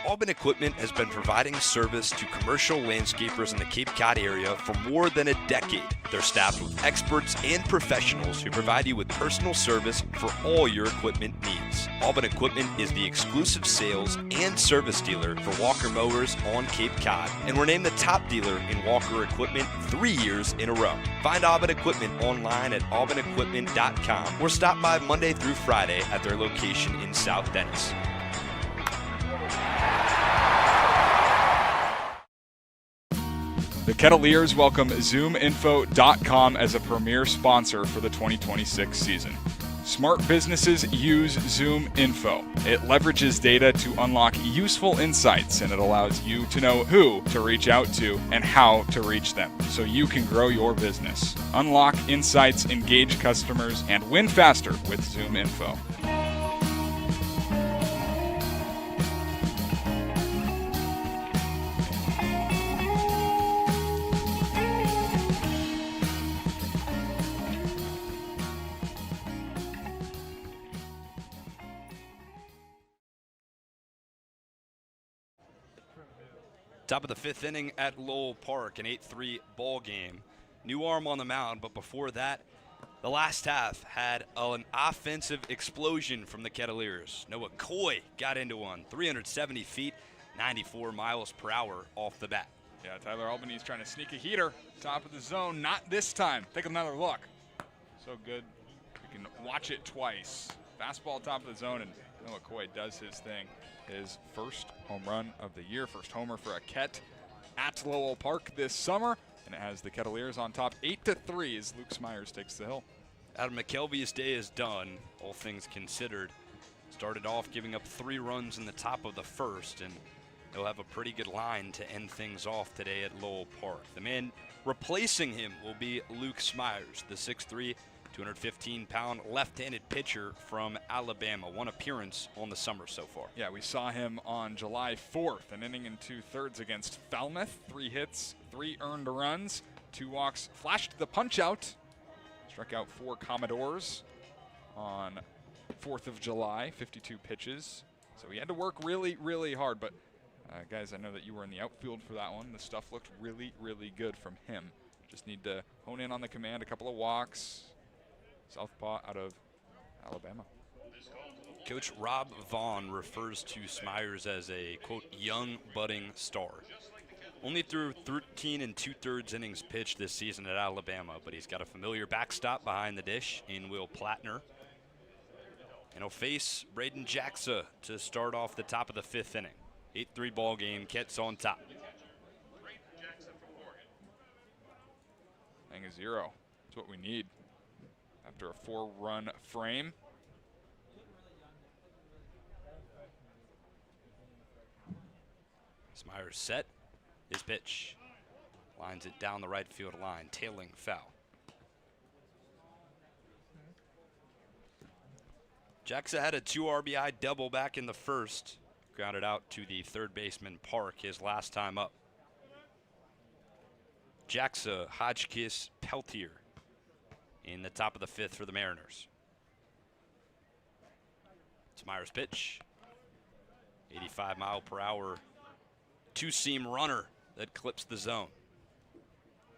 Aubin Equipment has been providing service to commercial landscapers in the Cape Cod area for more than a decade. They're staffed with experts and professionals who provide you with personal service for all your equipment needs. Aubin Equipment is the exclusive sales and service dealer for Walker Mowers on Cape Cod, and we're named the top dealer in Walker Equipment 3 years in a row. Find Aubin Equipment online at aubinequipment.com or stop by Monday through Friday at their location in South Dennis. The Kettleers welcome ZoomInfo.com as a premier sponsor for the 2026 season. Smart businesses use ZoomInfo. It leverages data to unlock useful insights, and it allows you to know who to reach out to and how to reach them so you can grow your business. Unlock insights, engage customers, and win faster with ZoomInfo. Top of the 5th inning at Lowell Park, an 8-3 ball game. New arm on the mound, but before that, the last half had an offensive explosion from the Kettleers. Noah Coy got into one, 370 feet, 94 miles per hour off the bat. Yeah, Tyler Albany's trying to sneak a heater. Top of the zone, not this time. Take another look. So good. We can watch it twice. Fastball top of the zone, and Noah Coy does his thing. His first home run of the year, first homer for a Ket at Lowell Park this summer. And it has the Kettleers on top 8-3 as Luke Smyers takes the hill. Adam McKelvey's day is done, all things considered. Started off giving up 3 runs in the top of the first, and he'll have a pretty good line to end things off today at Lowell Park. The man replacing him will be Luke Smyers, the 6'3", 215-pound left-handed pitcher from Alabama. 1 appearance on the summer so far. Yeah, we saw him on July 4th, an inning and 2/3 against Falmouth. 3 hits, 3 earned runs, 2 walks, flashed the punch-out. Struck out 4 Commodores on 4th of July, 52 pitches. So he had to work really, really hard. But, guys, I know that you were in the outfield for that one. The stuff looked really, really good from him. Just need to hone in on the command, a couple of walks. Southpaw out of Alabama. Coach Rob Vaughn refers to Smyers as a, quote, young budding star. Only threw 13 2/3 innings pitched this season at Alabama, but he's got a familiar backstop behind the dish in Will Plattner. And he'll face Braden Jackson to start off the top of the 5th inning. 8-3 ball game, Ket's on top. Hang a 0. That's what we need after a 4-run frame. Smyers set his pitch. Lines it down the right field line, tailing foul. Jackson had a 2 RBI double back in the first. Grounded out to the third baseman Park his last time up. Jackson, Hodgkiss, Peltier in the top of the 5th for the Mariners. Smyers' pitch. 85-mile-per-hour 2-seam runner that clips the zone.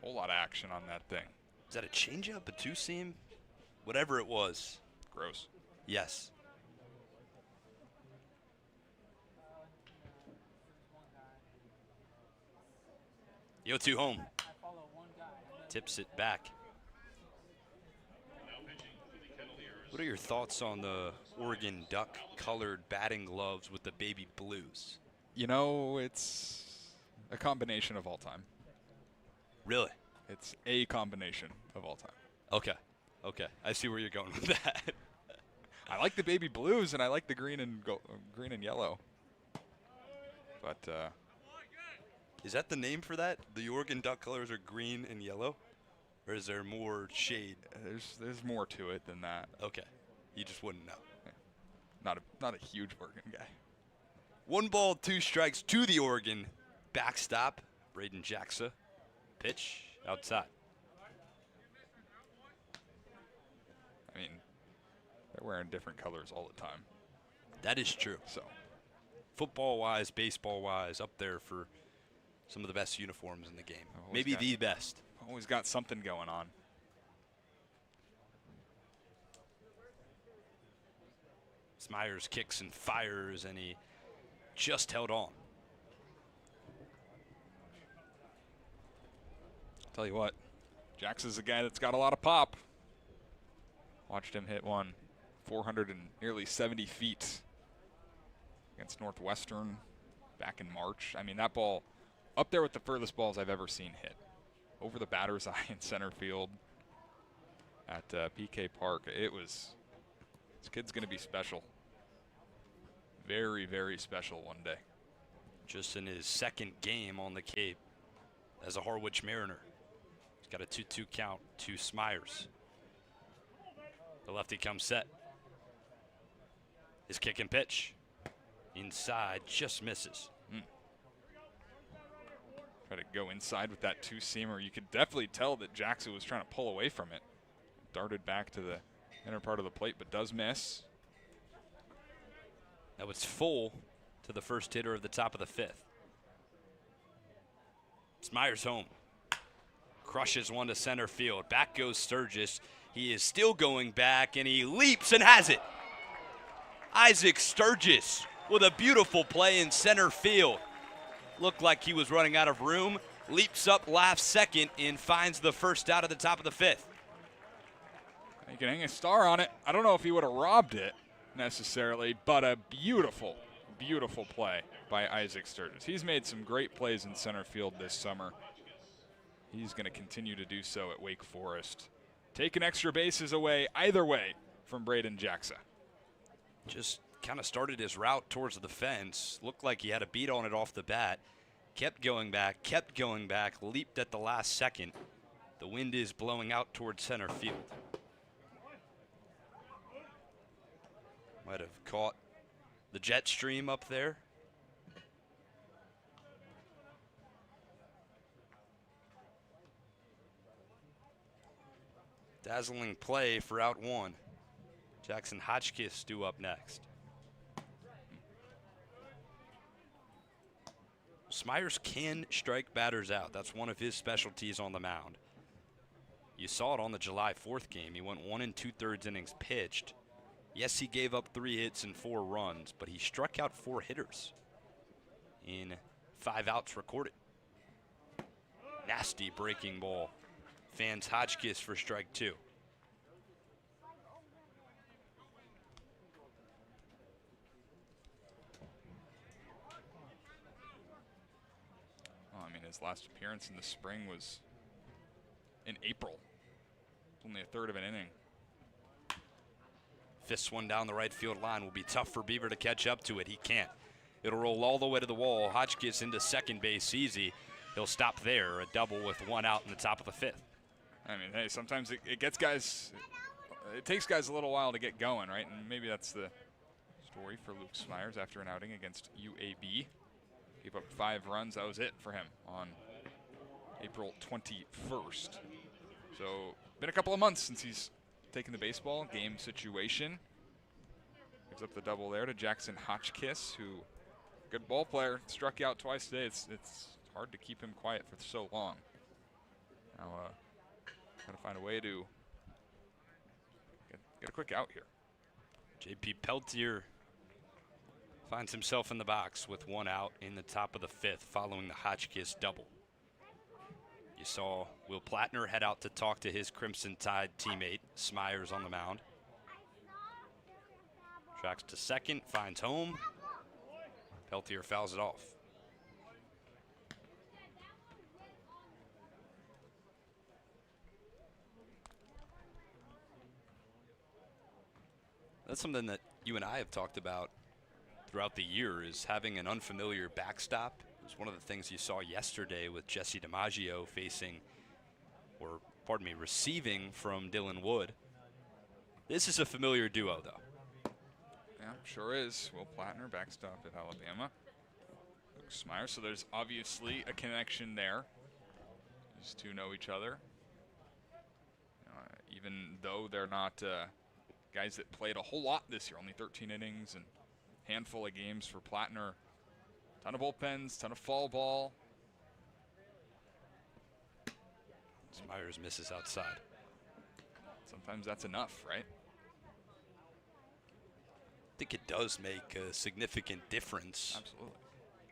Whole lot of action on that thing. Is that a changeup, a 2-seam? Whatever it was. Gross. Yes. The 0-2 home. Tips it back. What are your thoughts on the Oregon duck-colored batting gloves with the baby blues? You know, it's a combination of all time. Really? It's a combination of all time. Okay. Okay. I see where you're going with that. I like the baby blues, and I like the green and yellow. But is that the name for that? The Oregon duck colors are green and yellow? Or is there more shade? There's more to it than that. Okay. You just wouldn't know. Yeah. Not a huge Oregon guy. 1 ball, 2 strikes to the Oregon backstop. Braden Jackson. Pitch outside. I mean, they're wearing different colors all the time. That is true. So, football-wise, baseball-wise, up there for some of the best uniforms in the game. Maybe the best. Always got something going on. Smyers kicks and fires, and he just held on. Tell you what, Jackson's a guy that's got a lot of pop. Watched him hit one 400 and nearly 70 feet against Northwestern back in March. I mean, that ball up there with the furthest balls I've ever seen hit. Over the batter's eye in center field at PK Park. This kid's going to be special. Very, very special one day. Just in his 2nd game on the Cape as a Harwich Mariner. He's got a 2-2 count to Smyers. The lefty comes set. His kick and pitch. Inside, just misses. Try to go inside with that 2-seamer. You could definitely tell that Jackson was trying to pull away from it. Darted back to the inner part of the plate, but does miss. Now it's full to the first hitter of the top of the 5th. Smyers home. Crushes one to center field. Back goes Sturgis. He is still going back, and he leaps and has it. Isaac Sturgis with a beautiful play in center field. Looked like he was running out of room, leaps up, laughs second, and finds the first out of the top of the 5th. You can hang a star on it. I don't know if he would have robbed it necessarily, but a beautiful, beautiful play by Isaac Sturgis. He's made some great plays in center field this summer. He's going to continue to do so at Wake Forest. Taking extra bases away either way from Braden Jackson. Just kind of started his route towards the fence. Looked like he had a beat on it off the bat. Kept going back, leaped at the last second. The wind is blowing out towards center field. Might have caught the jet stream up there. Dazzling play for out 1. Jackson Hotchkiss due up next. Smyers can strike batters out. That's one of his specialties on the mound. You saw it on the July 4th game. He went 1 2/3 innings pitched. Yes, he gave up 3 hits and 4 runs, but he struck out 4 hitters in 5 outs recorded. Nasty breaking ball. Fans Hotchkiss for strike 2. Well, I mean, his last appearance in the spring was in April. Only a third of an inning. Fists one down the right field line. Will be tough for Beaver to catch up to it. He can't. It'll roll all the way to the wall. Hotchkiss into second base easy. He'll stop there. A double with 1 out in the top of the 5th. I mean, hey, sometimes it gets guys, it takes guys a little while to get going, right? And maybe that's the story for Luke Smyers after an outing against UAB. Gave up 5 runs. That was it for him on April 21st. So, been a couple of months since he's taken the baseball game situation. Gives up the double there to Jackson Hotchkiss, who, good ball player, struck you out twice today. It's hard to keep him quiet for so long. Now, got to find a way to get a quick out here. J.P. Peltier finds himself in the box with 1 out in the top of the 5th following the Hotchkiss double. You saw Will Plattner head out to talk to his Crimson Tide teammate, Smyers, on the mound. Tracks to second, finds home. Peltier fouls it off. That's something that you and I have talked about throughout the year, is having an unfamiliar backstop. It was one of the things you saw yesterday with Jesse DiMaggio receiving from Dylan Wood. This is a familiar duo, though. Yeah, sure is. Will Plattner, backstop at Alabama. Luke Smyers, so there's obviously a connection there. These two know each other. Even though they're not guys that played a whole lot this year, only 13 innings and handful of games for Plattner. Ton of bullpens, ton of fall ball. Smyers misses outside. Sometimes that's enough, right? I think it does make a significant difference. Absolutely.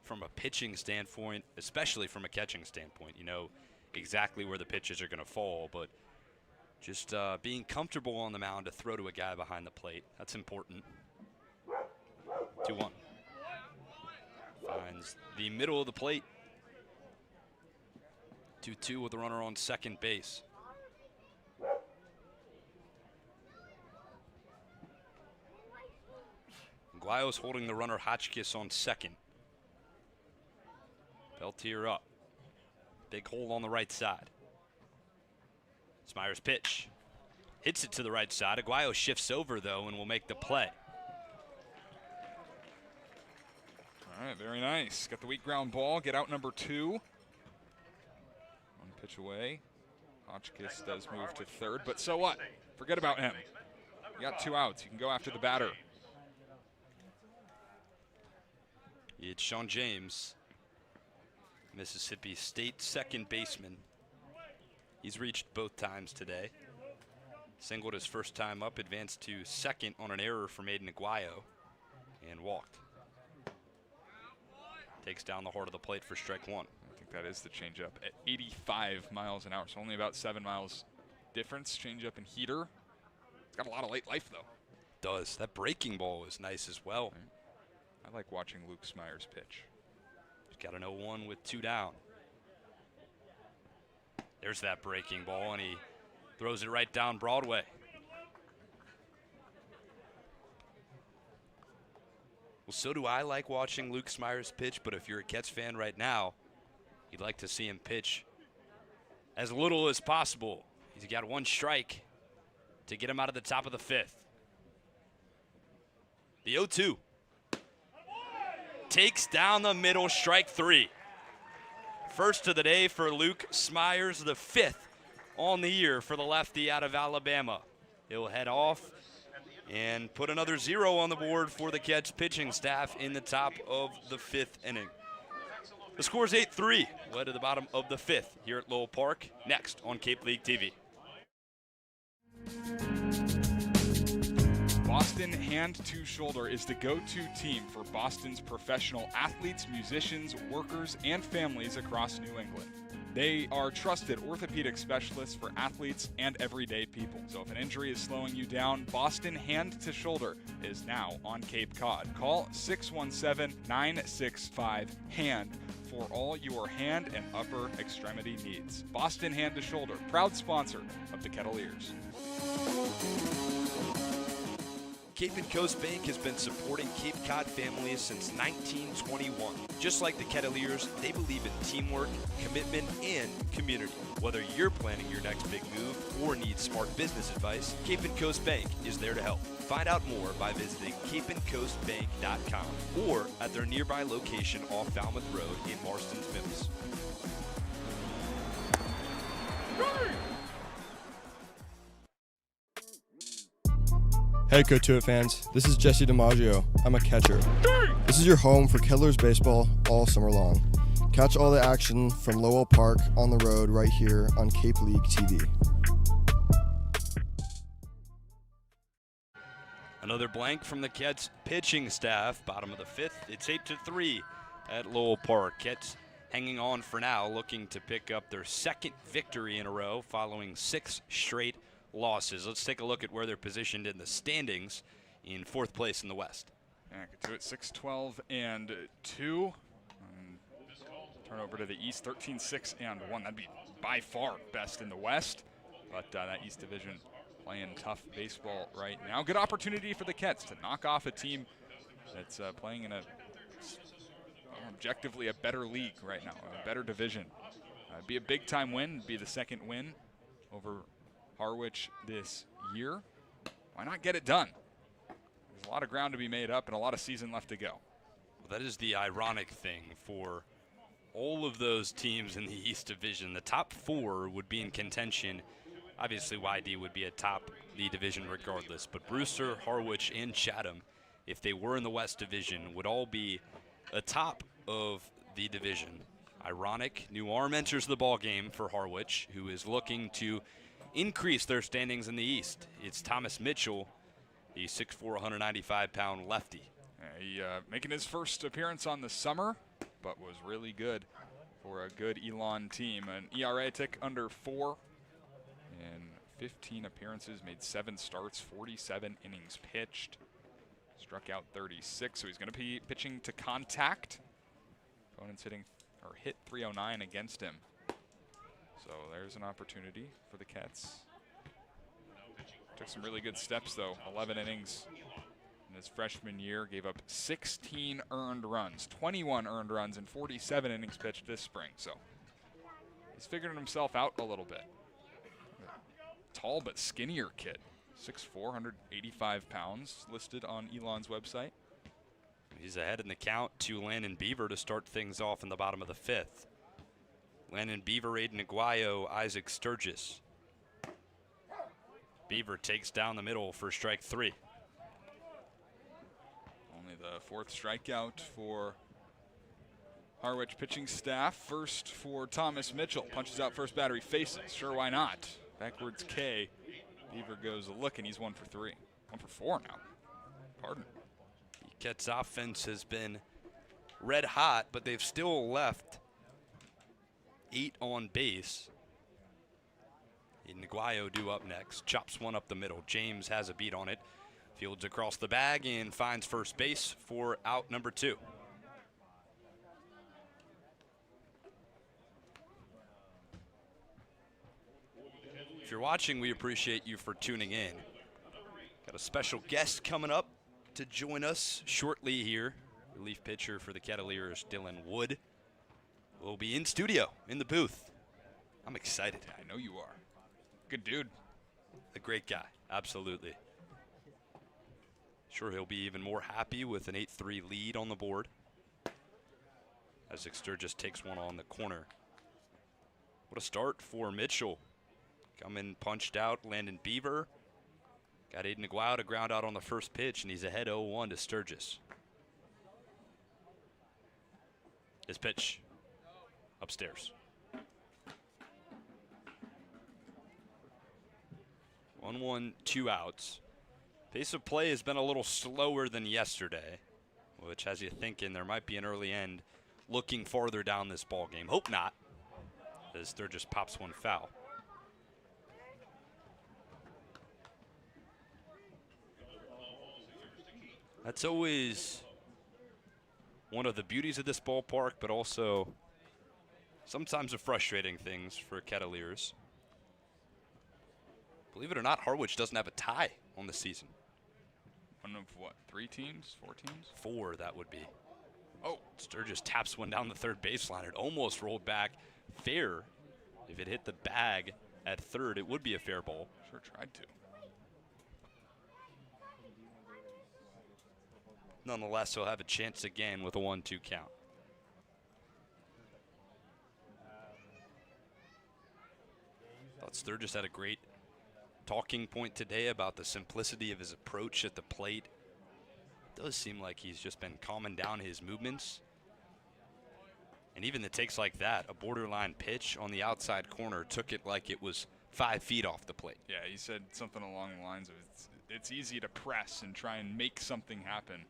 From a pitching standpoint, especially from a catching standpoint. You know exactly where the pitches are going to fall, but just being comfortable on the mound to throw to a guy behind the plate, that's important. 2-1. Finds the middle of the plate. 2-2 with a runner on second base. Guayo's holding the runner Hotchkiss on second. Peltier up. Big hole on the right side. Smyers' pitch. Hits it to the right side. Aguayo shifts over, though, and will make the play. All right, very nice. Got the weak ground ball. Get out number 2. One pitch away. Hotchkiss does move to third, but so what? Forget about him. You got 2 outs. You can go after the batter. It's Sean James, Mississippi State second baseman. He's reached both times today. Singled his first time up, advanced to second on an error from Aiden Aguayo, and walked. Takes down the heart of the plate for strike 1. I think think that is the changeup at 85 miles an hour. So only about 7 miles difference. Changeup and heater. It's got a lot of late life, though. Does. That breaking ball is nice as well. I like watching Luke Smyers pitch. He's got an 0-1 with 2 down. There's that breaking ball, and he throws it right down Broadway. Well, so do I like watching Luke Smyers pitch, but if you're a Kets fan right now, you'd like to see him pitch as little as possible. He's got 1 strike to get him out of the top of the 5th. The 0-2. Takes down the middle, strike 3. First of the day for Luke Smyers, the 5th on the year for the lefty out of Alabama. He'll head off and put another 0 on the board for the Kets pitching staff in the top of the 5th inning. The score is 8-3, led to the bottom of the 5th here at Lowell Park, next on Cape League TV. Boston Hand to Shoulder is the go-to team for Boston's professional athletes, musicians, workers, and families across New England. They are trusted orthopedic specialists for athletes and everyday people. So if an injury is slowing you down, Boston Hand to Shoulder is now on Cape Cod. Call 617-965-HAND for all your hand and upper extremity needs. Boston Hand to Shoulder, proud sponsor of the Kettleers. Cape and Coast Bank has been supporting Cape Cod families since 1921. Just like the Kettleers, they believe in teamwork, commitment, and community. Whether you're planning your next big move or need smart business advice, Cape and Coast Bank is there to help. Find out more by visiting capeandcoastbank.com or at their nearby location off Falmouth Road in Marston's Mills. Hey Cotuit fans, this is Jesse DiMaggio. I'm a catcher. This is your home for Kettleers baseball all summer long. Catch all the action from Lowell Park on the road right here on Cape League TV. Another blank from the Kets pitching staff, bottom of the 5th. It's 8-3 at Lowell Park. Kets hanging on for now, looking to pick up their 2nd victory in a row following 6 straight losses. Let's take a look at where they're positioned in the standings in 4th place in the West. Yeah, Cotuit 6-12-2. Turn over to the East 13-6-1. That'd be by far best in the West, but that East Division playing tough baseball right now. Good opportunity for the Kets to knock off a team that's playing in objectively a better league right now, a better division. It'd be a big time win. It'd be the 2nd win over Harwich this year. Why not get it done? There's a lot of ground to be made up and a lot of season left to go. Well, that is the ironic thing for all of those teams in the East Division. The top 4 would be in contention. Obviously, YD would be atop the division regardless, but Brewster, Harwich, and Chatham, if they were in the West Division, would all be atop of the division. Ironic. New arm enters the ball game for Harwich, who is looking to increase their standings in the East. It's Thomas Mitchell, the 6'4", 195-pound lefty. He making his first appearance on the summer, but was really good for a good Elon team. An ERA tick under 4 in 15 appearances, made 7 starts, 47 innings pitched, struck out 36. So he's going to be pitching to contact. Opponents hit 309 against him. So there's an opportunity for the Kets. Took some really good steps, though. 11 innings in his freshman year. Gave up 16 earned runs, 21 earned runs, and 47 innings pitched this spring. So he's figured himself out a little bit. Tall but skinnier kid. 6'4", 185 pounds, listed on Elon's website. He's ahead in the count to Landon Beaver to start things off in the bottom of the 5th. Landon Beaver, Aiden Aguayo, Isaac Sturgis. Beaver takes down the middle for strike 3. Only the 4th strikeout for Harwich pitching staff. First for Thomas Mitchell. Punches out first batter, he faces. Sure, why not? Backwards K. Beaver goes a look, and he's 1 for 3. 1 for 4 now. Pardon. The Kets offense has been red hot, but they've still left 8 on base. Naguayo due up next. Chops one up the middle. James has a beat on it. Fields across the bag and finds first base for out number 2. If you're watching, we appreciate you for tuning in. Got a special guest coming up to join us shortly here. Relief pitcher for the Kettleers, Dylan Wood, will be in studio, in the booth. I'm excited. I know you are. Good dude. A great guy, absolutely. Sure he'll be even more happy with an 8-3 lead on the board as Sturgis takes one on the corner. What a start for Mitchell. Coming punched out, Landon Beaver. Got Aiden Naguayo to ground out on the first pitch, and he's ahead 0-1 to Sturgis. His pitch upstairs. 1-1, 2 outs. Pace of play has been a little slower than yesterday, which has you thinking there might be an early end looking farther down this ball game. Hope not, as Sturgis pops one foul. That's always one of the beauties of this ballpark, but also sometimes a frustrating things for Kettleers. Believe it or not, Harwich doesn't have a tie on the season. One of what, 3 teams, 4 teams? 4, that would be. Oh. Sturgis taps one down the third baseline. It almost rolled back fair. If it hit the bag at third, it would be a fair ball. Sure tried to. Nonetheless, he'll have a chance again with a 1-2 count. Thought Sturgis had a great talking point today about the simplicity of his approach at the plate. It does seem like he's just been calming down his movements. And even the takes like that, a borderline pitch on the outside corner, took it like it was 5 feet off the plate. Yeah, he said something along the lines of it's easy to press and try and make something happen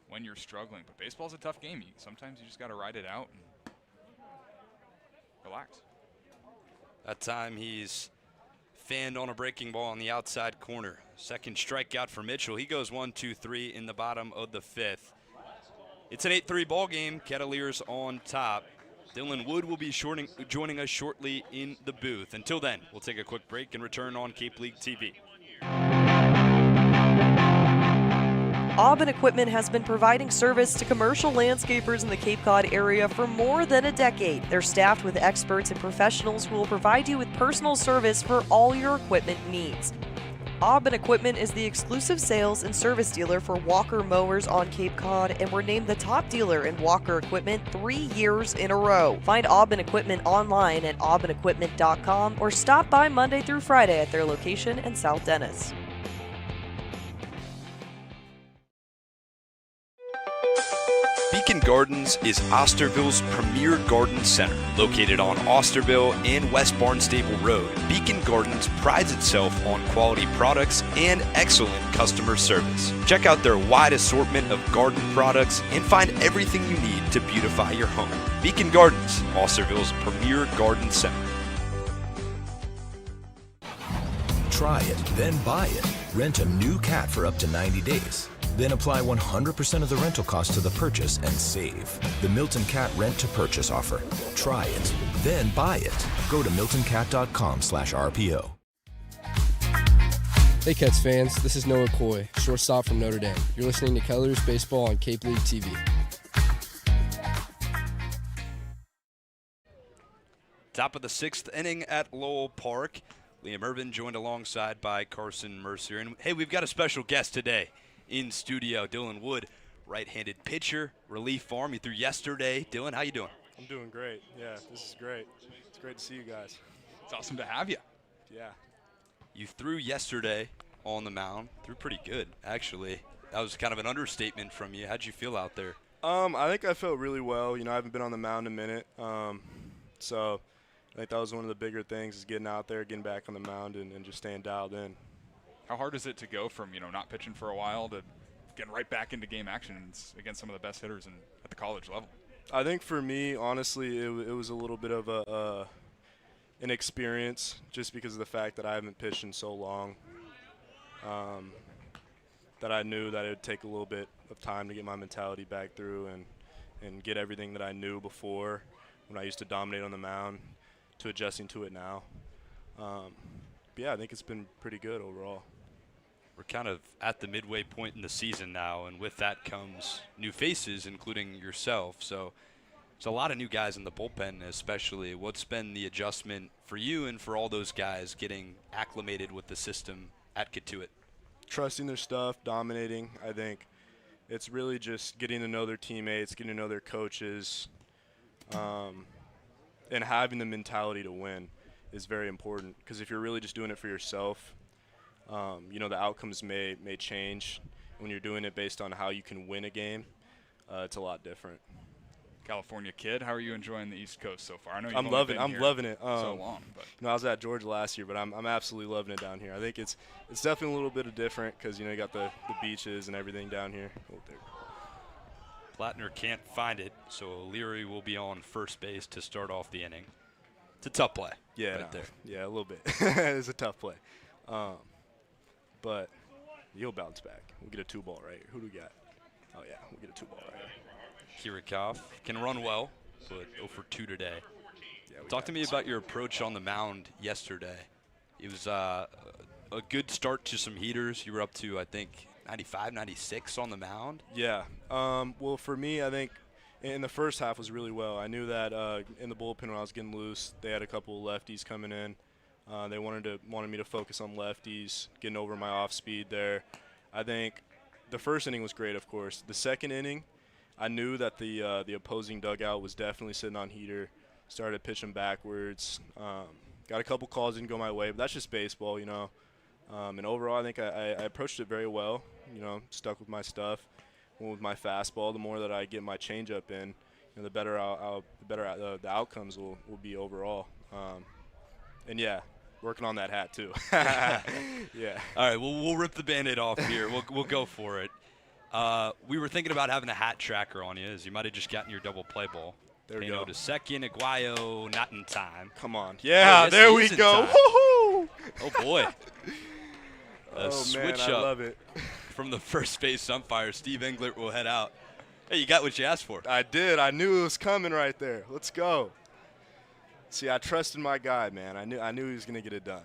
when you're struggling. But baseball's a tough game. Sometimes you just got to ride it out and relax. That time he's fanned on a breaking ball on the outside corner. Second strikeout for Mitchell. He goes 1-2-3 in the bottom of the 5th. It's an 8-3 ball game. Kettleers on top. Dylan Wood will be joining us shortly in the booth. Until then, we'll take a quick break and return on Cape League TV. Aubin Equipment has been providing service to commercial landscapers in the Cape Cod area for more than a decade. They're staffed with experts and professionals who will provide you with personal service for all your equipment needs. Aubin Equipment is the exclusive sales and service dealer for Walker mowers on Cape Cod, and we're named the top dealer in Walker equipment 3 years in a row. Find Aubin Equipment online at aubinequipment.com or stop by Monday through Friday at their location in South Dennis. Beacon Gardens is Osterville's premier garden center. Located on Osterville and West Barnstable Road, Beacon Gardens prides itself on quality products and excellent customer service. Check out their wide assortment of garden products and find everything you need to beautify your home. Beacon Gardens, Osterville's premier garden center. Try it, then buy it. Rent a new cat for up to 90 days. Then apply 100% of the rental cost to the purchase and save. The Milton Cat Rent to Purchase offer. Try it, then buy it. Go to miltoncat.com/RPO. Hey Cats fans, this is Noah Coy, shortstop from Notre Dame. You're listening to Kettleers Baseball on Cape League TV. Top of the 6th inning at Lowell Park. Liam Ervin joined alongside by Carson Mercier. And hey, we've got a special guest today in studio, Dylan Wood, right-handed pitcher, relief arm. He threw yesterday. Dylan, how you doing? I'm doing great. Yeah, this is great. It's great to see you guys. It's awesome to have you. Yeah. You threw yesterday on the mound. Threw pretty good, actually. That was kind of an understatement from you. How'd you feel out there? I think I felt really well. You know, I haven't been on the mound in a minute. So I think that was one of the bigger things is getting out there, getting back on the mound, and just staying dialed in. How hard is it to go from, not pitching for a while to getting right back into game action against some of the best hitters at the college level? I think for me, honestly, it was a little bit of an experience just because of the fact that I haven't pitched in so long. That I knew that it would take a little bit of time to get my mentality back through and get everything that I knew before when I used to dominate on the mound to adjusting to it now. But yeah, I think it's been pretty good overall. We're kind of at the midway point in the season now, and with that comes new faces, including yourself. So there's a lot of new guys in the bullpen especially. What's been the adjustment for you and for all those guys getting acclimated with the system at Cotuit? Trusting their stuff, dominating. I think it's really just getting to know their teammates, getting to know their coaches, and having the mentality to win is very important. Because if you're really just doing it for yourself, the outcomes may change. When you're doing it based on how you can win a game, it's a lot different. California kid, how are you enjoying the East Coast so far? I know I'm loving it. So long, but I was at Georgia last year, but I'm absolutely loving it down here. I think it's definitely a little bit of different because you got the beaches and everything down here. Plattner can't find it, so O'Leary will be on first base to start off the inning. It's a tough play. Yeah, there. Yeah, a little bit. It's a tough play, but you'll bounce back. We'll get a 2-ball right here. Who do we got? Oh yeah, we'll get a 2-ball right here. Kirikov can run well, but 0 for 2 today. Yeah, talk to me about your approach on the mound yesterday. It was a good start to some heaters. You were up to, I think, 95, 96 on the mound. Yeah. Well, for me, I think in the first half was really well. I knew that in the bullpen when I was getting loose, they had a couple of lefties coming in. They wanted me to focus on lefties, getting over my off speed there. I think the first inning was great, of course. The second inning, I knew that the opposing dugout was definitely sitting on heater. Started pitching backwards. Got a couple calls didn't go my way, but that's just baseball, And overall, I think I approached it very well. Stuck with my stuff, went with my fastball. The more that I get my changeup in, the better the outcomes will be overall. And yeah, working on that hat too. Yeah. All right, well, we'll rip the Band-Aid off here. We'll go for it. We were thinking about having a hat tracker on you, as you might have just gotten your double play ball. There we go. To second, Aguayo, not in time. Come on. Yeah, there we go. Woohoo! Oh, boy. Switch up. I love it. From the first base umpire, Steve Englert will head out. Hey, you got what you asked for. I did. I knew it was coming right there. Let's go. See, I trusted my guy, man. I knew he was going to get it done.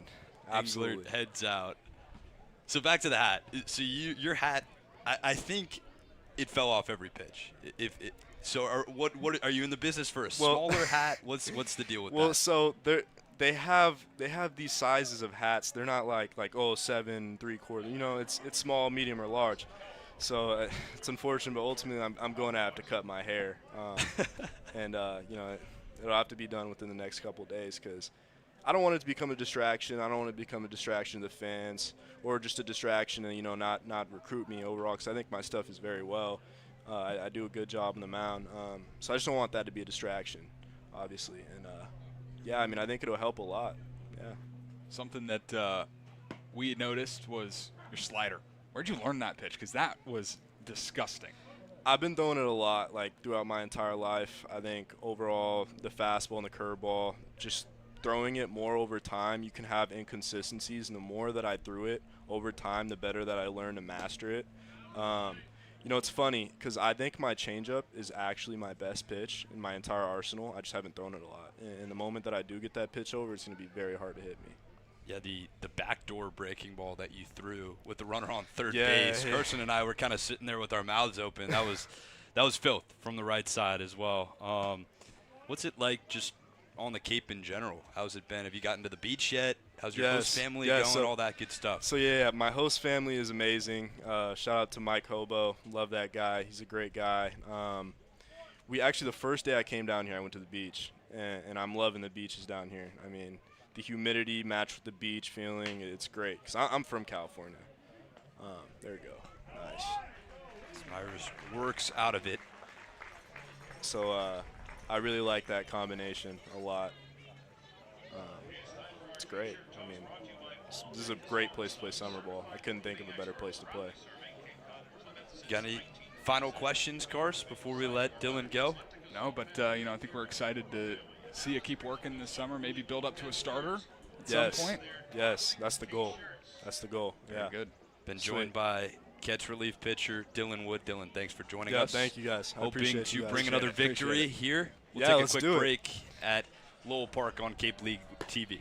Absolutely. Englert heads out. So back to the hat. So your hat, I think it fell off every pitch. What are you in the business for a smaller hat? What's the deal with that? Well, so they have these sizes of hats. They're not like 7 3/4. It's small, medium, or large. So it's unfortunate, but ultimately I'm going to have to cut my hair, and it'll have to be done within the next couple of days because I don't want it to become a distraction. I don't want it to become a distraction to the fans or just a distraction and not recruit me overall because I think my stuff is very well. I do a good job on the mound, so I just don't want that to be a distraction, obviously. And I think it'll help a lot. Yeah. Something that we noticed was your slider. Where'd you learn that pitch? Because that was disgusting. I've been throwing it a lot, throughout my entire life. I think overall the fastball and the curveball, just throwing it more over time, you can have inconsistencies, and the more that I threw it over time, the better that I learned to master it. It's funny because I think my changeup is actually my best pitch in my entire arsenal. I just haven't thrown it a lot. And the moment that I do get that pitch over, it's going to be very hard to hit me. Yeah, the backdoor breaking ball that you threw with the runner on third base. Yeah. Carson and I were kind of sitting there with our mouths open. That was filth from the right side as well. What's it like just on the Cape in general? How's it been? Have you gotten to the beach yet? How's your host family going? All that good stuff. So yeah, my host family is amazing. Shout out to Mike Hobo. Love that guy. He's a great guy. The first day I came down here, I went to the beach, and I'm loving the beaches down here. I mean, the humidity matched with the beach feeling, it's great. Because I'm from California. There we go. Nice. Myers works out of it. So I really like that combination a lot. It's great. I mean, this is a great place to play summer ball. I couldn't think of a better place to play. Got any final questions, Carson, before we let Dylan go? No, but I think we're excited to see you keep working this summer, maybe build up to a starter at some point. Yes, that's the goal. That's the goal. Very good. Been joined by Kets relief pitcher Dylan Wood. Dylan, thanks for joining Yeah, us. thank you guys. I Hoping appreciate to you guys. bring another Appreciate victory it. here. We'll Yeah, take a let's quick do it. break at Lowell Park on Cape League TV.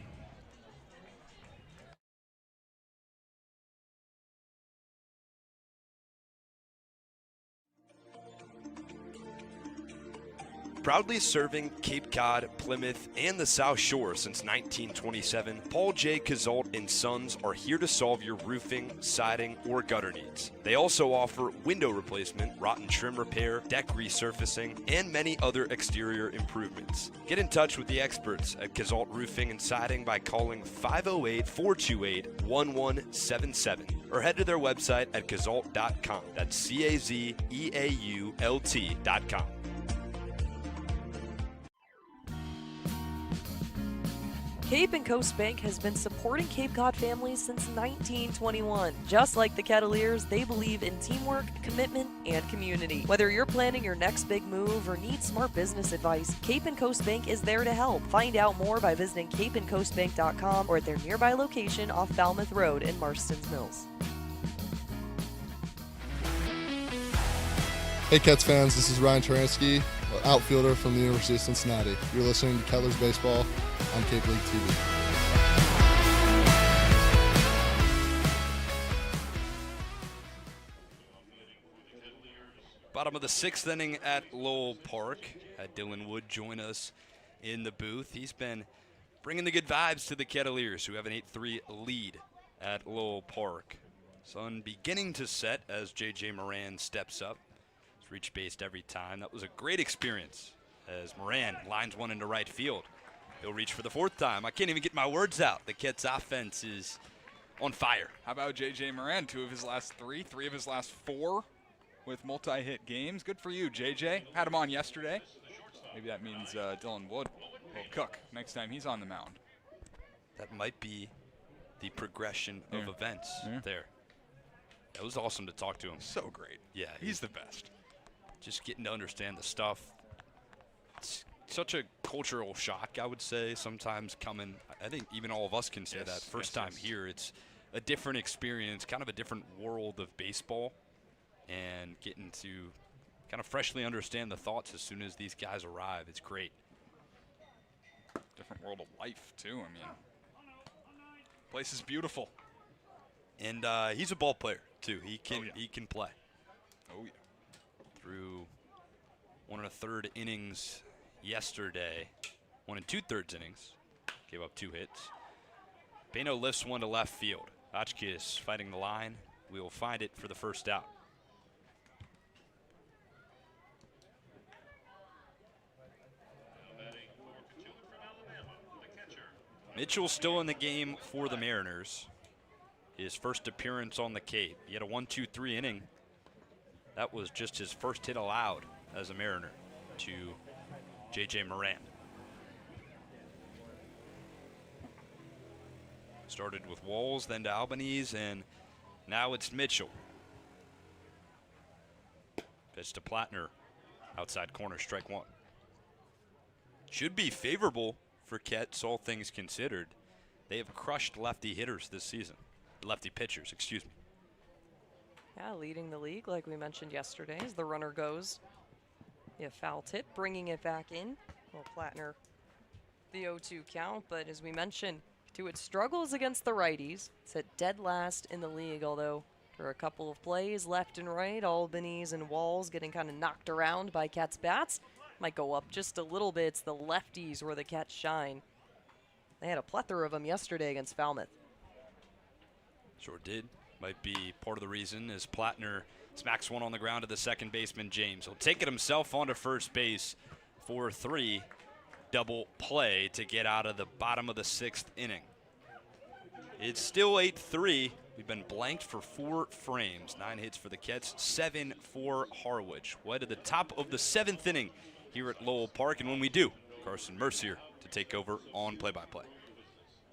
Proudly serving Cape Cod, Plymouth, and the South Shore since 1927, Paul J. Kazalt & Sons are here to solve your roofing, siding, or gutter needs. They also offer window replacement, rotten trim repair, deck resurfacing, and many other exterior improvements. Get in touch with the experts at Kazalt Roofing and Siding by calling 508-428-1177 or head to their website at kazalt.com. That's CAZEAULT.com. Cape and Coast Bank has been supporting Cape Cod families since 1921. Just like the Kettleers, they believe in teamwork, commitment, and community. Whether you're planning your next big move or need smart business advice, Cape and Coast Bank is there to help. Find out more by visiting capeandcoastbank.com or at their nearby location off Falmouth Road in Marston's Mills. Hey Cats fans, this is Ryan Taransky, outfielder from the University of Cincinnati. You're listening to Kettleers Baseball on Cape League TV. Bottom of the sixth inning at Lowell Park. Had Dylan Wood join us in the booth. He's been bringing the good vibes to the Kettleers, who have an 8-3 lead at Lowell Park. Sun beginning to set as J.J. Moran steps up. He's reached base every time. That was a great experience as Moran lines one into right field. He'll reach for the fourth time. I can't even get my words out. The Kets offense is on fire. How about J.J. Moran? 2 of his last 3 of his last 4 with multi-hit games. Good for you, J.J. Had him on yesterday. Maybe that means Dylan Wood will cook next time he's on the mound. That might be the progression of events there. It was awesome to talk to him. So great. Yeah. He's the best. Just getting to understand the stuff. It's such a cultural shock, I would say, sometimes coming. I think even all of us can say that. First time here, it's a different experience, kind of a different world of baseball, and getting to kind of freshly understand the thoughts as soon as these guys arrive. It's great. Different world of life, too. I mean, place is beautiful. And he's a ball player, too. He can play. Oh, yeah. Through 1 1/3 innings yesterday, 1 2/3 innings, gave up 2 hits. Bano lifts one to left field. Hotchkiss fighting the line. We will find it for the first out. Mitchell still in the game for the Mariners. His first appearance on the Cape. He had a 1-2-3 inning. That was just his first hit allowed as a Mariner to J.J. Moran. Started with Walls, then to Albanese, and now it's Mitchell. Pitch to Plattner, outside corner, strike 1. Should be favorable for Kets, all things considered. They have crushed lefty hitters this season. Lefty pitchers, excuse me. Yeah, leading the league, like we mentioned yesterday, as the runner goes. Yeah, foul tip, bringing it back in. Well, Plattner, the 0-2 count, but as we mentioned, Cotuit struggles against the righties. It's at dead last in the league, although for a couple of plays left and right, Albanese and Walls getting kind of knocked around by Cats bats. Might go up just a little bit. It's the lefties where the Cats shine. They had a plethora of them yesterday against Falmouth. Sure did. Might be part of the reason as Plattner smacks one on the ground to the second baseman, James. He'll take it himself onto first base for 3. Double play to get out of the bottom of the 6th inning. It's still 8-3. We've been blanked for 4 frames. 9 hits for the Kets, 7 for Harwich. We're to the top of the 7th inning here at Lowell Park, and when we do, Carson Mercier to take over on play-by-play.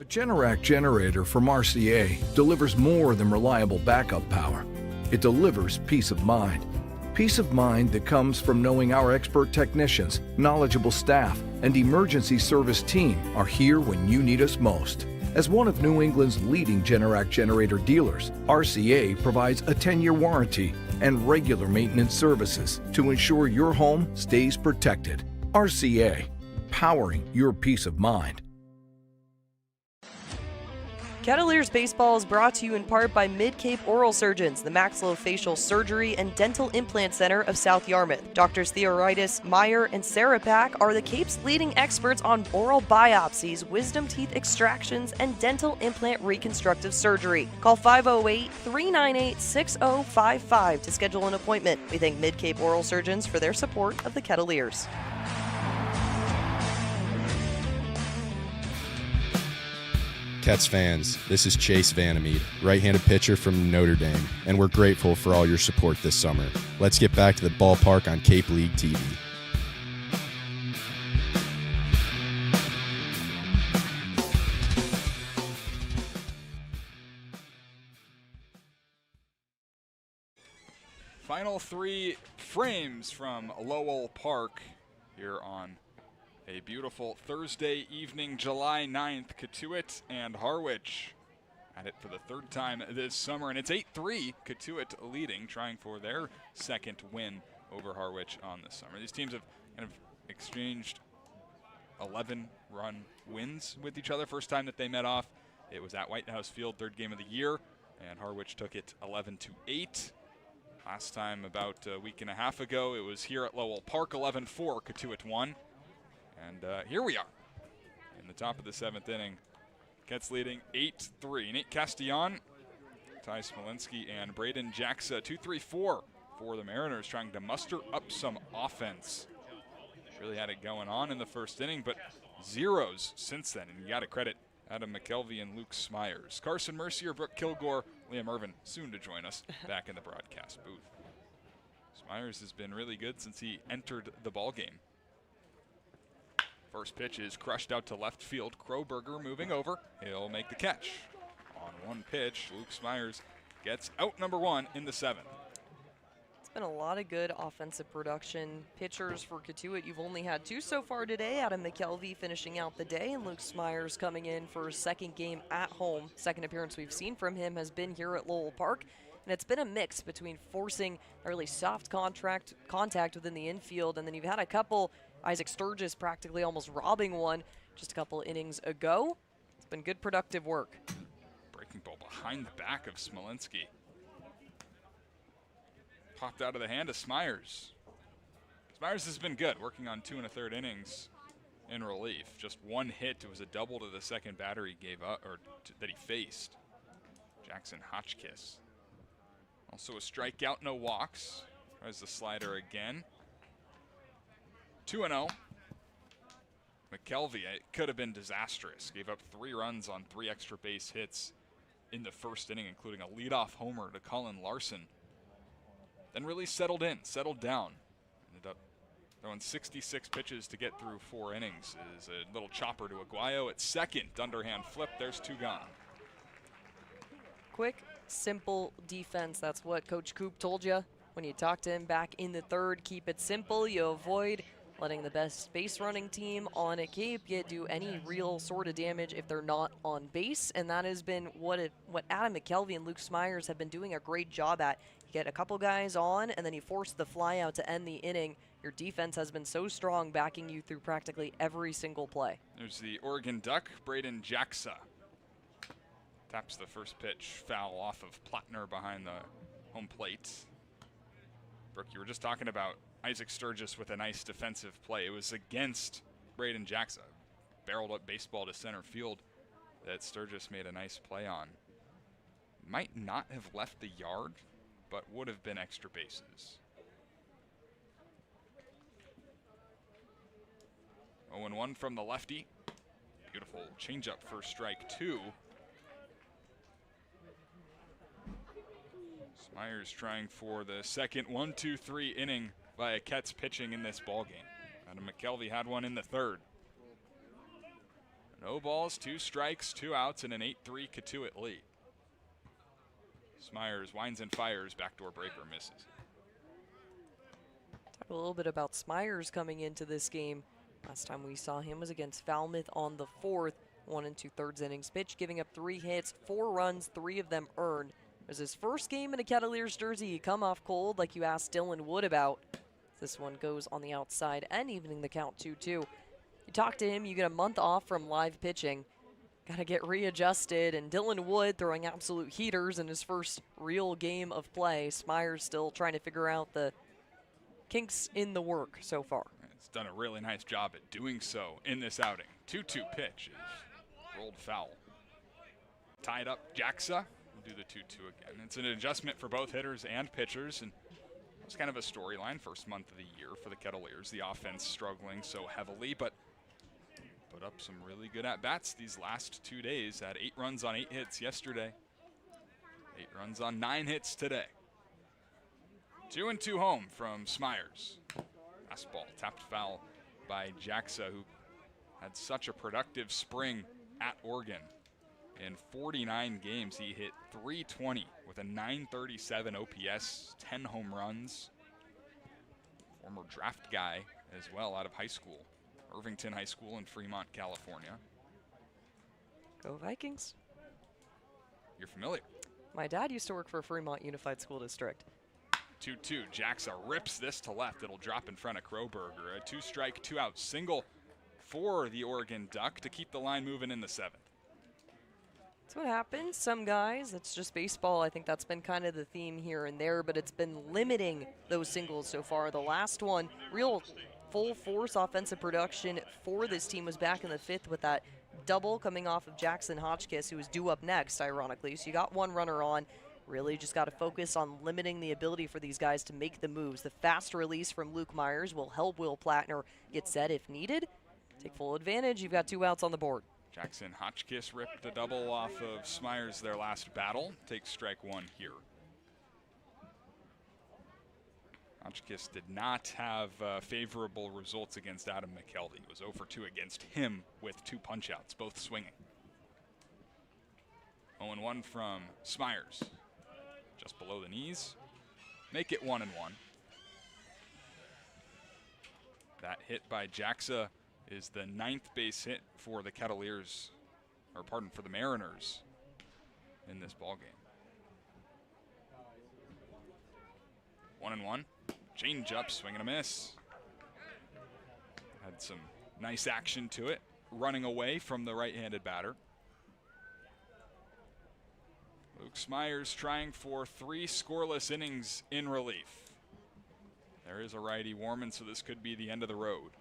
A Generac generator from Mercier delivers more than reliable backup power. It delivers peace of mind. Peace of mind that comes from knowing our expert technicians, knowledgeable staff, and emergency service team are here when you need us most. As one of New England's leading Generac generator dealers, RCA provides a 10-year warranty and regular maintenance services to ensure your home stays protected. RCA, powering your peace of mind. Kettleers Baseball is brought to you in part by Mid-Cape Oral Surgeons, the Maxillofacial Surgery and Dental Implant Center of South Yarmouth. Doctors Theoritis, Meyer, and Sarah Pack are the Cape's leading experts on oral biopsies, wisdom teeth extractions, and dental implant reconstructive surgery. Call 508-398-6055 to schedule an appointment. We thank Mid-Cape Oral Surgeons for their support of the Kettleers. Kets fans, this is Chase Vandermeed, right-handed pitcher from Notre Dame, and we're grateful for all your support this summer. Let's get back to the ballpark on Cape League TV. Final three frames from Lowell Park here on a beautiful Thursday evening, July 9th. Cotuit and Harwich at it for the third time this summer, and it's 8-3. Cotuit leading, trying for their second win over Harwich on this summer. These teams have kind of exchanged 11-run wins with each other. First time that they met off, it was at White House Field, third game of the year, and Harwich took it 11-8. Last time, about a week and a half ago, it was here at Lowell Park, 11-4. Cotuit won. And here we are in the top of the seventh inning. Kets leading 8-3. Nate Castillon, Ty Smolinski, and Braden Jacksa, 2-3-4 for the Mariners, trying to muster up some offense. Really had it going on in the first inning, but zeros since then. And you got to credit Adam McKelvey and Luke Smyers. Carson, Mercier, Brooke Killgore, Liam Ervin, soon to join us back in the broadcast booth. Smyers has been really good since he entered the ballgame. First pitch is crushed out to left field. Kroberger moving over. He'll make the catch. On one pitch, Luke Smyers gets out number one in the seventh. It's been a lot of good offensive production. Pitchers for Cotuit, you've only had two so far today. Adam McKelvey finishing out the day, and Luke Smyers coming in for his second game at home. Second appearance we've seen from him has been here at Lowell Park. And it's been a mix between forcing a really soft contact within the infield, and then you've had a couple, Isaac Sturgis practically almost robbing one just a couple innings ago. It's been good productive work. Breaking ball behind the back of Smolinski. Popped out of the hand of Smyers. Smyers has been good, working on 2 1/3 innings in relief. Just one hit. It was a double to the second batter he gave up, or that he faced. Jackson Hotchkiss. Also a strikeout, no walks. Tries the slider again. 2-0. McKelvey, it could have been disastrous. Gave up 3 runs on 3 extra base hits in the first inning, including a leadoff homer to Colin Larson. Then really settled down. Ended up throwing 66 pitches to get through 4 innings. Is a little chopper to Aguayo at second. Underhand flip, there's 2 gone. Quick, simple defense. That's what Coach Coop told you when you talked to him back in the third. Keep it simple. You avoid letting the best base running team on a Cape do any real sort of damage if they're not on base, and that has been what Adam McKelvey and Luke Smyers have been doing a great job at. You get a couple guys on, and then you force the fly out to end the inning. Your defense has been so strong, backing you through practically every single play. There's the Oregon Duck, Braden Jacksa. Taps the first pitch, foul off of Plattner behind the home plate. Brooke, you were just talking about Isaac Sturgis with a nice defensive play. It was against Braden Jacksa. Barreled up baseball to center field that Sturgis made a nice play on. Might not have left the yard, but would have been extra bases. 0-1 from the lefty. Beautiful changeup for strike 2. Smyers trying for the second 1-2-3 inning by Kets pitching in this ballgame. Adam McKelvey had one in the third. No balls, 2 strikes, 2 outs, and an 8-3 Cotuit lead. Smyers winds and fires, backdoor breaker misses. Talk a little bit about Smyers coming into this game. Last time we saw him was against Falmouth on the 4th, 1 2/3 innings pitch, giving up 3 hits, 4 runs, 3 of them earned. It was his first game in a Kettleers jersey. He come off cold like you asked Dylan Wood about. This one goes on the outside and evening the count 2-2. You talk to him, you get a month off from live pitching. Got to get readjusted, and Dylan Wood throwing absolute heaters in his first real game of play. Smyers still trying to figure out the kinks in the work so far. It's done a really nice job at doing so in this outing. 2-2 pitch is rolled foul. Tied up, Jaxa will do the 2-2 again. It's an adjustment for both hitters and pitchers, and it's kind of a storyline first month of the year for the Kettleers. The offense struggling so heavily, but put up some really good at-bats these last 2 days. Had 8 runs on 8 hits yesterday. 8 runs on 9 hits today. 2-2 home from Smyers. Fastball tapped foul by Jaxa, who had such a productive spring at Oregon. In 49 games, he hit .320 with a .937 OPS, 10 home runs. Former draft guy as well out of high school. Irvington High School in Fremont, California. Go Vikings. You're familiar. My dad used to work for Fremont Unified School District. 2-2, Jaxa rips this to left. It'll drop in front of Kroberger. A 2-strike, 2-out single for the Oregon Duck to keep the line moving in the 7th. That's what happens. Some guys, it's just baseball. I think that's been kind of the theme here and there, but it's been limiting those singles so far. The last one, real full force offensive production for this team, was back in the 5th with that double coming off of Jackson Hotchkiss, who was due up next, ironically. So you got one runner on. Really just got to focus on limiting the ability for these guys to make the moves. The fast release from Luke Myers will help Will Plattner get set if needed. Take full advantage. You've got 2 outs on the board. Jackson Hotchkiss ripped a double off of Smyers their last battle. Takes strike 1 here. Hotchkiss did not have favorable results against Adam McKelvey. He was 0-for-2 against him with 2 punch-outs, both swinging. 0-1 from Smyers. Just below the knees. Make it 1-1. That hit by Jaxa is the 9th base hit for the Kettleers, or pardon, for the Mariners in this ballgame. 1-1. Change up, swing and a miss. Had some nice action to it, running away from the right-handed batter. Luke Smyers trying for 3 scoreless innings in relief. There is a righty warming, so this could be the end of the road.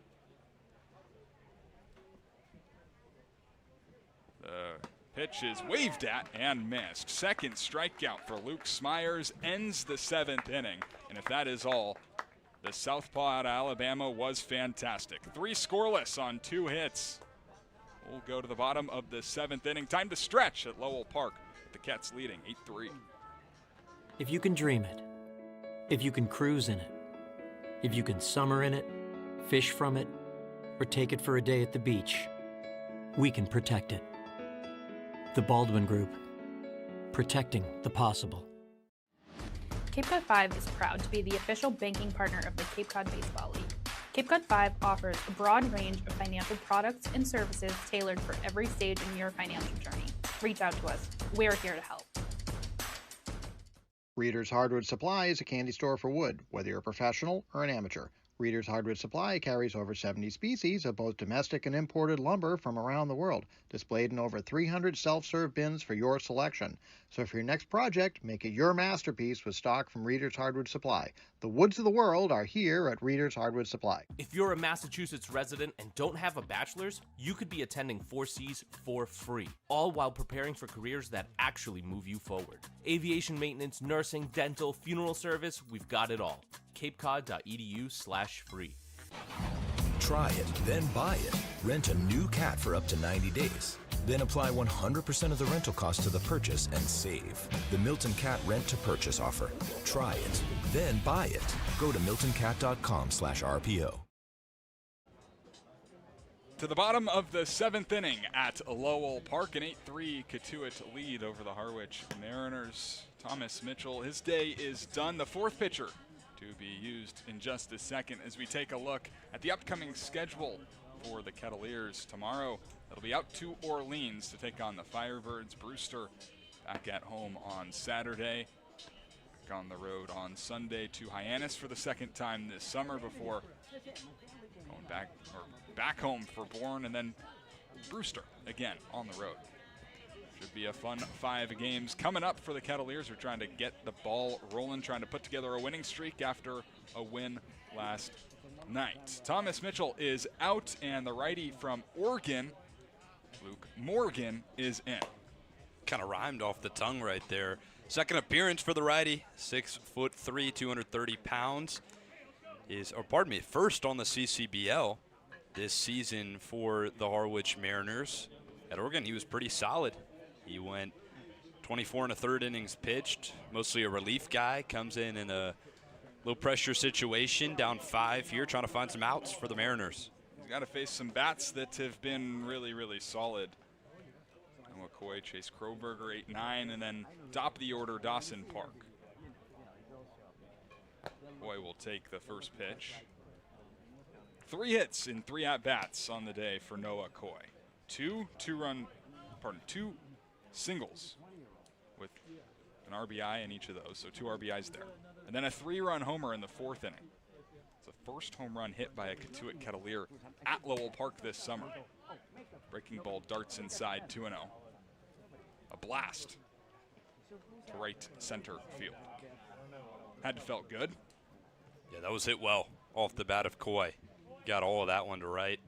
The pitch is waved at and missed. Second strikeout for Luke Smyers ends the 7th inning. And if that is all, the southpaw out of Alabama was fantastic. 3 scoreless on 2 hits. We'll go to the bottom of the 7th inning. Time to stretch at Lowell Park. The Cats leading 8-3. If you can dream it, if you can cruise in it, if you can summer in it, fish from it, or take it for a day at the beach, we can protect it. The Baldwin Group, protecting the possible. Cape Cod 5 is proud to be the official banking partner of the Cape Cod Baseball League. Cape Cod 5 offers a broad range of financial products and services tailored for every stage in your financial journey. Reach out to us. We're here to help. Reader's Hardwood Supply is a candy store for wood, whether you're a professional or an amateur. Reader's Hardwood Supply carries over 70 species of both domestic and imported lumber from around the world, displayed in over 300 self-serve bins for your selection. So for your next project, make it your masterpiece with stock from Reader's Hardwood Supply. The woods of the world are here at Reader's Hardwood Supply. If you're a Massachusetts resident and don't have a bachelor's, you could be attending 4Cs for free, all while preparing for careers that actually move you forward. Aviation maintenance, nursing, dental, funeral service, we've got it all. capecod.edu/free. Try it, then buy it. Rent a new cat for up to 90 days. Then apply 100% of the rental cost to the purchase and save. The Milton Cat Rent to Purchase offer. Try it, then buy it. Go to miltoncat.com/RPO. To the bottom of the 7th inning at Lowell Park, an 8-3 Cotuit lead over the Harwich Mariners. Thomas Mitchell, his day is done. The 4th pitcher to be used in just a second as we take a look at the upcoming schedule for the Kettleers. Tomorrow, they'll be out to Orleans to take on the Firebirds. Brewster back at home on Saturday. Back on the road on Sunday to Hyannis for the second time this summer before going back home for Bourne, and then Brewster again on the road. Should be a fun 5 games coming up for the Kettleers. We're trying to get the ball rolling, trying to put together a winning streak after a win last night. Thomas Mitchell is out, and the righty from Oregon, Luke Morgan, is in. Kind of rhymed off the tongue right there. Second appearance for the righty, 6'3", 230 pounds. First on the CCBL this season for the Harwich Mariners. At Oregon, he was pretty solid. He went 24 1/3 innings pitched, mostly a relief guy, comes in a low pressure situation, down 5 here, trying to find some outs for the Mariners. He's got to face some bats that have been really, really solid. McCoy, Chase Kroberger, 8-9, and then top of the order, Dawson Park. McCoy will take the first pitch. 3 hits in 3 at-bats on the day for Noah Coy. Two singles with an RBI in each of those, so 2 RBIs there. And then a 3-run homer in the 4th inning. It's the first home run hit by a Cotuit Kettleer at Lowell Park this summer. Breaking ball darts inside 2-0. A blast to right center field. Had to felt good. Yeah, that was hit well off the bat of Coy. Got all of that one to right.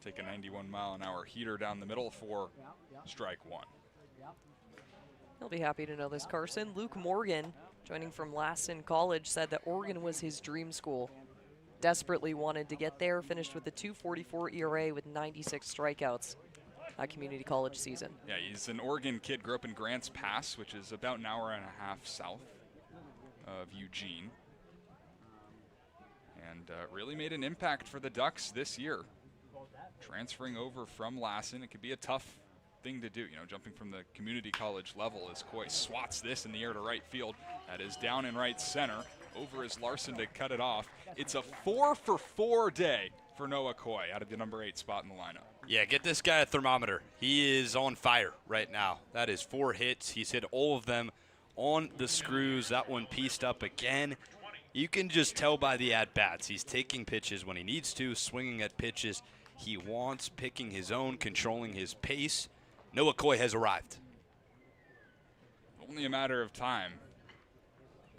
Take a 91-mile-an-hour heater down the middle for strike 1. He'll be happy to know this, Carson. Luke Morgan, joining from Lassen College, said that Oregon was his dream school. Desperately wanted to get there, finished with a 2.44 ERA with 96 strikeouts that community college season. Yeah, he's an Oregon kid, grew up in Grants Pass, which is about an hour and a half south of Eugene. And really made an impact for the Ducks this year. Transferring over from Lassen, it could be a tough thing to do, you know, jumping from the community college level as Coy swats this in the air to right field. That is down in right center. Over is Larson to cut it off. It's a 4-for-4 day for Noah Coy out of the number 8 spot in the lineup. Yeah, get this guy a thermometer. He is on fire right now. That is 4 hits. He's hit all of them on the screws. That one pieced up again. You can just tell by the at-bats. He's taking pitches when he needs to, swinging at pitches he wants, picking his own, controlling his pace. Noah Coy has arrived. Only a matter of time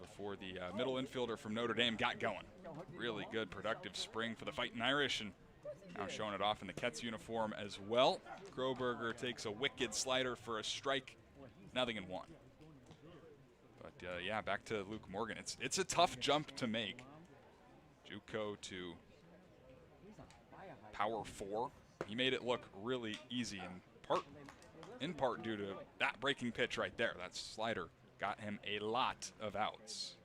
before the middle infielder from Notre Dame got going. Really good, productive spring for the Fighting Irish, and now showing it off in the Ketts uniform as well. Kroberger takes a wicked slider for a strike, 0-1. But yeah, back to Luke Morgan. It's a tough jump to make. JUCO to Power 4. He made it look really easy, in part due to that breaking pitch right there. That slider got him a lot of outs.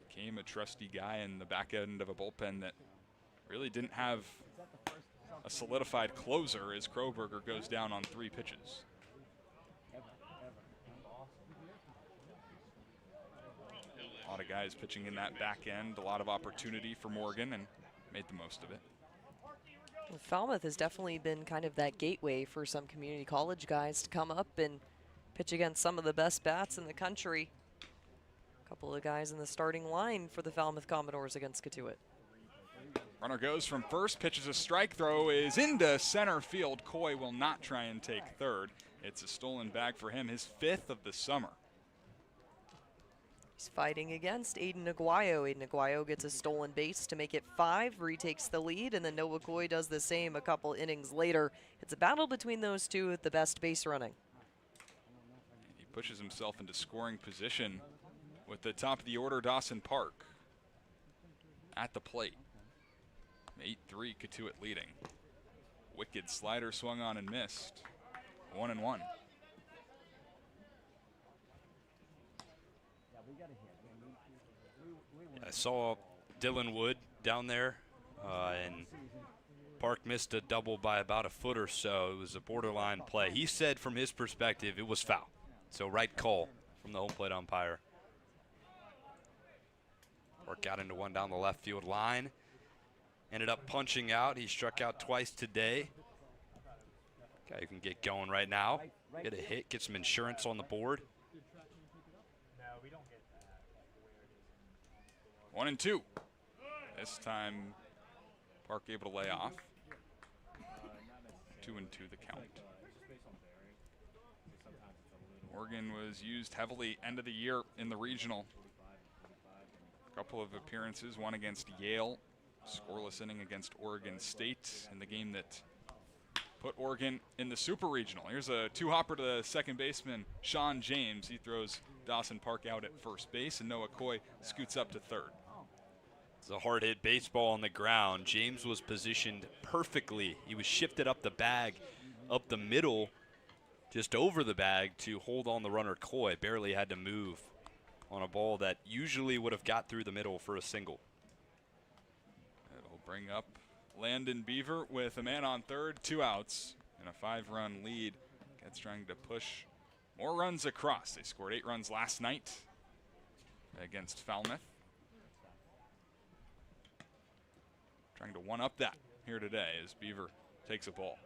Became a trusty guy in the back end of a bullpen that really didn't have a solidified closer as Kroberger goes down on 3 pitches. A lot of guys pitching in that back end, a lot of opportunity for Morgan, and made the most of it. Well, Falmouth has definitely been kind of that gateway for some community college guys to come up and pitch against some of the best bats in the country. A couple of guys in the starting line for the Falmouth Commodores against Cotuit. Runner goes from first, pitches a strike, throw is into center field. Coy will not try and take third. It's a stolen bag for him, his 5th of the summer. He's fighting against Aiden Aguayo. Aiden Aguayo gets a stolen base to make it 5, retakes the lead, and then Noah Coy does the same a couple innings later. It's a battle between those two with the best base running. He pushes himself into scoring position with the top of the order, Dawson Park, at the plate. 8-3, Cotuit leading. Wicked slider swung on and missed. 1-1. I saw Dylan Wood down there and Park missed a double by about a foot or so. It was a borderline play. He said from his perspective it was foul. So right call from the home plate umpire. Park got into one down the left field line. Ended up punching out. He struck out twice today. Guy who can get going right now. Get a hit, get some insurance on the board. 1-2. This time, Park able to lay off. 2-2 the count. Oregon was used heavily end of the year in the regional. A couple of appearances, one against Yale, scoreless inning against Oregon State in the game that put Oregon in the super regional. Here's a two-hopper to the second baseman, Sean James. He throws Dawson Park out at first base, and Noah Coy scoots up to third. It's a hard hit baseball on the ground. James was positioned perfectly. He was shifted up the bag, up the middle, just over the bag to hold on the runner Coy. Barely had to move on a ball that usually would have got through the middle for a single. It'll bring up Landon Beaver with a man on third, 2 outs, and a 5-run lead. Cats trying to push more runs across. They scored 8 runs last night against Falmouth. Trying to one-up that here today as Beaver takes a ball.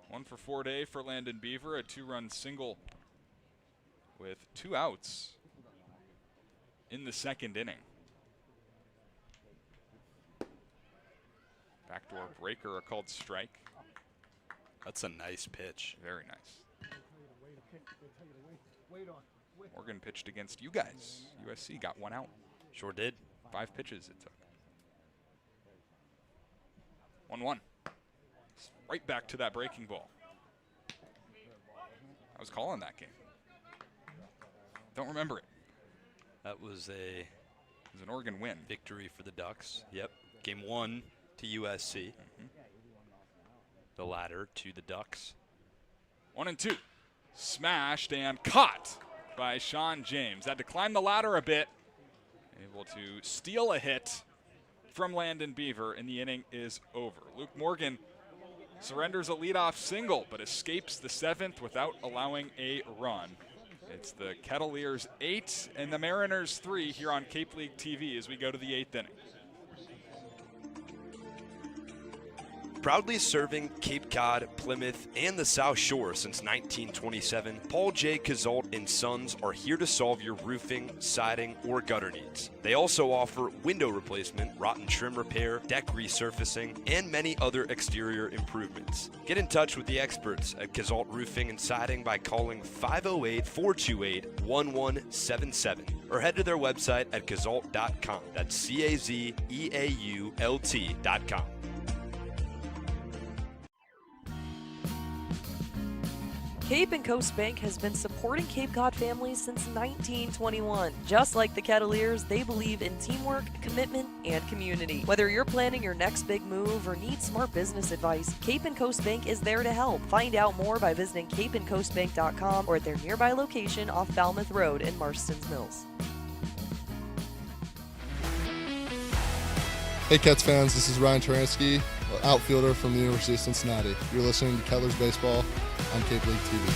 1 for 4 day for Landon Beaver, a 2-run single with 2 outs in the second inning. Backdoor breaker, a called strike. That's a nice pitch. Very nice. Oregon pitched against you guys. USC got 1 out. Sure did. 5 pitches it took. 1-1. Right back to that breaking ball. I was calling that game. Don't remember it. That was It was an Oregon win. victory for the Ducks. Yep. Game 1 to USC. The latter to the Ducks. 1-2. Smashed and caught by Sean James. Had to climb the ladder a bit. Able to steal a hit from Landon Beaver, and the inning is over. Luke Morgan surrenders a leadoff single, but escapes the 7th without allowing a run. It's the Kettleers 8 and the Mariners 3 here on Cape League TV as we go to the 8th inning. Proudly serving Cape Cod, Plymouth, and the South Shore since 1927, Paul J. Cazault & Sons are here to solve your roofing, siding, or gutter needs. They also offer window replacement, rotten trim repair, deck resurfacing, and many other exterior improvements. Get in touch with the experts at Cazault Roofing and Siding by calling 508-428-1177 or head to their website at cazault.com. That's CAZEAULT.com. Cape and Coast Bank has been supporting Cape Cod families since 1921. Just like the Kettleers, they believe in teamwork, commitment, and community. Whether you're planning your next big move or need smart business advice, Cape and Coast Bank is there to help. Find out more by visiting capeandcoastbank.com or at their nearby location off Falmouth Road in Marston's Mills. Hey Cats fans, this is Ryan Taransky, outfielder from the University of Cincinnati. You're listening to Kettleers Baseball on Cape League TV.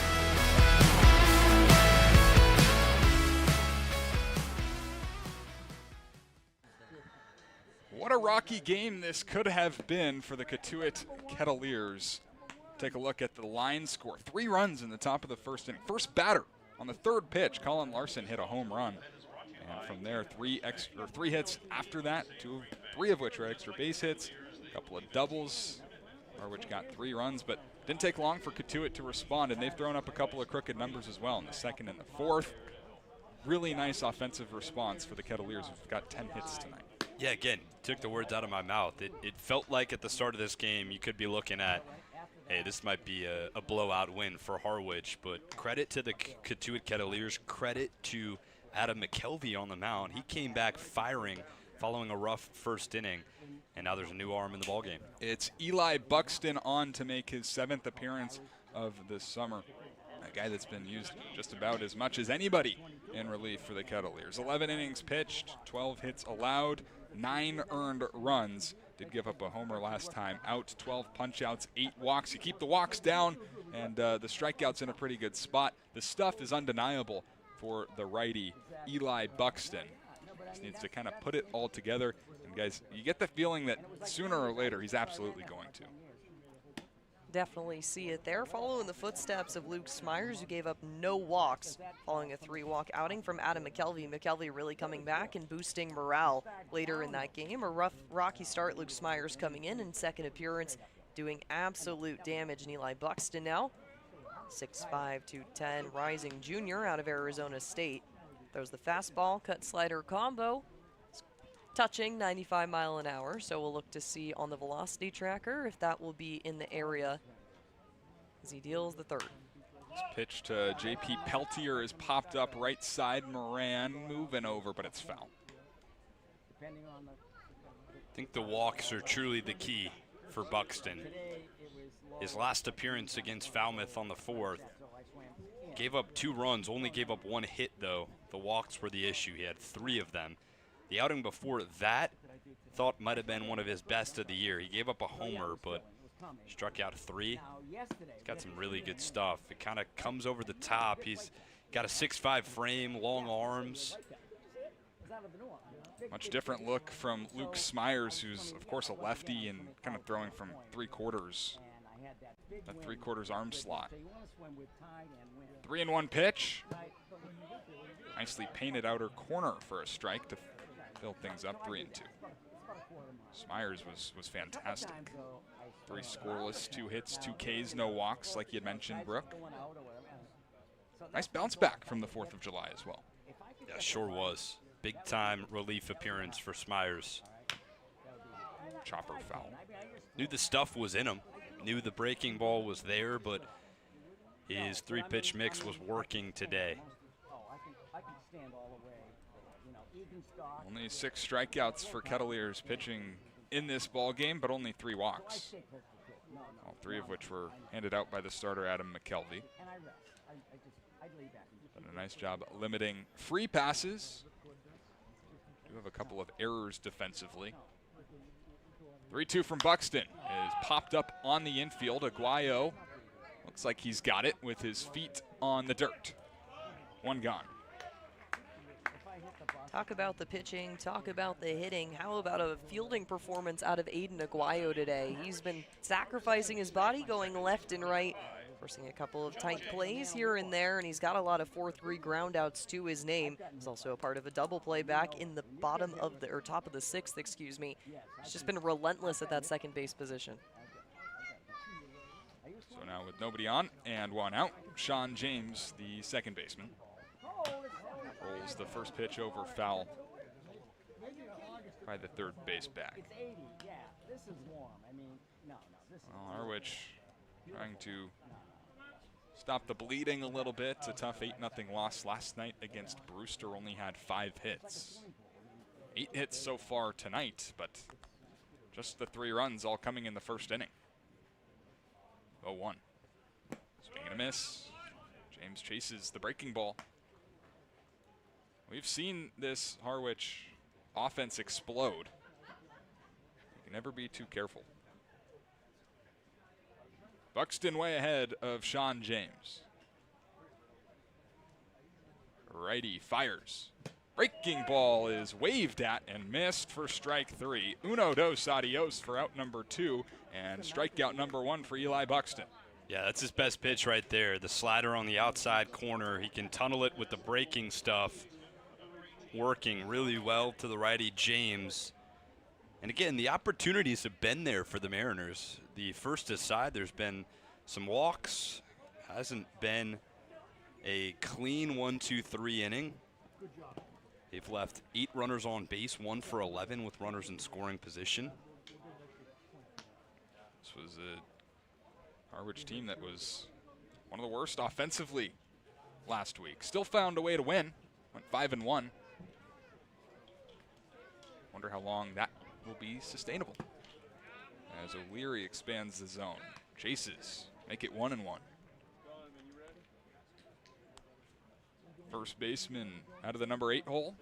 What a rocky game this could have been for the Cotuit Kettleers. Take a look at the line score. 3 runs in the top of the first inning. First batter on the 3rd pitch, Colin Larson hit a home run. And from there, 3 hits after that, 3 of which were extra base hits, a couple of doubles, which got 3 runs, but didn't take long for Cotuit to respond, and they've thrown up a couple of crooked numbers as well in the 2nd and the 4th. Really nice offensive response for the Kettleers, who've got 10 hits tonight. Yeah, again, took the words out of my mouth. It felt like at the start of this game you could be looking at, hey, this might be a blowout win for Harwich, but credit to the Cotuit Kettleers, credit to Adam McKelvey on the mound. He came back firing following a rough first inning, and now there's a new arm in the ballgame. It's Eli Buxton on to make his 7th appearance of the summer. A guy that's been used just about as much as anybody in relief for the Kettleers. 11 innings pitched, 12 hits allowed, 9 earned runs, Did give up a homer last time out. 12 punch-outs, 8 walks. You keep the walks down, and the strikeouts in a pretty good spot. The stuff is undeniable for the righty, Eli Buxton. Just needs to kind of put it all together. And guys, you get the feeling that sooner or later he's absolutely going to. Definitely see it there, following the footsteps of Luke Smyers, who gave up no walks following a 3-walk outing from Adam McKelvey. McKelvey really coming back and boosting morale later in that game. A rocky start, Luke Smyers coming in second appearance, doing absolute damage. And Eli Buxton now, 6'5", 210, rising junior out of Arizona State. Throws the fastball, cut slider combo, touching 95 mile an hour, so we'll look to see on the velocity tracker if that will be in the area as he deals the third. This pitch to J.P. Peltier is popped up right side. Moran moving over, but it's foul. I think the walks are truly the key for Buxton. His last appearance against Falmouth on the 4th, gave up 2 runs, only gave up 1 hit though. The walks were the issue. He had 3 of them. The outing before that, thought might have been one of his best of the year. He gave up a homer, but struck out 3. He's got some really good stuff. It kind of comes over the top. He's got a 6'5" frame, long arms. Much different look from Luke Smyers, who's, of course, a lefty and kind of throwing from 3/4. That 3/4 arm slot. 3-1 pitch. Nicely painted outer corner for a strike to fill things up. 3-2. Smyers was fantastic. 3 scoreless, 2 hits, 2 Ks, no walks, like you had mentioned, Brooke. Nice bounce back from the 4th of July as well. Yeah, sure was. Big time relief appearance for Smyers. Chopper foul. Knew the stuff was in him. Knew the breaking ball was there, but his 3-pitch mix was working today. Only 6 strikeouts for Kettleers pitching in this ball game, but only 3 walks. All 3 of which were handed out by the starter, Adam McKelvey. Done a nice job limiting free passes. Do have a couple of errors defensively. 3-2 from Buxton is popped up on the infield. Aguayo looks like he's got it with his feet on the dirt. 1 gone. Talk about the pitching, talk about the hitting. How about a fielding performance out of Aiden Aguayo today? He's been sacrificing his body, going left and right, forcing a couple of tight plays here and there, and he's got a lot of 4-3 groundouts to his name. He's also a part of a double play back in the bottom of the, or top of the 6th, excuse me. He's just been relentless at that second base position. So now with nobody on and 1 out, Sean James, the second baseman, rolls the first pitch over foul by the third base back. Well, Harwich trying to stop the bleeding a little bit. A tough 8-0 loss last night against Brewster. Only had 5 hits. 8 hits so far tonight, but just the 3 runs all coming in the first inning. 0-1. Swing and a miss. James chases the breaking ball. We've seen this Harwich offense explode. You can never be too careful. Buxton way ahead of Sean James. Righty fires. Breaking ball is waved at and missed for strike 3. Uno dos adios for out number 2 and strikeout number 1 for Eli Buxton. Yeah, that's his best pitch right there. The slider on the outside corner. He can tunnel it with the breaking stuff. Working really well to the righty James. And again, the opportunities have been there for the Mariners. The first aside, there's been some walks. Hasn't been a clean 1-2-3 inning. They've left 8 runners on base, 1 for 11 with runners in scoring position. This was a Harwich team that was one of the worst offensively last week. Still found a way to win. Went 5-1. Wonder how long that will be sustainable. As O'Leary expands the zone. Chases. Make it 1-1. First baseman out of the number 8 hole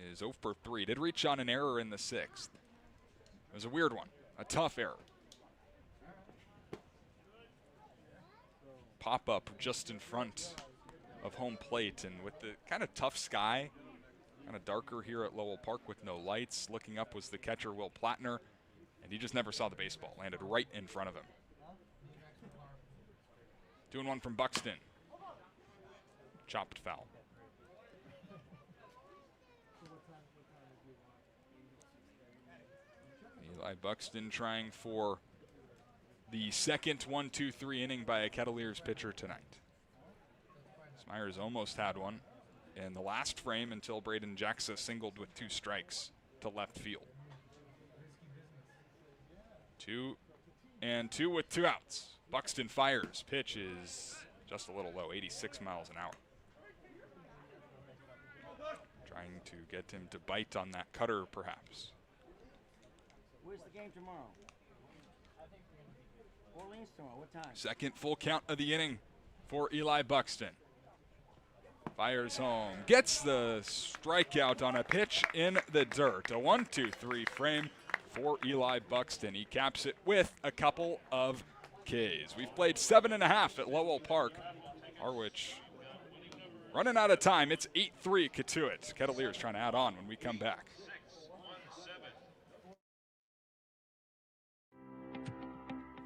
is 0 for 3. Did reach on an error in the 6th. It was a weird one, a tough error. Pop-up just in front of home plate, and with the kind of tough sky, kind of darker here at Lowell Park with no lights, looking up was the catcher, Will Plattner, and he just never saw the baseball. Landed right in front of him. 2-1 from Buxton. Chopped foul. Eli Buxton trying for the second 1-2-3 inning by a Kettleers pitcher tonight. Smyers almost had one in the last frame until Braden Jackson singled with 2 strikes to left field. 2-2 with 2 outs. Buxton fires. Pitch is just a little low, 86 miles an hour. Trying to get him to bite on that cutter, perhaps. Where's the game tomorrow? Orleans tomorrow. What time? Second full count of the inning for Eli Buxton. Fires home. Gets the strikeout on a pitch in the dirt. A 1-2-3 frame for Eli Buxton. He caps it with a couple of Ks. We've played 7.5 at Lowell Park. Harwich running out of time. It's 8-3 Cotuit. Kettleers trying to add on when we come back.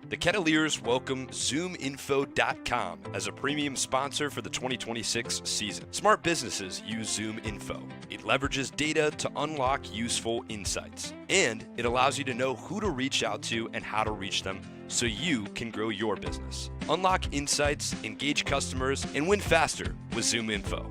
The Kettleers welcome ZoomInfo.com as a premium sponsor for the 2026 season. Smart businesses use ZoomInfo. It leverages data to unlock useful insights, and it allows you to know who to reach out to and how to reach them so you can grow your business. Unlock insights, engage customers, and win faster with ZoomInfo.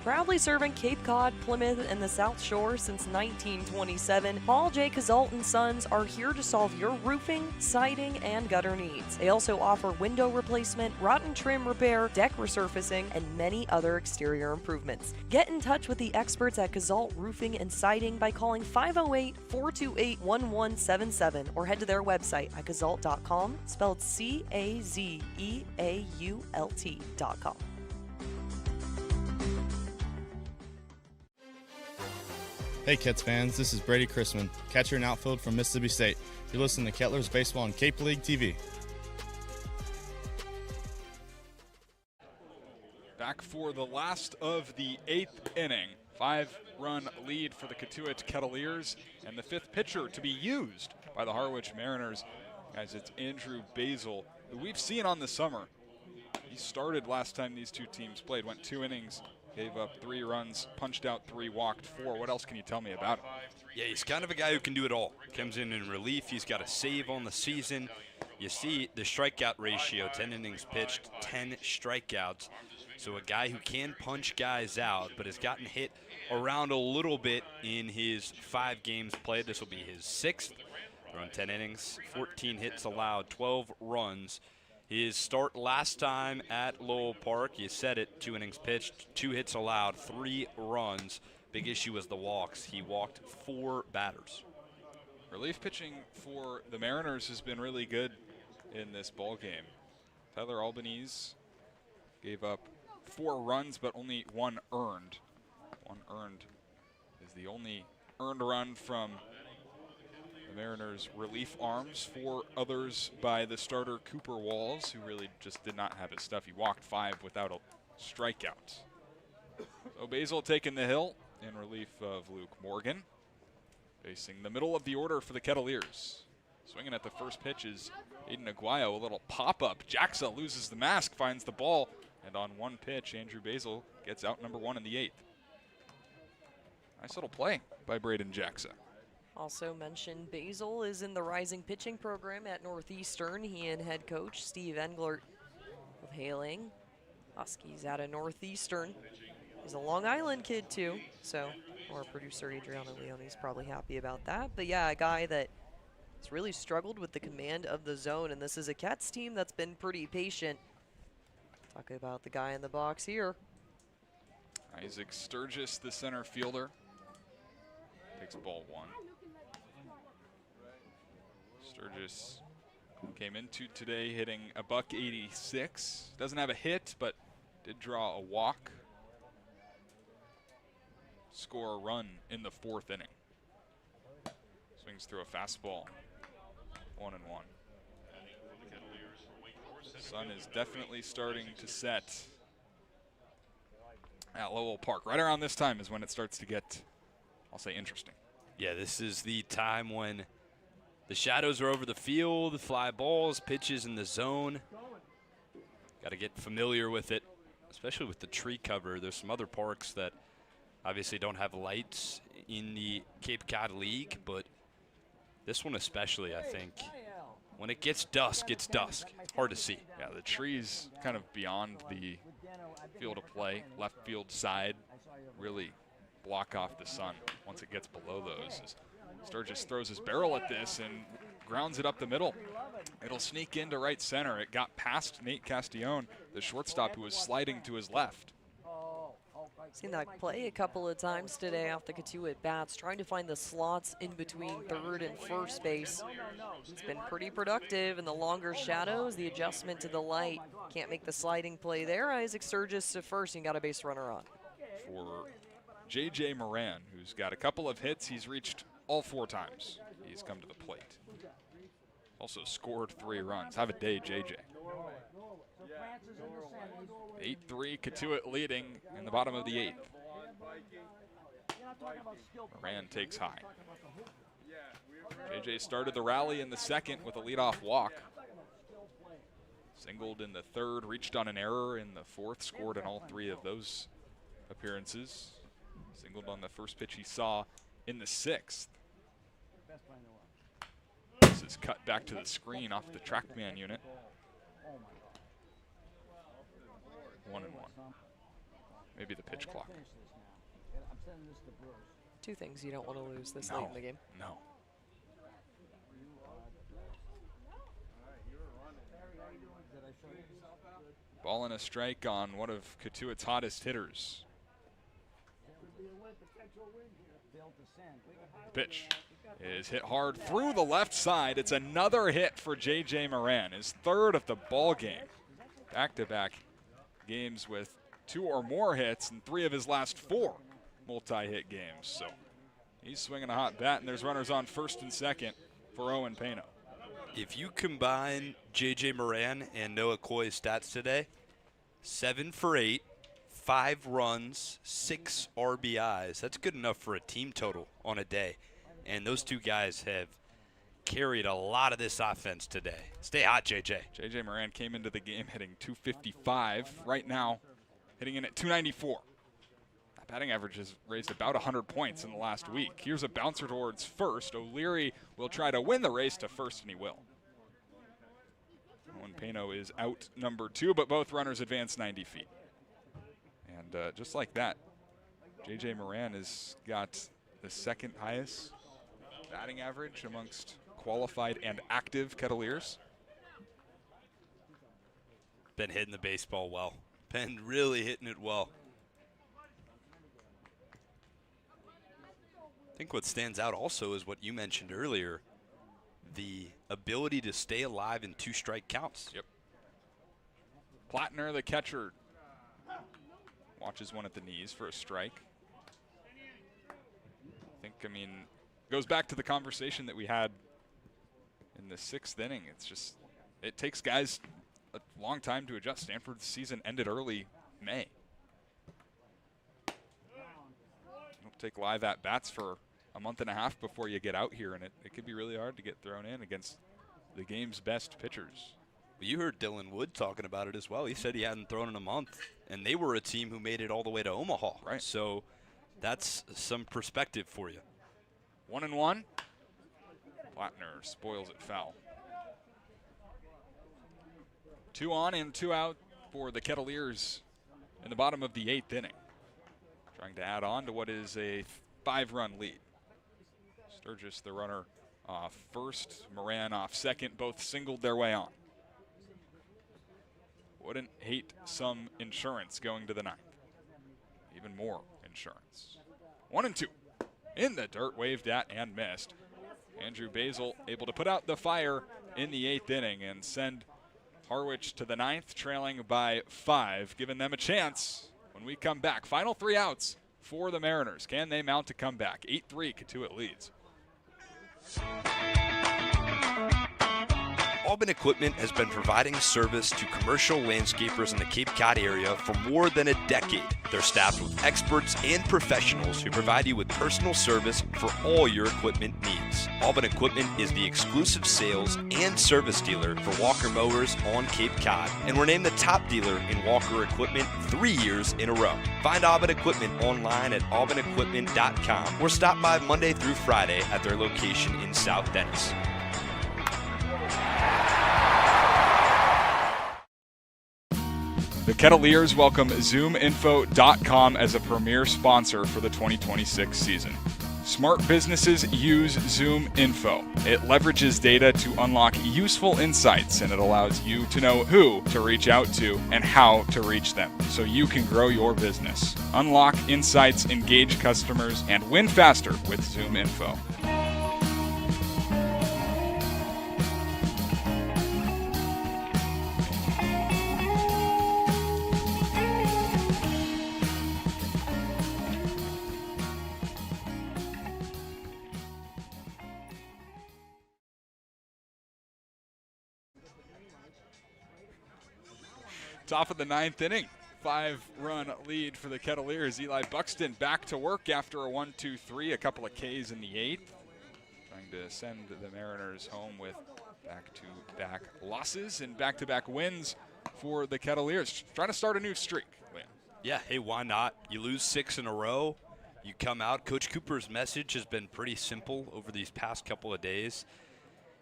Proudly serving Cape Cod, Plymouth, and the South Shore since 1927, Paul J. Kazalt & Sons are here to solve your roofing, siding, and gutter needs. They also offer window replacement, rotten trim repair, deck resurfacing, and many other exterior improvements. Get in touch with the experts at Kazalt Roofing and Siding by calling 508-428-1177 or head to their website at kazalt.com, spelled CAZEAULT.com. Hey Kets fans, this is Brady Chrisman, catcher and outfield from Mississippi State. You're listening to Kettleers Baseball on Cape League TV. Back for the last of the 8th inning. 5-run lead for the Cotuit Kettleers, and the 5th pitcher to be used by the Harwich Mariners. Guys, it's Andrew Basil, who we've seen on the summer. He started last time these two teams played, went 2 innings, gave up 3 runs, punched out 3, walked 4. What else can you tell me about him? Yeah, he's kind of a guy who can do it all. Comes in relief. He's got a save on the season. You see the strikeout ratio, 10 innings pitched, 10 strikeouts. So a guy who can punch guys out, but has gotten hit around a little bit in his 5 games played. This will be his 6th. Run 10 innings, 14 hits allowed, 12 runs. His start last time at Lowell Park, you said it, 2 innings pitched, 2 hits allowed, 3 runs. Big issue was the walks. He walked 4 batters. Relief pitching for the Mariners has been really good in this ball game. Tyler Albanese gave up 4 runs, but only 1 earned. 1 earned is the only earned run from the Mariners' relief arms. 4 others by the starter Cooper Walls, who really just did not have his stuff. He walked 5 without a strikeout. So Basil taking the hill in relief of Luke Morgan. Facing the middle of the order for the Kettleers. Swinging at the first pitch is Aiden Aguayo, a little pop-up. Jackson loses the mask, finds the ball, and on 1 pitch, Andrew Basil gets out number 1 in the 8th. Nice little play by Braden Jackson. Also mentioned, Basil is in the rising pitching program at Northeastern. He and head coach Steve Englert of hailing Huskies out of Northeastern. He's a Long Island kid too, so our producer Adriana Leone is probably happy about that. But yeah, a guy that has really struggled with the command of the zone, and this is a Cats team that's been pretty patient. Talk about the guy in the box here. Isaac Sturgis, the center fielder, takes ball 1. Sturgis came into today hitting a .186. Doesn't have a hit, but did draw a walk. score a run in the 4th inning. Swings through a fastball. 1-1. Sun is definitely starting to set at Lowell Park. Right around this time is when it starts to get, I'll say, interesting. Yeah, this is the time when the shadows are over the field, fly balls, pitches in the zone. Got to get familiar with it, especially with the tree cover. There's some other parks that obviously don't have lights in the Cape Cod League, but this one especially, I think. When it gets dusk, it's dusk. It's hard to see. Yeah, the trees kind of beyond the field of play, left field side, really block off the sun once it gets below those. As Sturgis throws his barrel at this and grounds it up the middle. It'll sneak into right center. It got past Nate Castillon, the shortstop, who was sliding to his left. Seen that play a couple of times today off the Cotuit bats, trying to find the slots in between third and first base. It's been pretty productive in the longer shadows, the adjustment to the light. Can't make the sliding play there. Isaac Sturgis to first and got a base runner on. For J.J. Moran, who's got a couple of hits, he's reached all 4 times he's come to the plate. Also scored 3 runs. Have a day, J.J. 8-3, Cotuit leading in the bottom of the 8th. Moran takes high. JJ started the rally in the 2nd with a leadoff walk. Singled in the 3rd, reached on an error in the 4th, scored in all 3 of those appearances. Singled on the first pitch he saw in the 6th. This is cut back to the screen off the TrackMan unit. 1-1. Maybe the pitch clock. 2 things you don't want to lose this No, late in the game. No. Ball and a strike on one of Cotuit's hottest hitters. Pitch is hit hard through the left side. It's another hit for J.J. Moran, his 3rd of the ball game. Back-to-back games with 2 or more hits and 3 of his last 4 multi-hit games. So he's swinging a hot bat, and there's runners on first and second for Owen Pano. If you combine J.J. Moran and Noah Coy's stats today, 7 for 8, 5 runs, 6 RBIs. That's good enough for a team total on a day. And those 2 guys have carried a lot of this offense today. Stay hot, JJ. J.J. Moran came into the game hitting .255. Right now, hitting in at .294. That batting average has raised about 100 points in the last week. Here's a bouncer towards first. O'Leary will try to win the race to first, and he will. Owen Pano is out number 2, but both runners advance 90 feet. And just like that, J.J. Moran has got the 2nd highest batting average amongst qualified and active Kettleers. Been hitting the baseball well. Been really hitting it well. I think what stands out also is what you mentioned earlier, the ability to stay alive in 2 strike counts. Yep. Plattner, the catcher, watches one at the knees for a strike. I mean, goes back to the conversation that we had in the 6th inning. It's just, it takes guys a long time to adjust. Stanford's season ended early May. It'll take live at-bats for a month and a half before you get out here, and it could be really hard to get thrown in against the game's best pitchers. You heard Dylan Wood talking about it as well. He said he hadn't thrown in a month, and they were a team who made it all the way to Omaha. Right. So that's some perspective for you. 1-1. Plattner spoils it foul. 2 on and 2 out for the Kettleers in the bottom of the 8th inning. Trying to add on to what is a 5-run lead. Sturgis, the runner, off first. Moran off second. Both singled their way on. Wouldn't hate some insurance going to the 9th. Even more insurance. 1-2. In the dirt, waved at and missed. Andrew Basil able to put out the fire in the 8th inning and send Harwich to the 9th, trailing by 5, giving them a chance when we come back. Final 3 outs for the Mariners. Can they mount a comeback? 8-3, Cotuit leads. Aubin Equipment has been providing service to commercial landscapers in the Cape Cod area for more than a decade. They're staffed with experts and professionals who provide you with personal service for all your equipment needs. Aubin Equipment is the exclusive sales and service dealer for Walker Mowers on Cape Cod, and we're named the top dealer in Walker Equipment 3 years in a row. Find Aubin Equipment online at aubinequipment.com or stop by Monday through Friday at their location in South Dennis. The Kettleers welcome ZoomInfo.com as a premier sponsor for the 2026 season. Smart businesses use ZoomInfo. It leverages data to unlock useful insights, and it allows you to know who to reach out to and how to reach them so you can grow your business. Unlock insights, engage customers, and win faster with ZoomInfo. Top of the 9th inning, 5-run lead for the Kettleers. Eli Buxton back to work after a 1-2-3, a couple of Ks in the 8th. Trying to send the Mariners home with back-to-back losses and back-to-back wins for the Kettleers. Trying to start a new streak, Liam. Yeah, hey, why not? You lose 6 in a row, you come out. Coach Cooper's message has been pretty simple over these past couple of days.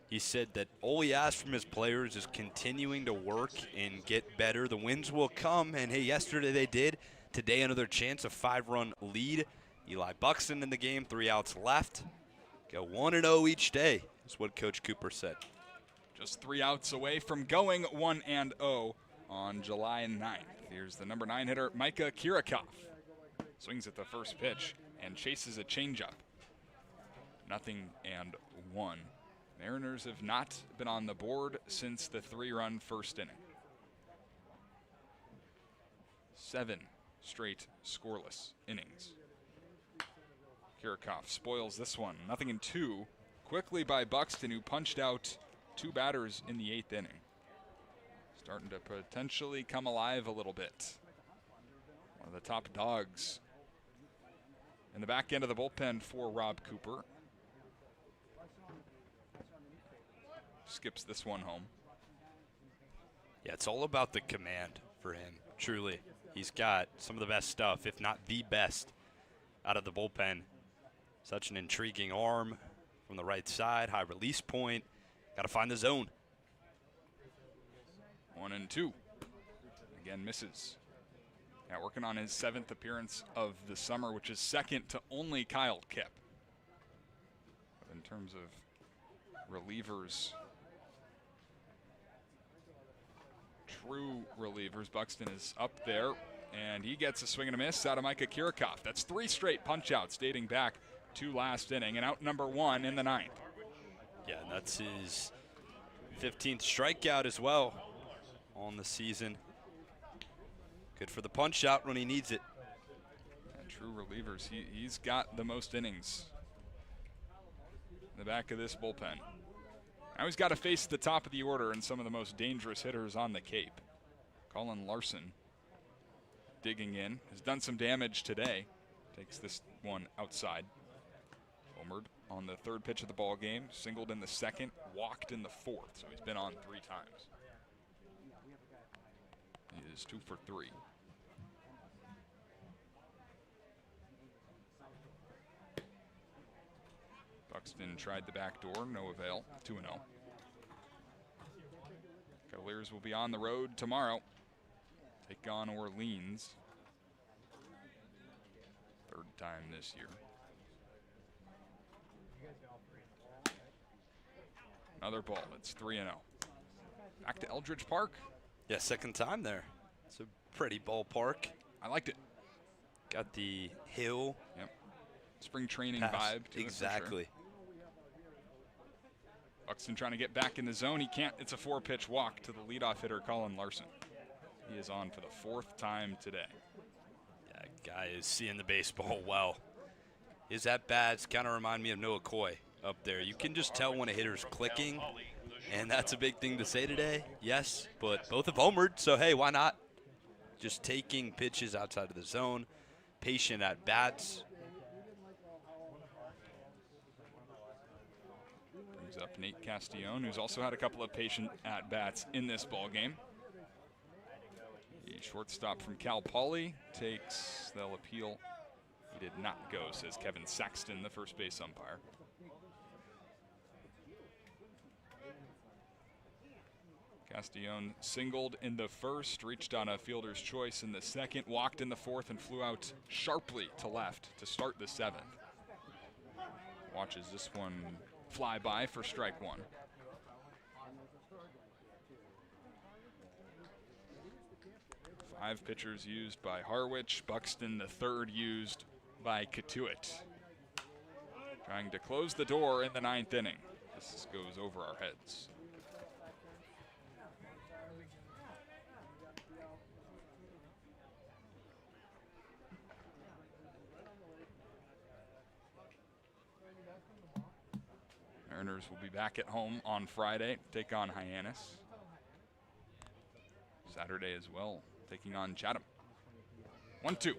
He said that all he asks from his players is continuing to work and get better. The wins will come, and hey, yesterday they did. Today another chance, a 5-run lead. Eli Buxton in the game, 3 outs left. Go 1-0 each day is what Coach Cooper said. Just 3 outs away from going 1-0 on July 9th. Here's the number 9 hitter, Micah Kirikoff. Swings at the first pitch and chases a changeup. 0-1. Mariners have not been on the board since the 3-run first inning. 7 straight scoreless innings. Kirikoff spoils this one. 0-2. Quickly by Buxton, who punched out 2 batters in the 8th inning. Starting to potentially come alive a little bit. One of the top dogs in the back end of the bullpen for Rob Cooper. Skips this one home. Yeah, it's all about the command for him, truly. He's got some of the best stuff, if not the best, out of the bullpen. Such an intriguing arm from the right side, high release point. Got to find the zone. 1-2. Again, misses. Now working on his 7th appearance of the summer, which is second to only Kyle Kipp. But in terms of relievers, true relievers, Buxton is up there, and he gets a swing and a miss out of Micah Kirikoff. That's 3 straight punch-outs dating back to last inning, and out number 1 in the 9th. Yeah, and that's his 15th strikeout as well on the season. Good for the punch-out when he needs it. And true relievers, he's got the most innings in the back of this bullpen. Now he's got to face the top of the order and some of the most dangerous hitters on the Cape. Colin Larson digging in, has done some damage today. Takes this one outside. Homered on the 3rd pitch of the ball game, singled in the 2nd, walked in the 4th, so he's been on 3 times. He is 2 for 3. Buxton tried the back door, no avail, 2-0. Kettleers will be on the road tomorrow. Take on Orleans. 3rd time this year. Another ball, it's 3-0. Back to Eldridge Park. Yeah, 2nd time there. It's a pretty ballpark. I liked it. Got the hill. Yep. Spring training pass. Vibe to Exactly. it, for sure. Buxton trying to get back in the zone. He can't. It's a 4-pitch walk to the leadoff hitter, Colin Larson. He is on for the 4th time today. Yeah, That guy is seeing the baseball well. His at-bats kind of remind me of Noah Coy up there. You can just tell when a hitter's clicking, and that's a big thing to say today. Yes, but both have homered, so hey, why not? Just taking pitches outside of the zone, patient at-bats. Brings up Nate Castillon, who's also had a couple of patient at-bats in this ball game. The shortstop from Cal Poly takes, they'll appeal. He did not go, says Kevin Saxton, the first base umpire. Castillon singled in the first, reached on a fielder's choice in the second, walked in the fourth, and flew out sharply to left to start the seventh. Watches this one fly by for strike one. Five pitchers used by Harwich. Buxton, the third, used by Cotuit. Trying to close the door in the ninth inning. This goes over our heads. Mariners will be back at home on Friday, take on Hyannis. Saturday as well, taking on Chatham. 1-2.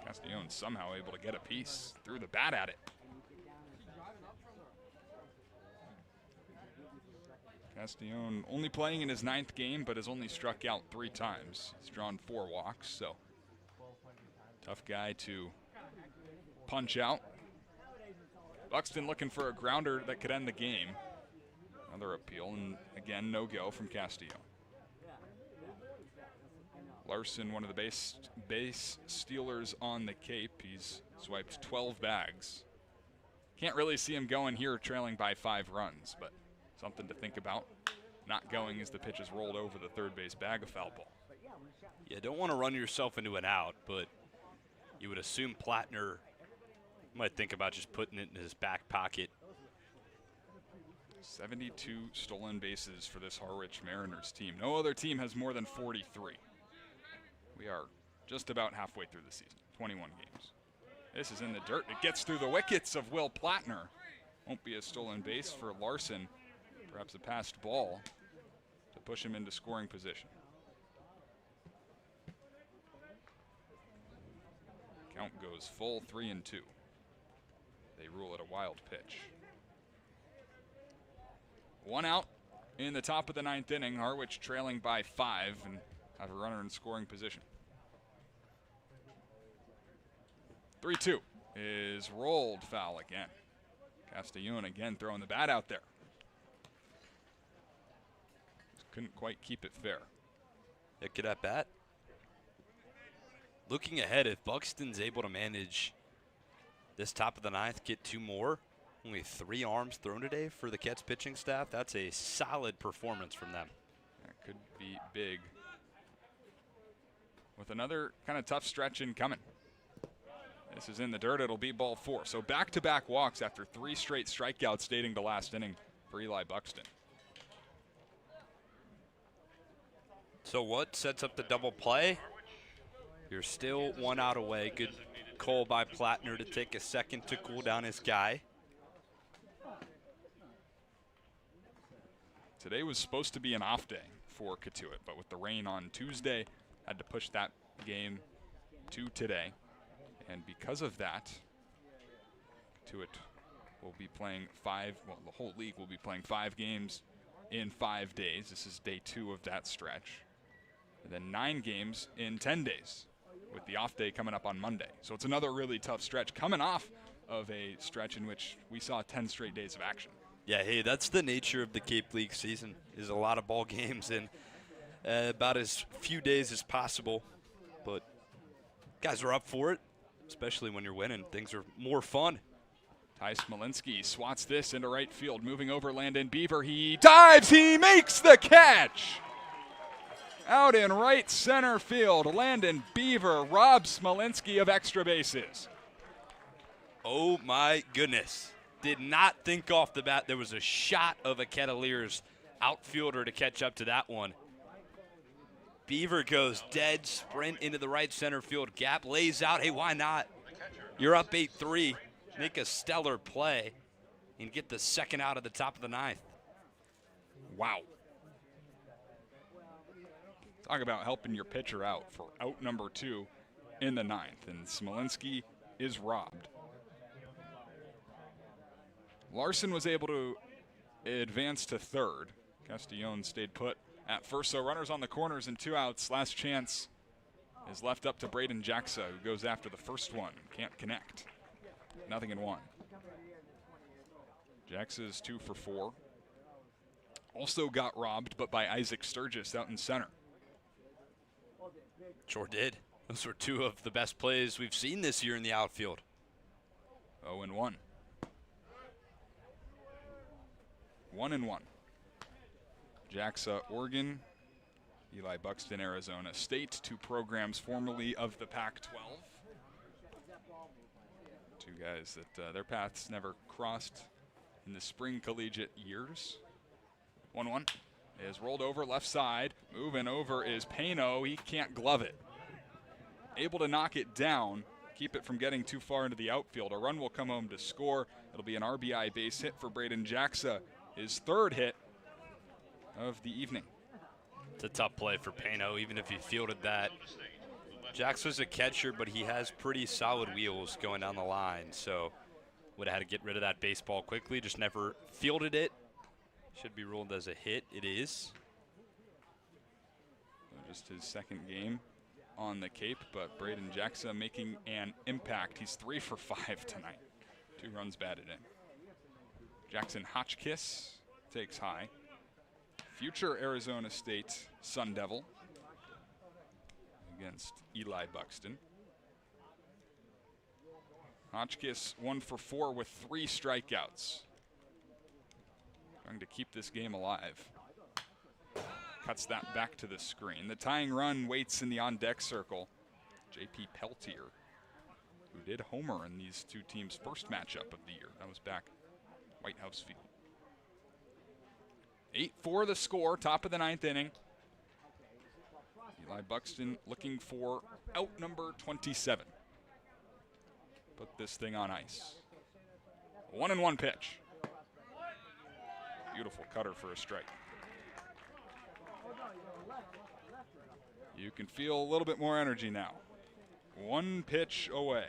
Castillon somehow able to get a piece, threw the bat at it. Castillon only playing in his ninth game, but has only struck out 3 times. He's drawn 4 walks, so tough guy to punch out. Buxton looking for a grounder that could end the game. Another appeal, and again, no go from Castillon. Larson, one of the base stealers on the Cape. He's swiped 12 bags. Can't really see him going here trailing by 5 runs, but something to think about. Not going as the pitch is rolled over the third base bag of foul ball. Yeah, don't want to run yourself into an out, but you would assume Plattner might think about just putting it in his back pocket. 72 stolen bases for this Harwich Mariners team. No other team has more than 43. We are just about halfway through the season, 21 games. This is in the dirt. It gets through the wickets of Will Plattner. Won't be a stolen base for Larson. Perhaps a passed ball to push him into scoring position. Count goes full, 3-2. They rule it a wild pitch. 1 out in the top of the ninth inning. Harwich trailing by 5 and have a runner in scoring position. 3-2 is rolled foul again. Castillon again throwing the bat out there. Just couldn't quite keep it fair. Yeah, get at bat. Looking ahead, if Buxton's able to manage this top of the ninth, get 2 more, only 3 arms thrown today for the Kets pitching staff. That's a solid performance from them. That could be big. With another kind of tough stretch incoming. This is in the dirt. It'll be ball 4. So back-to-back walks after 3 straight strikeouts dating to last inning for Eli Buxton. So what sets up the double play? You're still 1 out away. Good call by Plattner to take a second to cool down his guy. Today was supposed to be an off day for Cotuit, but with the rain on Tuesday, had to push that game to today. And because of that, Cotuit will be playing 5, well, the whole league will be playing 5 games in 5 days. This is day 2 of that stretch. And then 9 games in 10 days, with the off day coming up on Monday. So it's another really tough stretch, coming off of a stretch in which we saw 10 straight days of action. Yeah, hey, that's the nature of the Cape League season, is a lot of ball games in about as few days as possible. But guys are up for it, especially when you're winning. Things are more fun. Ty Smolinski swats this into right field, moving over Landon Beaver. He dives, he makes the catch! Out in right center field, Landon Beaver robs Smolinski of extra bases. Oh my goodness. Did not think off the bat there was a shot of a Kettleers outfielder to catch up to that one. Beaver goes dead, sprint into the right center field gap, lays out. Hey, why not? You're up 8-3. Make a stellar play and get the second out at the top of the ninth. Wow. Talk about helping your pitcher out for out number 2 in the ninth, and Smolinski is robbed. Larson was able to advance to third. Castellón stayed put at first, so runners on the corners and 2 outs. Last chance is left up to Braden Jacksa, who goes after the first one. Can't connect. 0-1. Jacksa's 2 for 4. Also got robbed, but by Isaac Sturgis out in center. Sure did. Those were 2 of the best plays we've seen this year in the outfield. 0-1. 1-1. Jacksa, Oregon. Eli Buxton, Arizona State. 2 programs formerly of the Pac-12. 2 guys that their paths never crossed in the spring collegiate years. 1-1 is rolled over left side. Moving over is Pano. He can't glove it. Able to knock it down, keep it from getting too far into the outfield. A run will come home to score. It'll be an RBI base hit for Braden Jacksa, his 3rd hit of the evening. It's a tough play for Pano, even if he fielded that. Jacksa's a catcher, but he has pretty solid wheels going down the line, so would have had to get rid of that baseball quickly, just never fielded it. Should be ruled as a hit. It is. So just his 2nd game on the Cape, but Braden Jacksa making an impact. He's 3 for 5 tonight. 2 runs batted in. Jackson Hotchkiss takes high. Future Arizona State Sun Devil against Eli Buxton. Hotchkiss 1 for 4 with 3 strikeouts. Trying to keep this game alive. Cuts that back to the screen. The tying run waits in the on-deck circle. J.P. Peltier, who did homer in these 2 teams' first matchup of the year. That was back White House Field. 8-4 the score, top of the 9th inning. Eli Buxton looking for out number 27. Put this thing on ice. 1-1 pitch. Beautiful cutter for a strike. You can feel a little bit more energy now. 1 pitch away.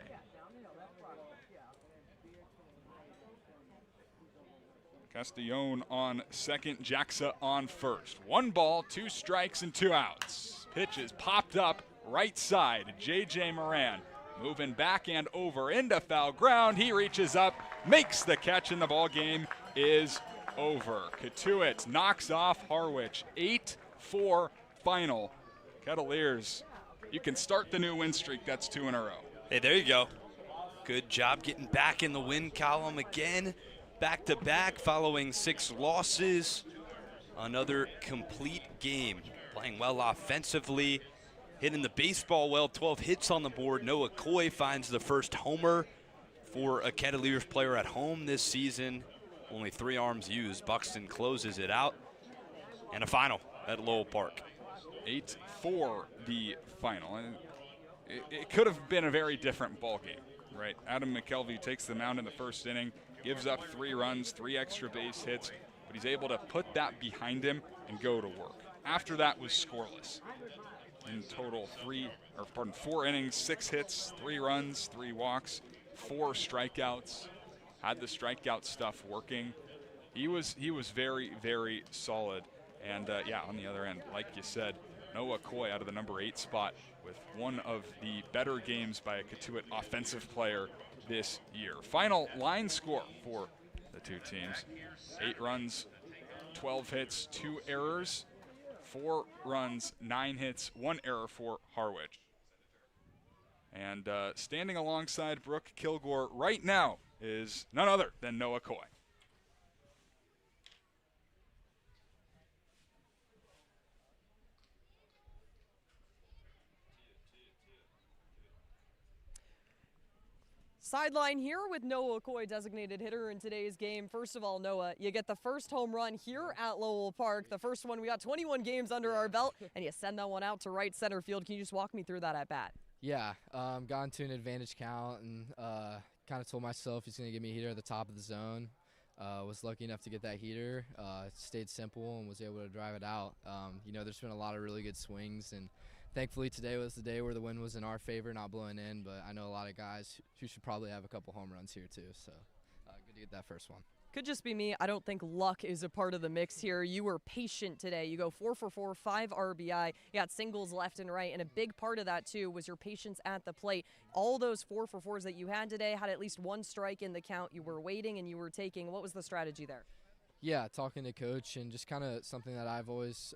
Castellón on second, Jacksa on first. 1 ball, 2 strikes, and 2 outs. Pitch is popped up right side. J.J. Moran moving back and over into foul ground. He reaches up, makes the catch, and the ball game is over. Cotuit knocks off Harwich. 8-4 final. Kettleers, you can start the new win streak. That's 2 in a row. Hey, there you go. Good job getting back in the win column again. Back-to-back following 6 losses. Another complete game. Playing well offensively. Hitting the baseball well. 12 hits on the board. Noah Coy finds the first homer for a Kettleers player at home this season. Only 3 arms used. Buxton closes it out. And a final at Lowell Park. 8-4 the final. And it could have been a very different ball game, right? Adam McKelvey takes the mound in the first inning, gives up 3 runs, 3 extra base hits, but he's able to put that behind him and go to work. After that was scoreless. In total, 4 innings, 6 hits, 3 runs, 3 walks, 4 strikeouts. Had the strikeout stuff working. He was very, very solid. And yeah, on the other end, like you said, Noah Coy out of the number 8 spot with one of the better games by a Cotuit offensive player this year. Final line score for the 2 teams: 8 runs, 12 hits, 2 errors, 4 runs, 9 hits, 1 error for Harwich. And standing alongside Brooke Killgore right now is none other than Noah Coy. Sideline here with Noah Okoye, designated hitter in today's game. First of all, Noah, you get the first home run here at Lowell Park. The first one, we got 21 games under our belt, and you send that one out to right center field. Can you just walk me through that at bat? Yeah, got into an advantage count and kind of told myself he's going to give me a heater at the top of the zone. Was lucky enough to get that heater. Stayed simple and was able to drive it out. There's been a lot of really good swings, and thankfully today was the day where the wind was in our favor, not blowing in, but I know a lot of guys who should probably have a couple home runs here too, so good to get that first one. Could just be me. I don't think luck is a part of the mix here. You were patient today. You go 4 for 4, 5 RBI. You got singles left and right, and a big part of that too was your patience at the plate. All those 4 for 4s that you had today had at least one strike in the count. You were waiting and you were taking. What was the strategy there? Yeah, talking to coach, and just kind of something that I've always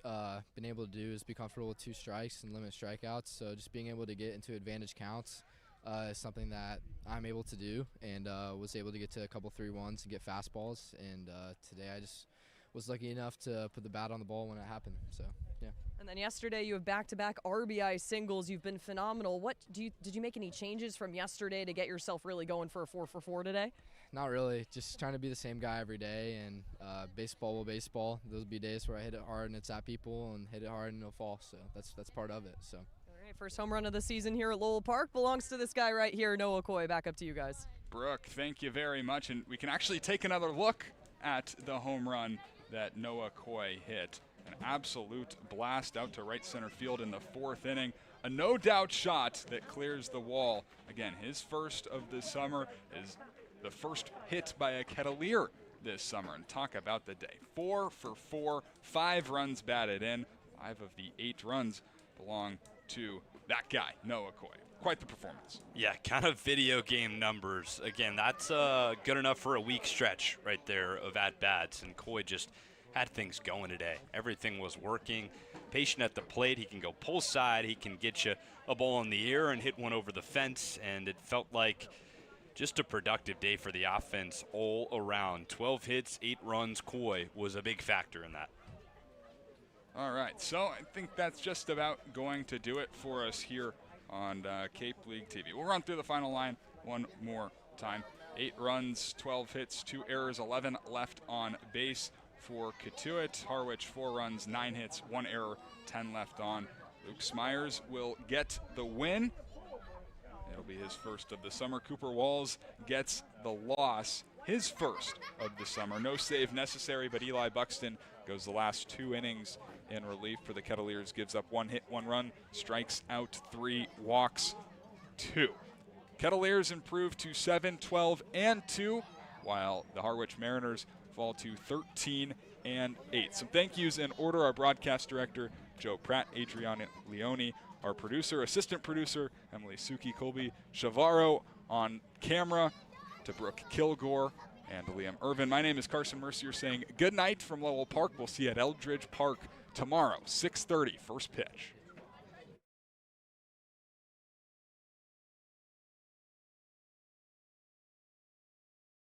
been able to do is be comfortable with 2 strikes and limit strikeouts. So just being able to get into advantage counts is something that I'm able to do, and was able to get to a couple 3-1s and get fastballs. And today I just was lucky enough to put the bat on the ball when it happened. So yeah. And then yesterday you have back-to-back RBI singles. You've been phenomenal. Did you make any changes from yesterday to get yourself really going for a 4 for 4 today? Not really. Just trying to be the same guy every day, and baseball will baseball. There'll be days where I hit it hard and it's at people, and hit it hard and it'll fall. So that's part of it. So. All right, first home run of the season here at Lowell Park belongs to this guy right here, Noah Okoye. Back up to you guys. Brooke, thank you very much, and we can actually take another look at the home run that Noah Okoye hit. An absolute blast out to right center field in the 4th inning. A no-doubt shot that clears the wall. Again, his first of the summer is the first hit by a Kettleer this summer. And talk about the day. 4 for 4, 5 runs batted in. 5 of the 8 runs belong to that guy, Noah Okoye. Quite the performance. Yeah, kind of video game numbers. Again, that's good enough for a week stretch right there of at-bats. And Okoye just had things going today. Everything was working. Patient at the plate. He can go pull side. He can get you a ball in the air and hit one over the fence. And it felt like just a productive day for the offense all around. 12 hits, 8 runs. Okoye was a big factor in that. All right, so I think that's just about going to do it for us here on Cape League TV. We'll run through the final line one more time. 8 runs, 12 hits, 2 errors, 11 left on base for Cotuit. Harwich, 4 runs, 9 hits, 1 error, 10 left on. Luke Smyers will get the win. It'll be his first of the summer. Cooper Walls gets the loss, his first of the summer. No save necessary, but Eli Buxton goes the last 2 innings in relief for the Kettleers. Gives up 1 hit, 1 run, strikes out 3, walks 2. Kettleers improve to 7, 12, and 2, while the Harwich Mariners fall to 13 and 8. Some thank yous in order. Our broadcast director, Joe Pratt, Adriana Leone, our producer, assistant producer, Emily Suki, Colby Chavarro on camera, to Brooke Killgore and Liam Ervin. My name is Carson Mercier saying good night from Lowell Park. We'll see you at Eldridge Park tomorrow, 6:30, first pitch.